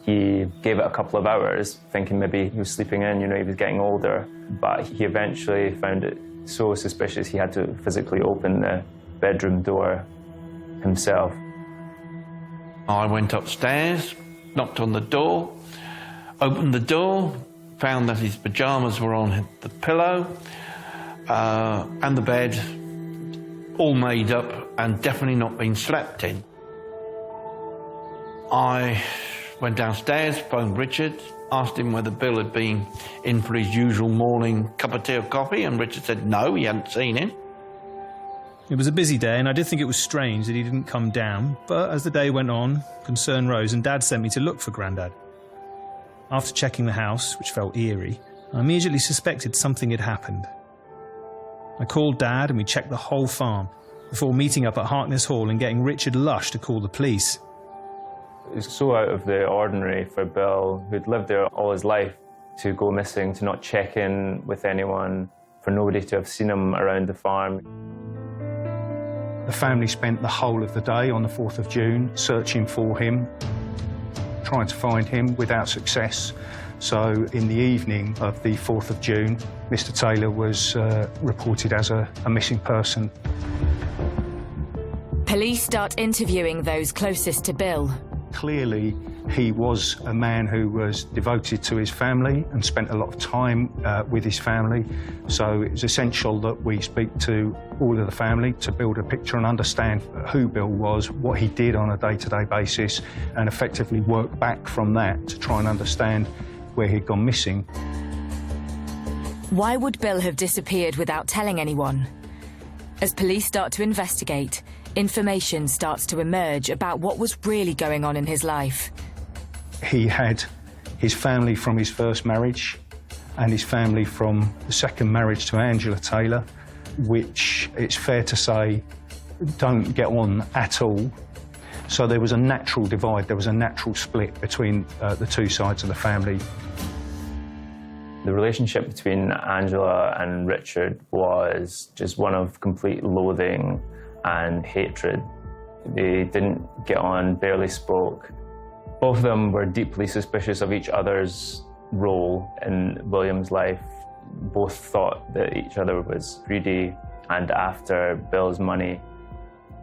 He gave it a couple of hours, thinking maybe he was sleeping in, he was getting older. But he eventually found it so suspicious he had to physically open the bedroom door himself. I went upstairs, knocked on the door, opened the door, found that his pyjamas were on the pillow and the bed, all made up and definitely not been slept in. I went downstairs, phoned Richard, asked him whether Bill had been in for his usual morning cup of tea or coffee, and Richard said no, he hadn't seen him. It was a busy day, and I did think it was strange that he didn't come down, but as the day went on, concern rose, and Dad sent me to look for Grandad. After checking the house, which felt eerie, I immediately suspected something had happened. I called Dad, and we checked the whole farm, before meeting up at Harkness Hall and getting Richard Lush to call the police. It was so out of the ordinary for Bill, who'd lived there all his life, to go missing, to not check in with anyone, for nobody to have seen him around the farm. The family spent the whole of the day on the 4th of June searching for him. trying to find him without success. So in the evening of the 4th of June, Mr. Taylor was reported as a missing person. Police start interviewing those closest to Bill. Clearly, he was a man who was devoted to his family and spent a lot of time with his family. So it was essential that we speak to all of the family to build a picture and understand who Bill was, what he did on a day-to-day basis, and effectively work back from that to try and understand where he'd gone missing. Why would Bill have disappeared without telling anyone? As police start to investigate, information starts to emerge about what was really going on in his life. He had his family from his first marriage and his family from the second marriage to Angela Taylor, which it's fair to say don't get on at all. So there was a natural divide, there was a natural split between the two sides of the family. The relationship between Angela and Richard was just one of complete loathing and hatred. They didn't get on, barely spoke. Both of them were deeply suspicious of each other's role in William's life. Both thought that each other was greedy and after Bill's money.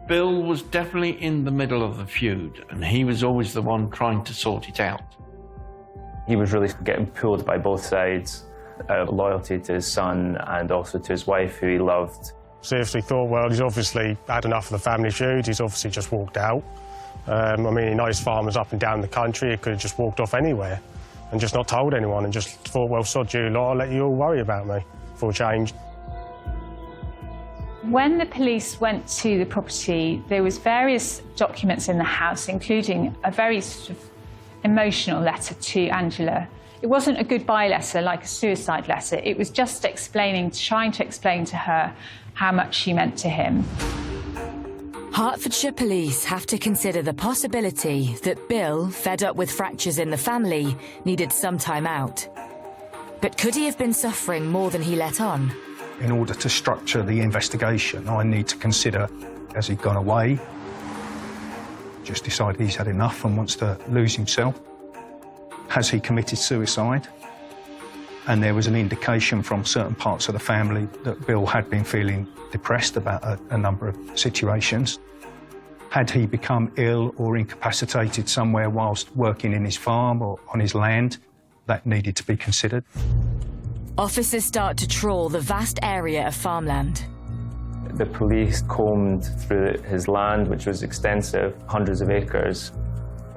Bill was definitely in the middle of the feud, and he was always the one trying to sort it out. He was really getting pulled by both sides, out of loyalty to his son and also to his wife, who he loved. Seriously thought, well, he's obviously had enough of the family feud. He's obviously just walked out. I mean, he knows farmers up and down the country. He could have just walked off anywhere and just not told anyone and just thought, well, sod you lot, I'll let you all worry about me for a change. When the police went to the property, there was various documents in the house, including a very sort of emotional letter to Angela. It wasn't a goodbye letter like a suicide letter. It was just trying to explain to her how much she meant to him. Hertfordshire police have to consider the possibility that Bill, fed up with fractures in the family, needed some time out. But could he have been suffering more than he let on? In order to structure the investigation, I need to consider, has he gone away? Just decided he's had enough and wants to lose himself? Has he committed suicide? And there was an indication from certain parts of the family that Bill had been feeling depressed about a number of situations. Had he become ill or incapacitated somewhere whilst working in his farm or on his land? That needed to be considered. Officers start to trawl the vast area of farmland. The police combed through his land, which was extensive, hundreds of acres,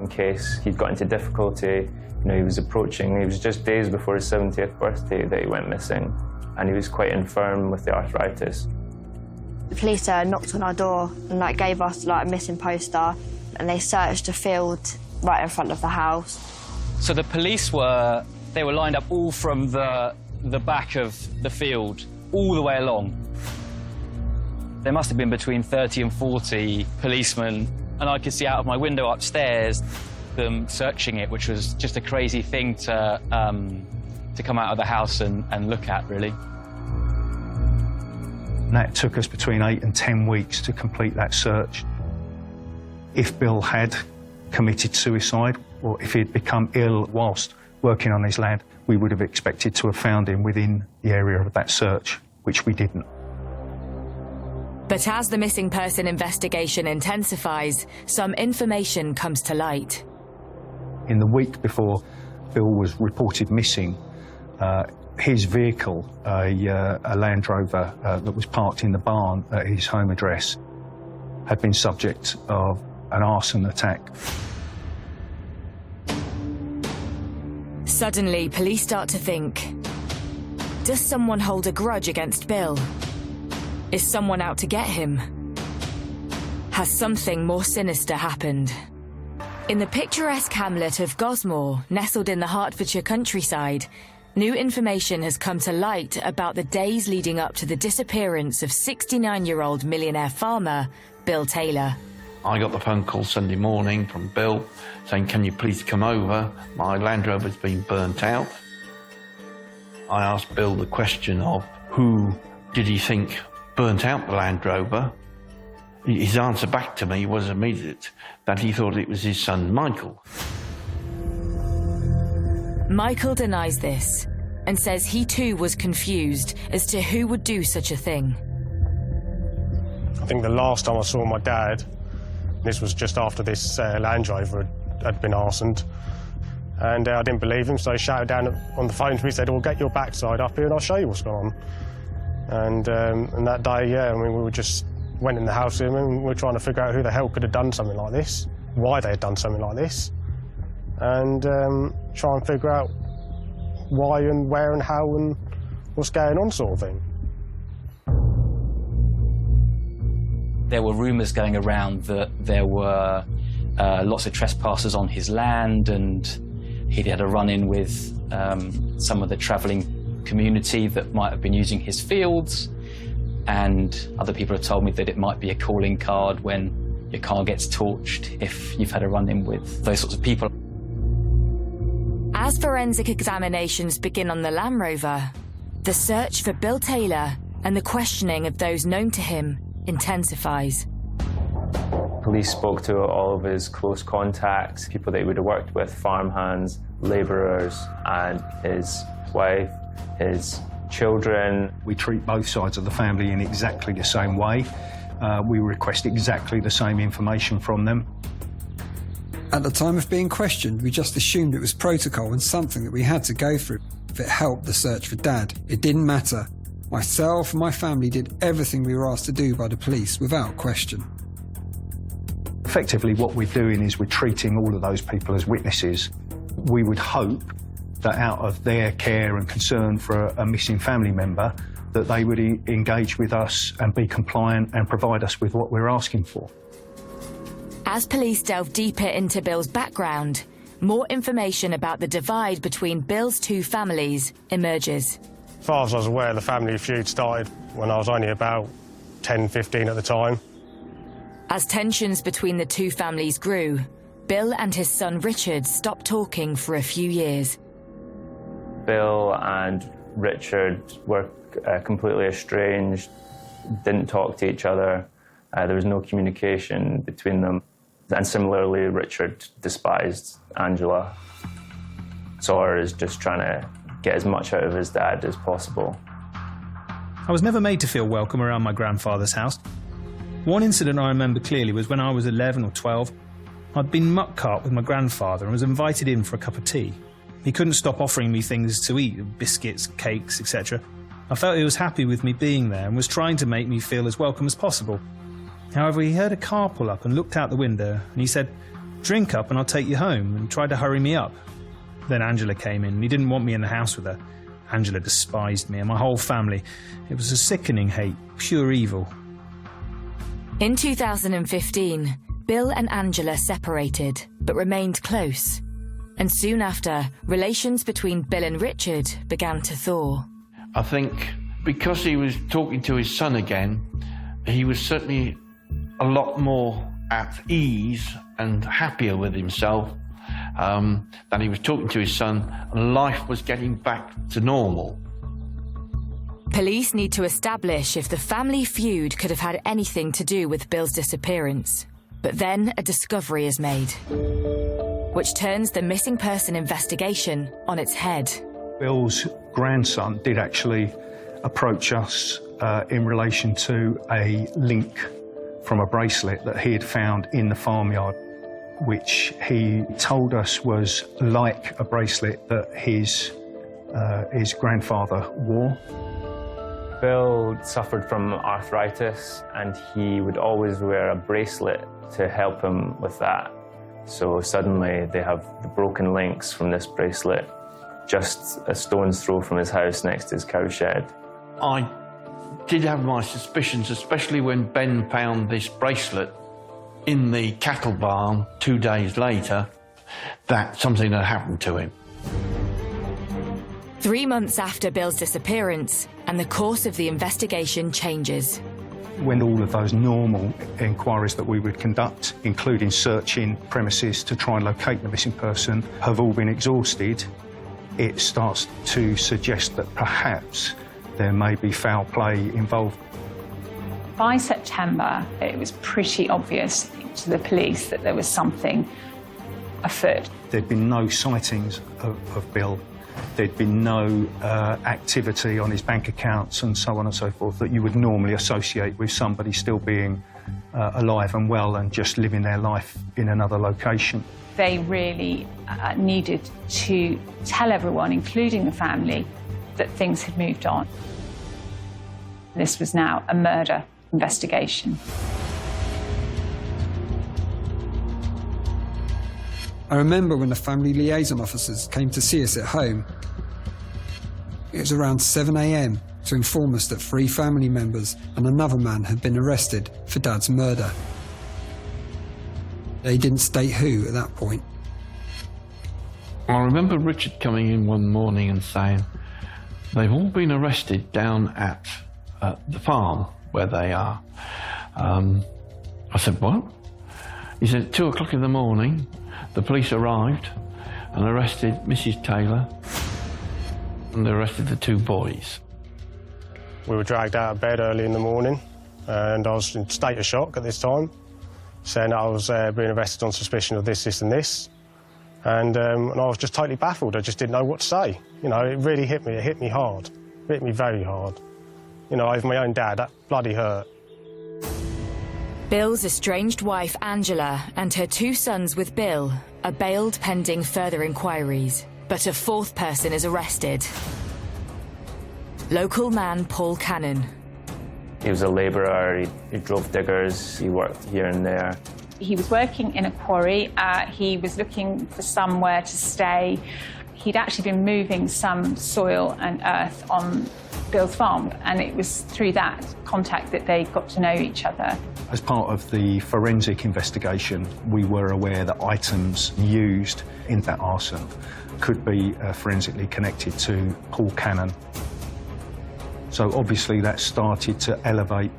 in case he'd got into difficulty. You know, he was just days before his 70th birthday that he went missing, and he was quite infirm with the arthritis. The police knocked on our door and gave us a missing poster, and they searched a field right in front of the house. So the police were lined up all from the back of the field, all the way along. There must have been between 30 and 40 policemen, and I could see out of my window upstairs them searching it, which was just a crazy thing to come out of the house and look at, really. And that took us between 8 and 10 weeks to complete that search. If Bill had committed suicide, or if he'd become ill whilst working on his land, we would have expected to have found him within the area of that search, which we didn't. But as the missing person investigation intensifies, some information comes to light. In the week before Bill was reported missing, his vehicle, a Land Rover that was parked in the barn at his home address, had been subject of an arson attack. Suddenly, police start to think, does someone hold a grudge against Bill? Is someone out to get him? Has something more sinister happened? In the picturesque hamlet of Gosmore, nestled in the Hertfordshire countryside, new information has come to light about the days leading up to the disappearance of 69-year-old millionaire farmer Bill Taylor. I got the phone call Sunday morning from Bill saying, can you please come over? My Land Rover's been burnt out. I asked Bill the question of who did he think burnt out the Land Rover. His answer back to me was immediate, that he thought it was his son Michael. Michael denies this and says he too was confused as to who would do such a thing. I think the last time I saw my dad, this was just after this Land Rover had been arsoned, and I didn't believe him, so he shouted down on the phone to me, said, "Well, get your backside up here and I'll show you what's going on." And that day, yeah, I mean, we just went in the house with him and we were trying to figure out who the hell could have done something like this, why they had done something like this, and try and figure out why and where and how and what's going on, sort of thing. There were rumours going around that there were lots of trespassers on his land, and he'd had a run-in with some of the travelling community that might have been using his fields, and other people have told me that it might be a calling card when your car gets torched if you've had a run-in with those sorts of people. As forensic examinations begin on the Land Rover, the search for Bill Taylor and the questioning of those known to him intensifies. Police spoke to all of his close contacts, people that he would have worked with, farmhands, labourers, and his wife, his children. We treat both sides of the family in exactly the same way. We request exactly the same information from them. At the time of being questioned, we just assumed it was protocol and something that we had to go through. If it helped the search for Dad, it didn't matter. Myself and my family did everything we were asked to do by the police without question. Effectively, what we're doing is we're treating all of those people as witnesses. We would hope that out of their care and concern for a missing family member, that they would engage with us and be compliant and provide us with what we're asking for. As police delve deeper into Bill's background, more information about the divide between Bill's two families emerges. As far as I was aware, the family feud started when I was only about 10, 15 at the time. As tensions between the two families grew, Bill and his son Richard stopped talking for a few years. Bill and Richard were completely estranged, didn't talk to each other. There was no communication between them. And similarly, Richard despised Angela. Saw her as just trying to get as much out of his dad as possible. I was never made to feel welcome around my grandfather's house. One incident I remember clearly was when I was 11 or 12. I'd been muck cart with my grandfather and was invited in for a cup of tea. He couldn't stop offering me things to eat, biscuits, cakes, etc. I felt he was happy with me being there and was trying to make me feel as welcome as possible. However, he heard a car pull up and looked out the window, and he said, "Drink up and I'll take you home," and tried to hurry me up. Then Angela came in, and he didn't want me in the house with her. Angela despised me and my whole family. It was a sickening hate, pure evil. In 2015, Bill and Angela separated, but remained close. And soon after, relations between Bill and Richard began to thaw. I think because he was talking to his son again, he was certainly a lot more at ease and happier with himself than he was talking to his son, and life was getting back to normal. Police need to establish if the family feud could have had anything to do with Bill's disappearance. But then a discovery is made, which turns the missing person investigation on its head. Bill's grandson did actually approach us in relation to a link from a bracelet that he had found in the farmyard, which he told us was like a bracelet that his grandfather wore. Bill suffered from arthritis, and he would always wear a bracelet to help him with that. So suddenly they have the broken links from this bracelet just a stone's throw from his house next to his cowshed. I did have my suspicions, especially when Ben found this bracelet in the cattle barn 2 days later, that something had happened to him. 3 months after Bill's disappearance, and the course of the investigation changes. When all of those normal inquiries that we would conduct, including searching premises to try and locate the missing person, have all been exhausted, it starts to suggest that perhaps there may be foul play involved. By September, it was pretty obvious to the police that there was something afoot. There'd been no sightings of Bill. There'd been no activity on his bank accounts and so on and so forth that you would normally associate with somebody still being alive and well and just living their life in another location. They really needed to tell everyone, including the family, that things had moved on. This was now a murder investigation. I remember when the family liaison officers came to see us at home. It was around 7 a.m. to inform us that 3 family members and another man had been arrested for Dad's murder. They didn't state who at that point. I remember Richard coming in one morning and saying, they've all been arrested down at the farm where they are. I said, what? He said, at 2 o'clock in the morning, the police arrived and arrested Mrs. Taylor and they arrested the 2 boys. We were dragged out of bed early in the morning and I was in a state of shock at this time, saying I was being arrested on suspicion of this, this and this. And I was just totally baffled. I just didn't know what to say. You know, it really hit me. It hit me hard. It hit me very hard. You know, over my own dad, that bloody hurt. Bill's estranged wife, Angela, and her 2 sons with Bill are bailed pending further inquiries. But a 4th person is arrested. Local man Paul Cannon. He was a labourer, he drove diggers, he worked here and there. He was working in a quarry. He was looking for somewhere to stay. He'd actually been moving some soil and earth on Bill's farm, and it was through that contact that they got to know each other. As part of the forensic investigation, we were aware that items used in that arson could be forensically connected to Paul Cannon. So obviously that started to elevate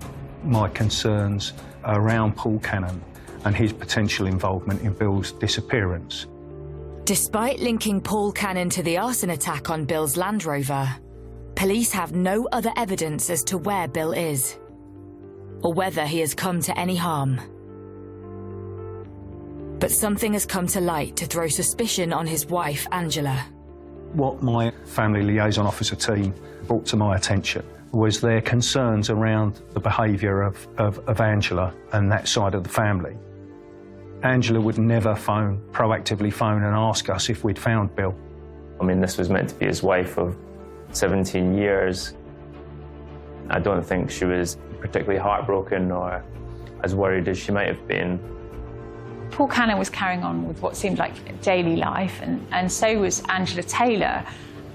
my concerns around Paul Cannon and his potential involvement in Bill's disappearance. Despite linking Paul Cannon to the arson attack on Bill's Land Rover, police have no other evidence as to where Bill is, or whether he has come to any harm. But something has come to light to throw suspicion on his wife, Angela. What my family liaison officer team brought to my attention was their concerns around the behaviour of Angela and that side of the family. Angela would never proactively phone and ask us if we'd found Bill. I mean, this was meant to be his wife of 17 years. I don't think she was particularly heartbroken or as worried as she might have been. Paul Cannon was carrying on with what seemed like daily life, and so was Angela Taylor.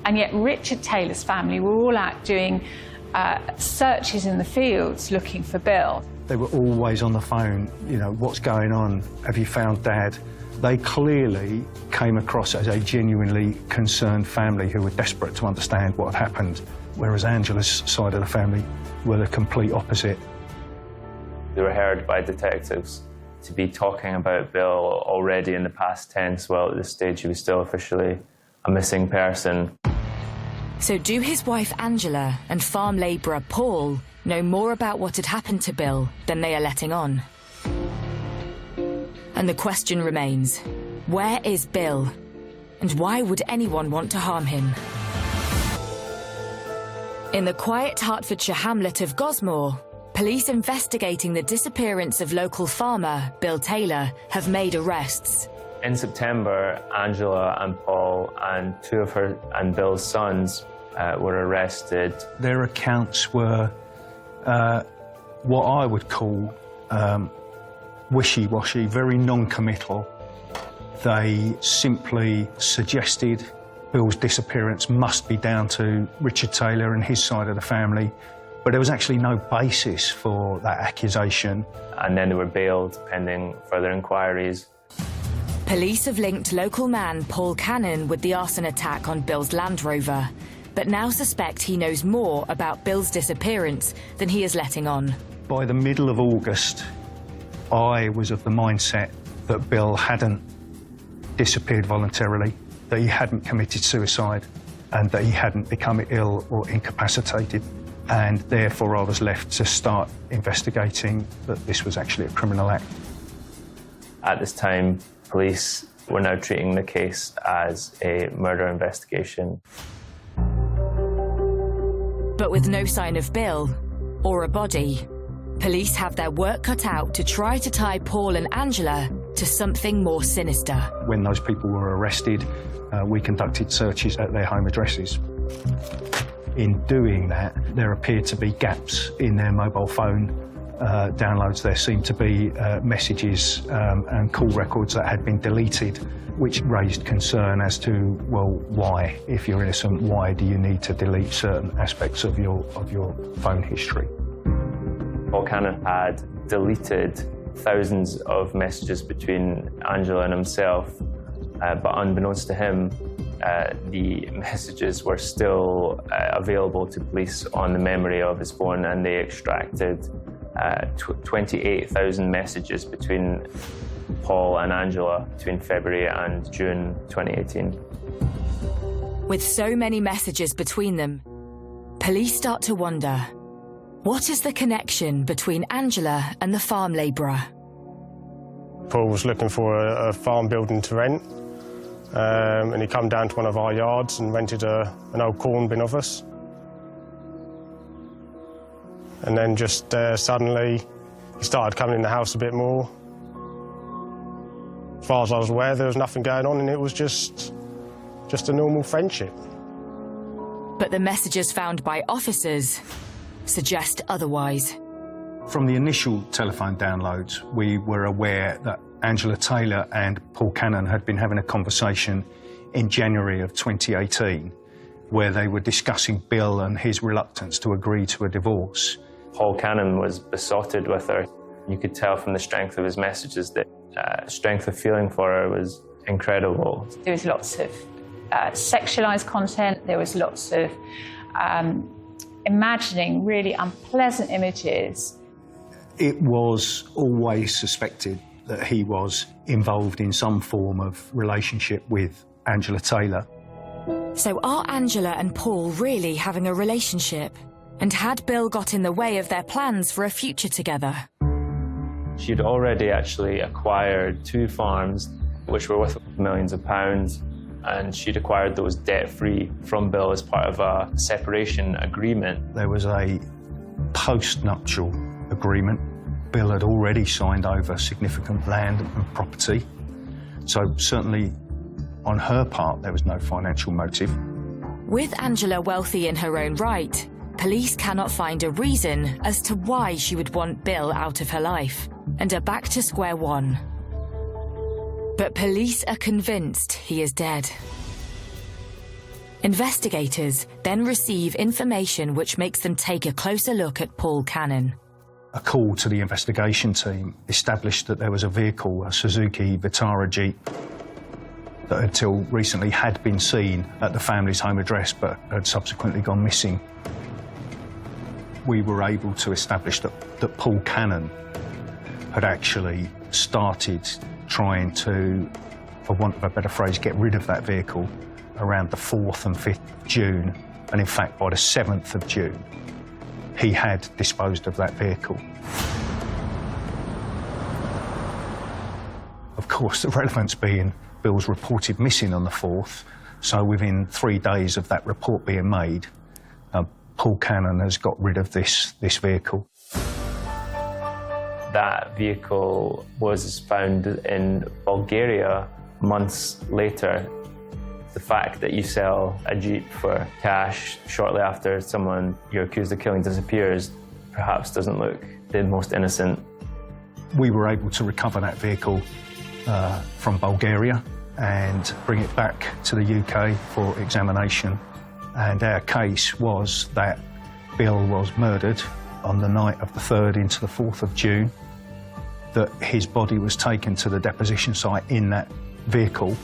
And yet Richard Taylor's family were all out doing searches in the fields looking for Bill. They were always on the phone, you know, what's going on? Have you found Dad? They clearly came across as a genuinely concerned family who were desperate to understand what had happened, whereas Angela's side of the family were the complete opposite. They were heard by detectives to be talking about Bill already in the past tense, while at this stage he was still officially a missing person. So do his wife Angela and farm labourer Paul know more about what had happened to Bill than they are letting on? And the question remains, where is Bill? And why would anyone want to harm him? In the quiet Hertfordshire hamlet of Gosmore, police investigating the disappearance of local farmer Bill Taylor have made arrests. In September, Angela and Paul and 2 of her and Bill's sons were arrested. Their accounts were what I would call wishy-washy, very non-committal. They simply suggested Bill's disappearance must be down to Richard Taylor and his side of the family, but there was actually no basis for that accusation. And then they were bailed pending further inquiries. Police have linked local man Paul Cannon with the arson attack on Bill's Land Rover, but now suspect he knows more about Bill's disappearance than he is letting on. By the middle of August, I was of the mindset that Bill hadn't disappeared voluntarily, that he hadn't committed suicide, and that he hadn't become ill or incapacitated. And therefore I was left to start investigating that this was actually a criminal act. At this time, police We're now treating the case as a murder investigation. But with no sign of Bill or a body, police have their work cut out to try to tie Paul and Angela to something more sinister. When those people were arrested, we conducted searches at their home addresses. In doing that, there appeared to be gaps in their mobile phone downloads. There seemed to be messages and call records that had been deleted, which raised concern as to, well, why? If you're innocent, why do you need to delete certain aspects of your phone history? Paul Cannon had deleted thousands of messages between Angela and himself, but unbeknownst to him, the messages were still available to police on the memory of his phone, and they extracted 28,000 messages between Paul and Angela between February and June 2018. With so many messages between them, police start to wonder, what is the connection between Angela and the farm labourer? Paul was looking for a farm building to rent, and he come down to one of our yards and rented an old corn bin of us. And then just suddenly he started coming in the house a bit more. As far as I was aware, there was nothing going on, and it was just a normal friendship. But the messages found by officers suggest otherwise. From the initial telephone downloads, we were aware that Angela Taylor and Paul Cannon had been having a conversation in January of 2018 where they were discussing Bill and his reluctance to agree to a divorce. Paul Cannon was besotted with her. You could tell from the strength of his messages that strength of feeling for her was incredible. There was lots of sexualised content. There was lots of imagining really unpleasant images. It was always suspected that he was involved in some form of relationship with Angela Taylor. So are Angela and Paul really having a relationship? And had Bill got in the way of their plans for a future together? She'd already actually acquired 2 farms, which were worth millions of pounds, and she'd acquired those debt-free from Bill as part of a separation agreement. There was a post-nuptial agreement. Bill had already signed over significant land and property, so certainly on her part there was no financial motive. With Angela wealthy in her own right, police cannot find a reason as to why she would want Bill out of her life, and are back to square one. But police are convinced he is dead. Investigators then receive information which makes them take a closer look at Paul Cannon. A call to the investigation team established that there was a vehicle, a Suzuki Vitara Jeep, that until recently had been seen at the family's home address but had subsequently gone missing. We were able to establish that Paul Cannon had actually started trying to, for want of a better phrase, get rid of that vehicle around the 4th and 5th of June, and in fact by the 7th of June he had disposed of that vehicle. Of course, the relevance being Bill's reported missing on the 4th, so within 3 days of that report being made, Paul Cannon has got rid of this vehicle. That vehicle was found in Bulgaria months later. The fact that you sell a Jeep for cash shortly after someone you're accused of killing disappears perhaps doesn't look the most innocent. We were able to recover that vehicle from Bulgaria and bring it back to the UK for examination. And our case was that Bill was murdered on the night of the 3rd into the 4th of June, that his body was taken to the deposition site in that vehicle,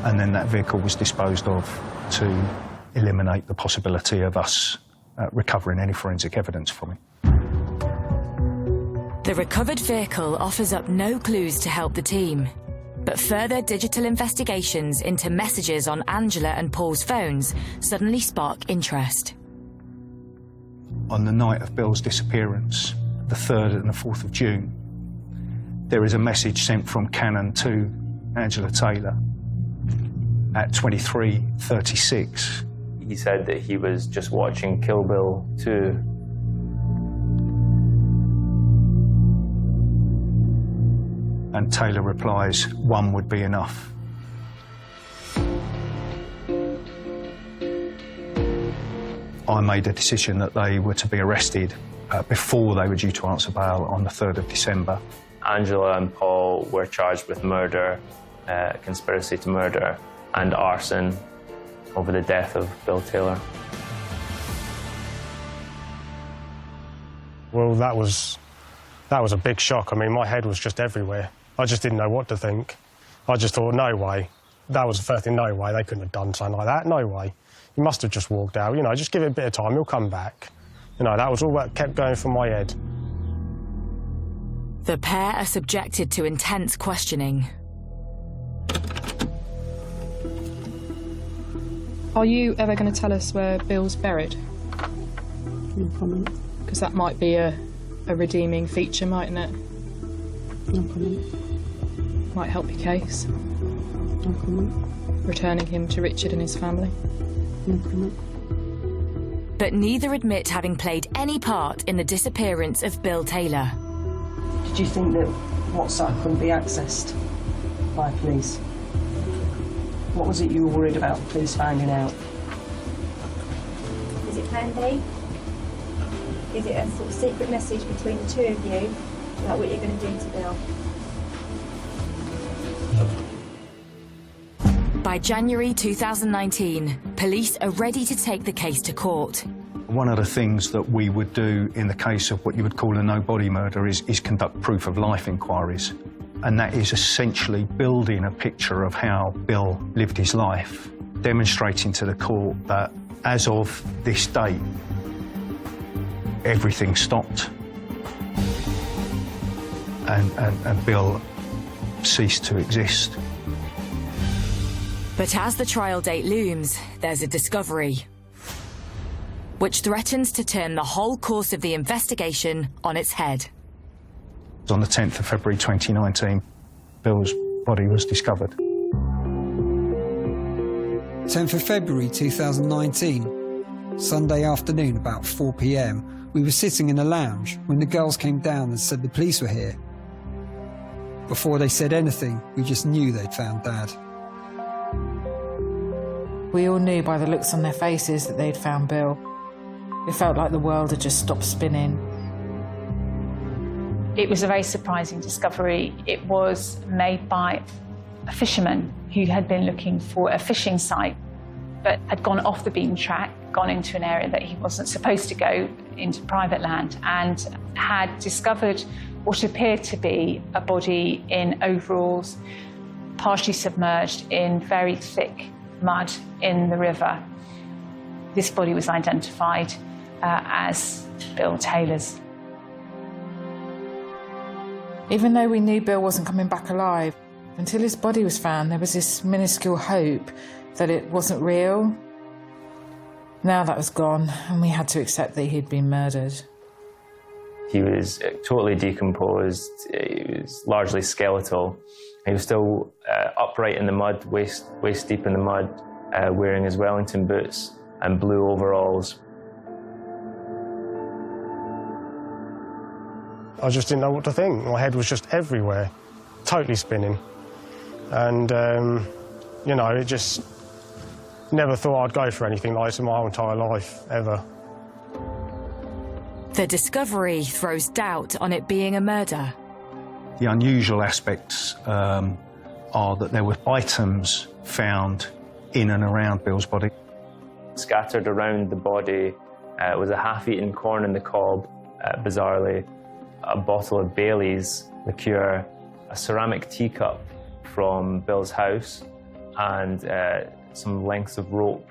and then that vehicle was disposed of to eliminate the possibility of us recovering any forensic evidence from it. The recovered vehicle offers up no clues to help the team, but further digital investigations into messages on Angela and Paul's phones suddenly spark interest. On the night of Bill's disappearance, the 3rd and the 4th of June, there is a message sent from Cannon to Angela Taylor at 23:36. He said that he was just watching Kill Bill 2. And Taylor replies, "One would be enough." I made a decision that they were to be arrested before they were due to answer bail on the 3rd of December. Angela and Paul were charged with murder, conspiracy to murder, and arson over the death of Bill Taylor. Well, that was a big shock. I mean, my head was just everywhere. I just didn't know what to think. I just thought, no way. That was the first thing, no way. They couldn't have done something like that, no way. He must have just walked out, you know, just give it a bit of time, he'll come back. You know, that was all that kept going through my head. The pair are subjected to intense questioning. Are you ever going to tell us where Bill's buried? No comment. Because that might be a redeeming feature, mightn't it? No comment. Might help your case. No comment. Returning him to Richard and his family. No comment. But neither admit having played any part in the disappearance of Bill Taylor. Did you think that WhatsApp couldn't be accessed by police? What was it you were worried about police finding out? Is it plan B? Is it a sort of secret message between the two of you about what you're going to do to Bill? By January 2019, police are ready to take the case to court. One of the things that we would do in the case of what you would call a no-body murder is conduct proof of life inquiries. And that is essentially building a picture of how Bill lived his life, demonstrating to the court that as of this date, everything stopped. And Bill ceased to exist. But as the trial date looms, there's a discovery, which threatens to turn the whole course of the investigation on its head. On the 10th of February 2019, Bill's body was discovered. 10th of February 2019, Sunday afternoon about 4 p.m, we were sitting in a lounge when the girls came down and said the police were here. Before they said anything, we just knew they'd found Dad. We all knew by the looks on their faces that they'd found Bill. It felt like the world had just stopped spinning. It was a very surprising discovery. It was made by a fisherman who had been looking for a fishing site, but had gone off the beaten track, gone into an area that he wasn't supposed to go, into private land, and had discovered what appeared to be a body in overalls, partially submerged in very thick mud in the river. This body was identified as Bill Taylor's. Even though we knew Bill wasn't coming back alive, until his body was found, there was this minuscule hope that it wasn't real. Now that was gone, and we had to accept that he'd been murdered. He was totally decomposed. He was largely skeletal. He was still upright in the mud, waist deep in the mud, wearing his Wellington boots and blue overalls. I just didn't know what to think. My head was just everywhere, totally spinning. And, you know, it just never thought I'd go for anything like this in my whole entire life, ever. The discovery throws doubt on it being a murder. The unusual aspects are that there were items found in and around Bill's body. Scattered around the body was a half-eaten corn in the cob, bizarrely, a bottle of Bailey's liqueur, a ceramic teacup from Bill's house, and some lengths of rope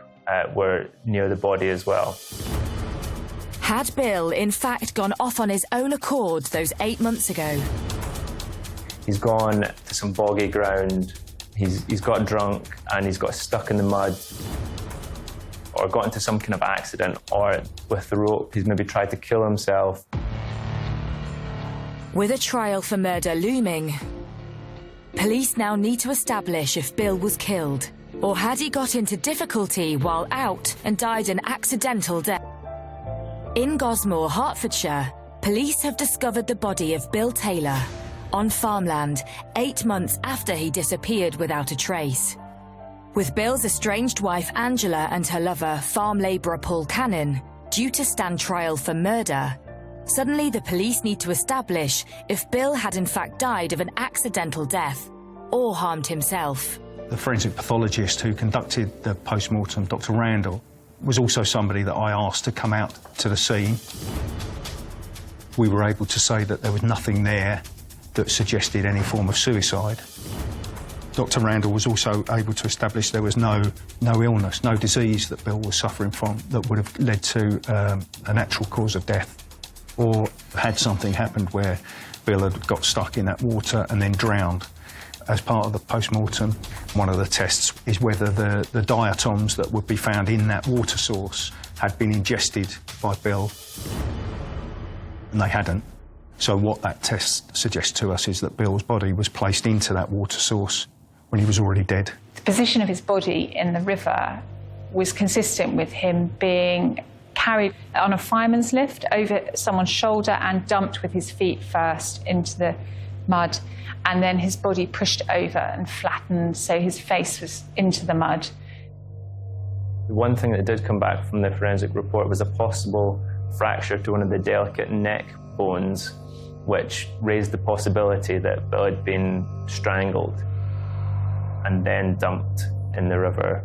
were near the body as well. Had Bill, in fact, gone off on his own accord those 8 months ago? He's gone to some boggy ground, he's got drunk and he's got stuck in the mud, or got into some kind of accident, or with the rope he's maybe tried to kill himself. With a trial for murder looming, Police now need to establish if Bill was killed, or had he got into difficulty while out and died an accidental death. In Gosmore, Hertfordshire, police have discovered the body of Bill Taylor on farmland 8 months after he disappeared without a trace. With Bill's estranged wife Angela and her lover, farm labourer Paul Cannon, due to stand trial for murder, suddenly the police need to establish if Bill had in fact died of an accidental death or harmed himself. The forensic pathologist who conducted the post-mortem, Dr. Randall, was also somebody that I asked to come out to the scene. We were able to say that there was nothing there that suggested any form of suicide. Dr. Randall was also able to establish there was no illness, no disease that Bill was suffering from that would have led to a natural cause of death, or had something happened where Bill had got stuck in that water and then drowned. As part of the post-mortem, one of the tests is whether the diatoms that would be found in that water source had been ingested by Bill, and they hadn't. So what that test suggests to us is that Bill's body was placed into that water source when he was already dead. The position of his body in the river was consistent with him being carried on a fireman's lift over someone's shoulder and dumped with his feet first into the mud, and then his body pushed over and flattened so his face was into the mud. The one thing that did come back from the forensic report was a possible fracture to one of the delicate neck bones, which raised the possibility that Bill had been strangled and then dumped in the river.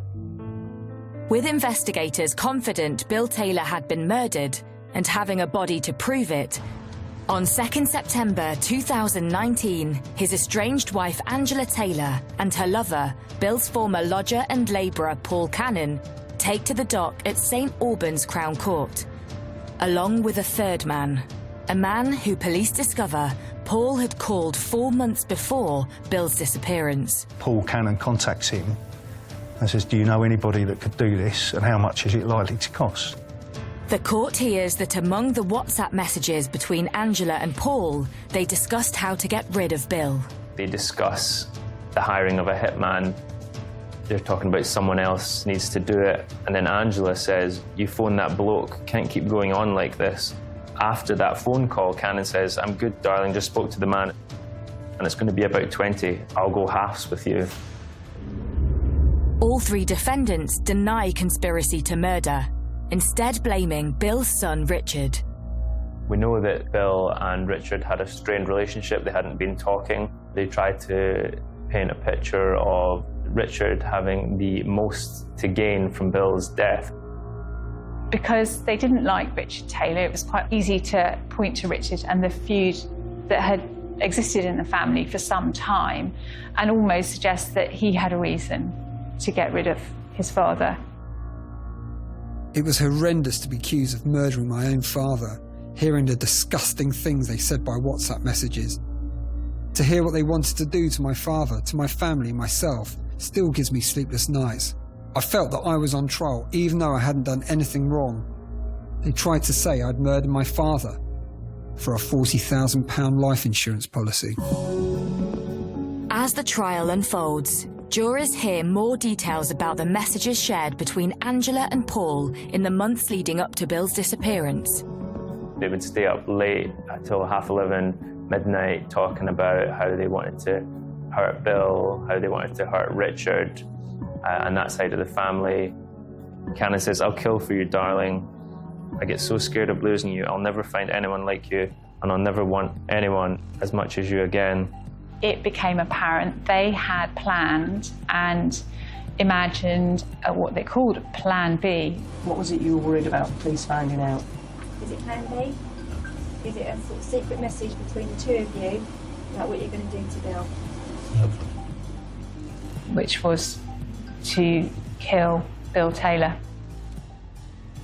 With investigators confident Bill Taylor had been murdered and having a body to prove it, on 2nd September 2019, his estranged wife Angela Taylor and her lover, Bill's former lodger and labourer Paul Cannon, take to the dock at St Albans Crown Court, along with a third man, a man who police discover Paul had called 4 months before Bill's disappearance. Paul Cannon contacts him and says, "Do you know anybody that could do this, and how much is it likely to cost?" The court hears that among the WhatsApp messages between Angela and Paul, they discussed how to get rid of Bill. They discuss the hiring of a hitman. They're talking about someone else needs to do it. And then Angela says, "You phone that bloke, can't keep going on like this." After that phone call, Cannon says, "I'm good, darling, just spoke to the man, and it's going to be about 20. I'll go halves with you." All three defendants deny conspiracy to murder, instead blaming Bill's son, Richard. We know that Bill and Richard had a strained relationship. They hadn't been talking. They tried to paint a picture of Richard having the most to gain from Bill's death. Because they didn't like Richard Taylor, it was quite easy to point to Richard and the feud that had existed in the family for some time and almost suggest that he had a reason to get rid of his father. It was horrendous to be accused of murdering my own father, hearing the disgusting things they said by WhatsApp messages. To hear what they wanted to do to my father, to my family, myself, still gives me sleepless nights. I felt that I was on trial, even though I hadn't done anything wrong. They tried to say I'd murdered my father for a £40,000 life insurance policy. As the trial unfolds, jurors hear more details about the messages shared between Angela and Paul in the months leading up to Bill's disappearance. They would stay up late until 11:30, midnight, talking about how they wanted to hurt Bill, how they wanted to hurt Richard, and that side of the family. Cannon says, "I'll kill for you, darling. I get so scared of losing you. I'll never find anyone like you, and I'll never want anyone as much as you again." It became apparent they had planned and imagined what they called Plan B. What was it you were worried about police finding out? Is it Plan B? Is it a sort of secret message between the two of you about what you're going to do to Bill? Which was to kill Bill Taylor.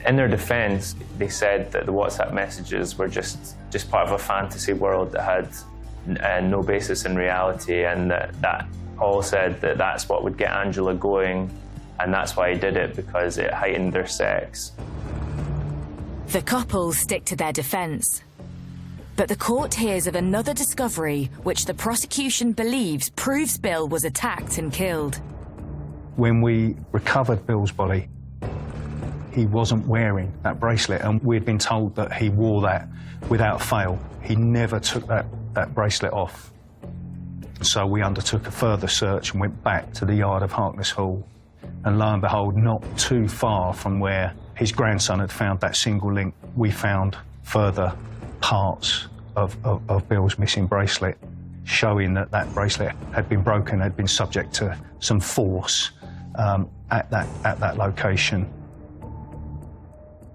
In their defence, they said that the WhatsApp messages were just part of a fantasy world that had no basis in reality, and that Paul said that that's what would get Angela going, and that's why he did it, because it heightened their sex. The couple stick to their defence. But the court hears of another discovery which the prosecution believes proves Bill was attacked and killed. When we recovered Bill's body, he wasn't wearing that bracelet, and we'd been told that he wore that without fail. He never took that bracelet off. So we undertook a further search and went back to the yard of Harkness Hall. And lo and behold, not too far from where his grandson had found that single link, we found further parts of Bill's missing bracelet, showing that that bracelet had been broken, had been subject to some force at that location.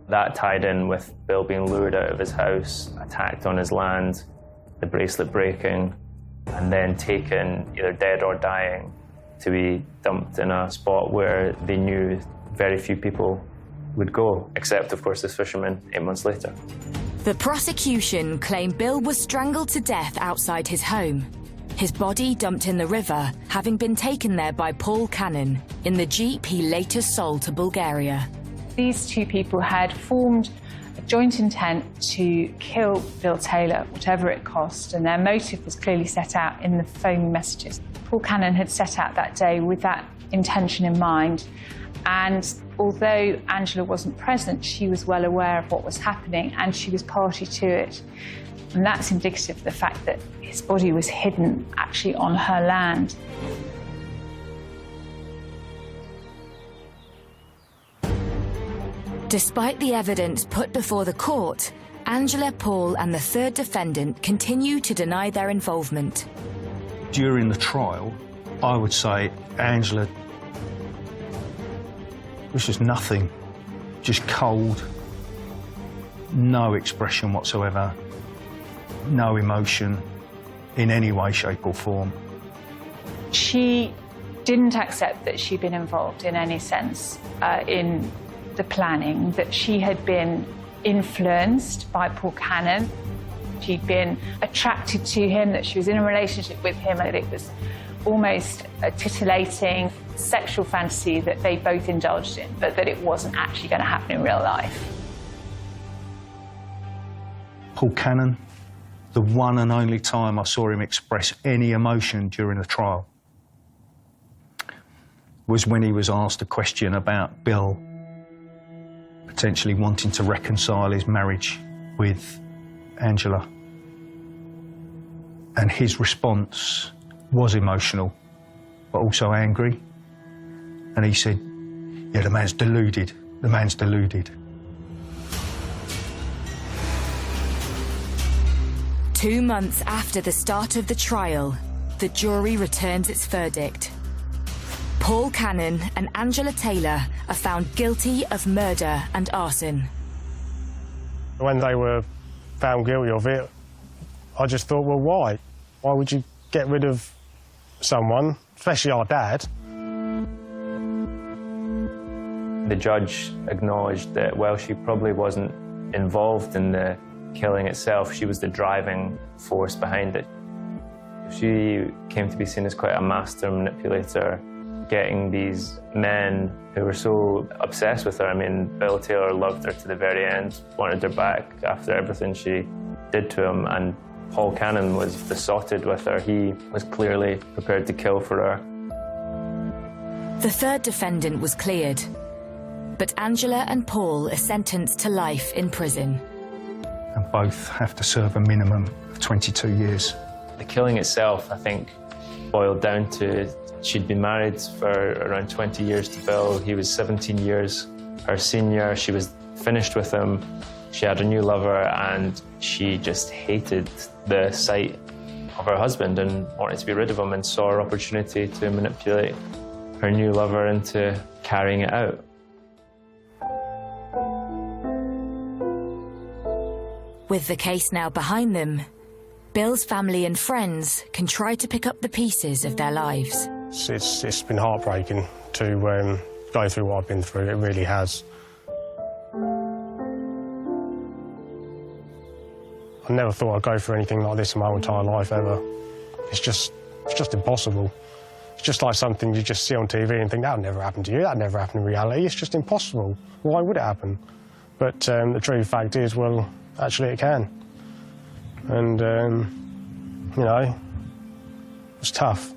That tied in with Bill being lured out of his house, attacked on his land, the bracelet breaking, and then taken either dead or dying to be dumped in a spot where they knew very few people would go, except, of course, this fisherman 8 months later. The prosecution claimed Bill was strangled to death outside his home. His body dumped in the river, having been taken there by Paul Cannon in the jeep he later sold to Bulgaria. These two people had formed a joint intent to kill Bill Taylor, whatever it cost, and their motive was clearly set out in the phone messages. Paul Cannon had set out that day with that intention in mind, and although Angela wasn't present, she was well aware of what was happening and she was party to it. And that's indicative of the fact that his body was hidden actually on her land. Despite the evidence put before the court, Angela, Paul and the third defendant continue to deny their involvement. During the trial, I would say Angela was just nothing, just cold, no expression whatsoever, no emotion in any way, shape or form. She didn't accept that she'd been involved in any sense in the planning, that she had been influenced by Paul Cannon. She'd been attracted to him, that she was in a relationship with him, and that it was almost a titillating sexual fantasy that they both indulged in, but that it wasn't actually going to happen in real life. Paul Cannon, the one and only time I saw him express any emotion during the trial was when he was asked a question about Bill potentially wanting to reconcile his marriage with Angela. And his response was emotional, but also angry. And he said, yeah, the man's deluded. The man's deluded. 2 months after the start of the trial, the jury returns its verdict. Paul Cannon and Angela Taylor are found guilty of murder and arson. When they were found guilty of it, I just thought, well, why? Why would you get rid of someone, especially our dad? The judge acknowledged that while she probably wasn't involved in the killing itself, she was the driving force behind it. She came to be seen as quite a master manipulator, getting these men who were so obsessed with her. I mean, Bill Taylor loved her to the very end, wanted her back after everything she did to him, and Paul Cannon was besotted with her. He was clearly prepared to kill for her. The third defendant was cleared, but Angela and Paul are sentenced to life in prison. And both have to serve a minimum of 22 years. The killing itself, I think, boiled down to she'd been married for around 20 years to Bill. He was 17 years her senior. She was finished with him. She had a new lover, and she just hated the sight of her husband and wanted to be rid of him, and saw her opportunity to manipulate her new lover into carrying it out. With the case now behind them, Bill's family and friends can try to pick up the pieces of their lives. It's been heartbreaking to go through what I've been through. It really has. I never thought I'd go through anything like this in my entire life ever. It's just impossible. It's just like something you just see on TV and think, that'll never happen to you, that'll never happen in reality. It's just impossible. Why would it happen? But the true fact is, well, actually it can. And, you know, it was tough.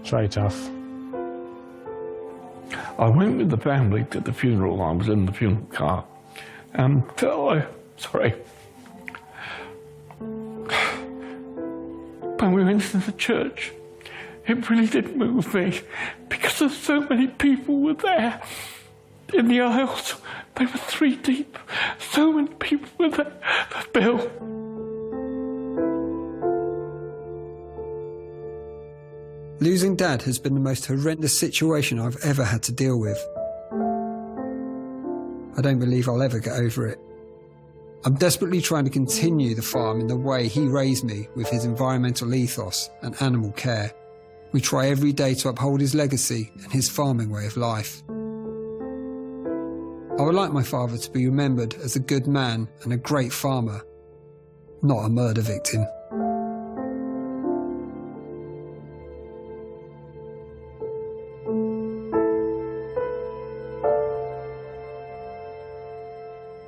It's very tough. I went with the family to the funeral. I was in the funeral car. And when we went to the church, it really did move me because there's so many people were there in the aisles. They were 3 deep. So many people were there for Bill. Losing Dad has been the most horrendous situation I've ever had to deal with. I don't believe I'll ever get over it. I'm desperately trying to continue the farm in the way he raised me, with his environmental ethos and animal care. We try every day to uphold his legacy and his farming way of life. I would like my father to be remembered as a good man and a great farmer, not a murder victim.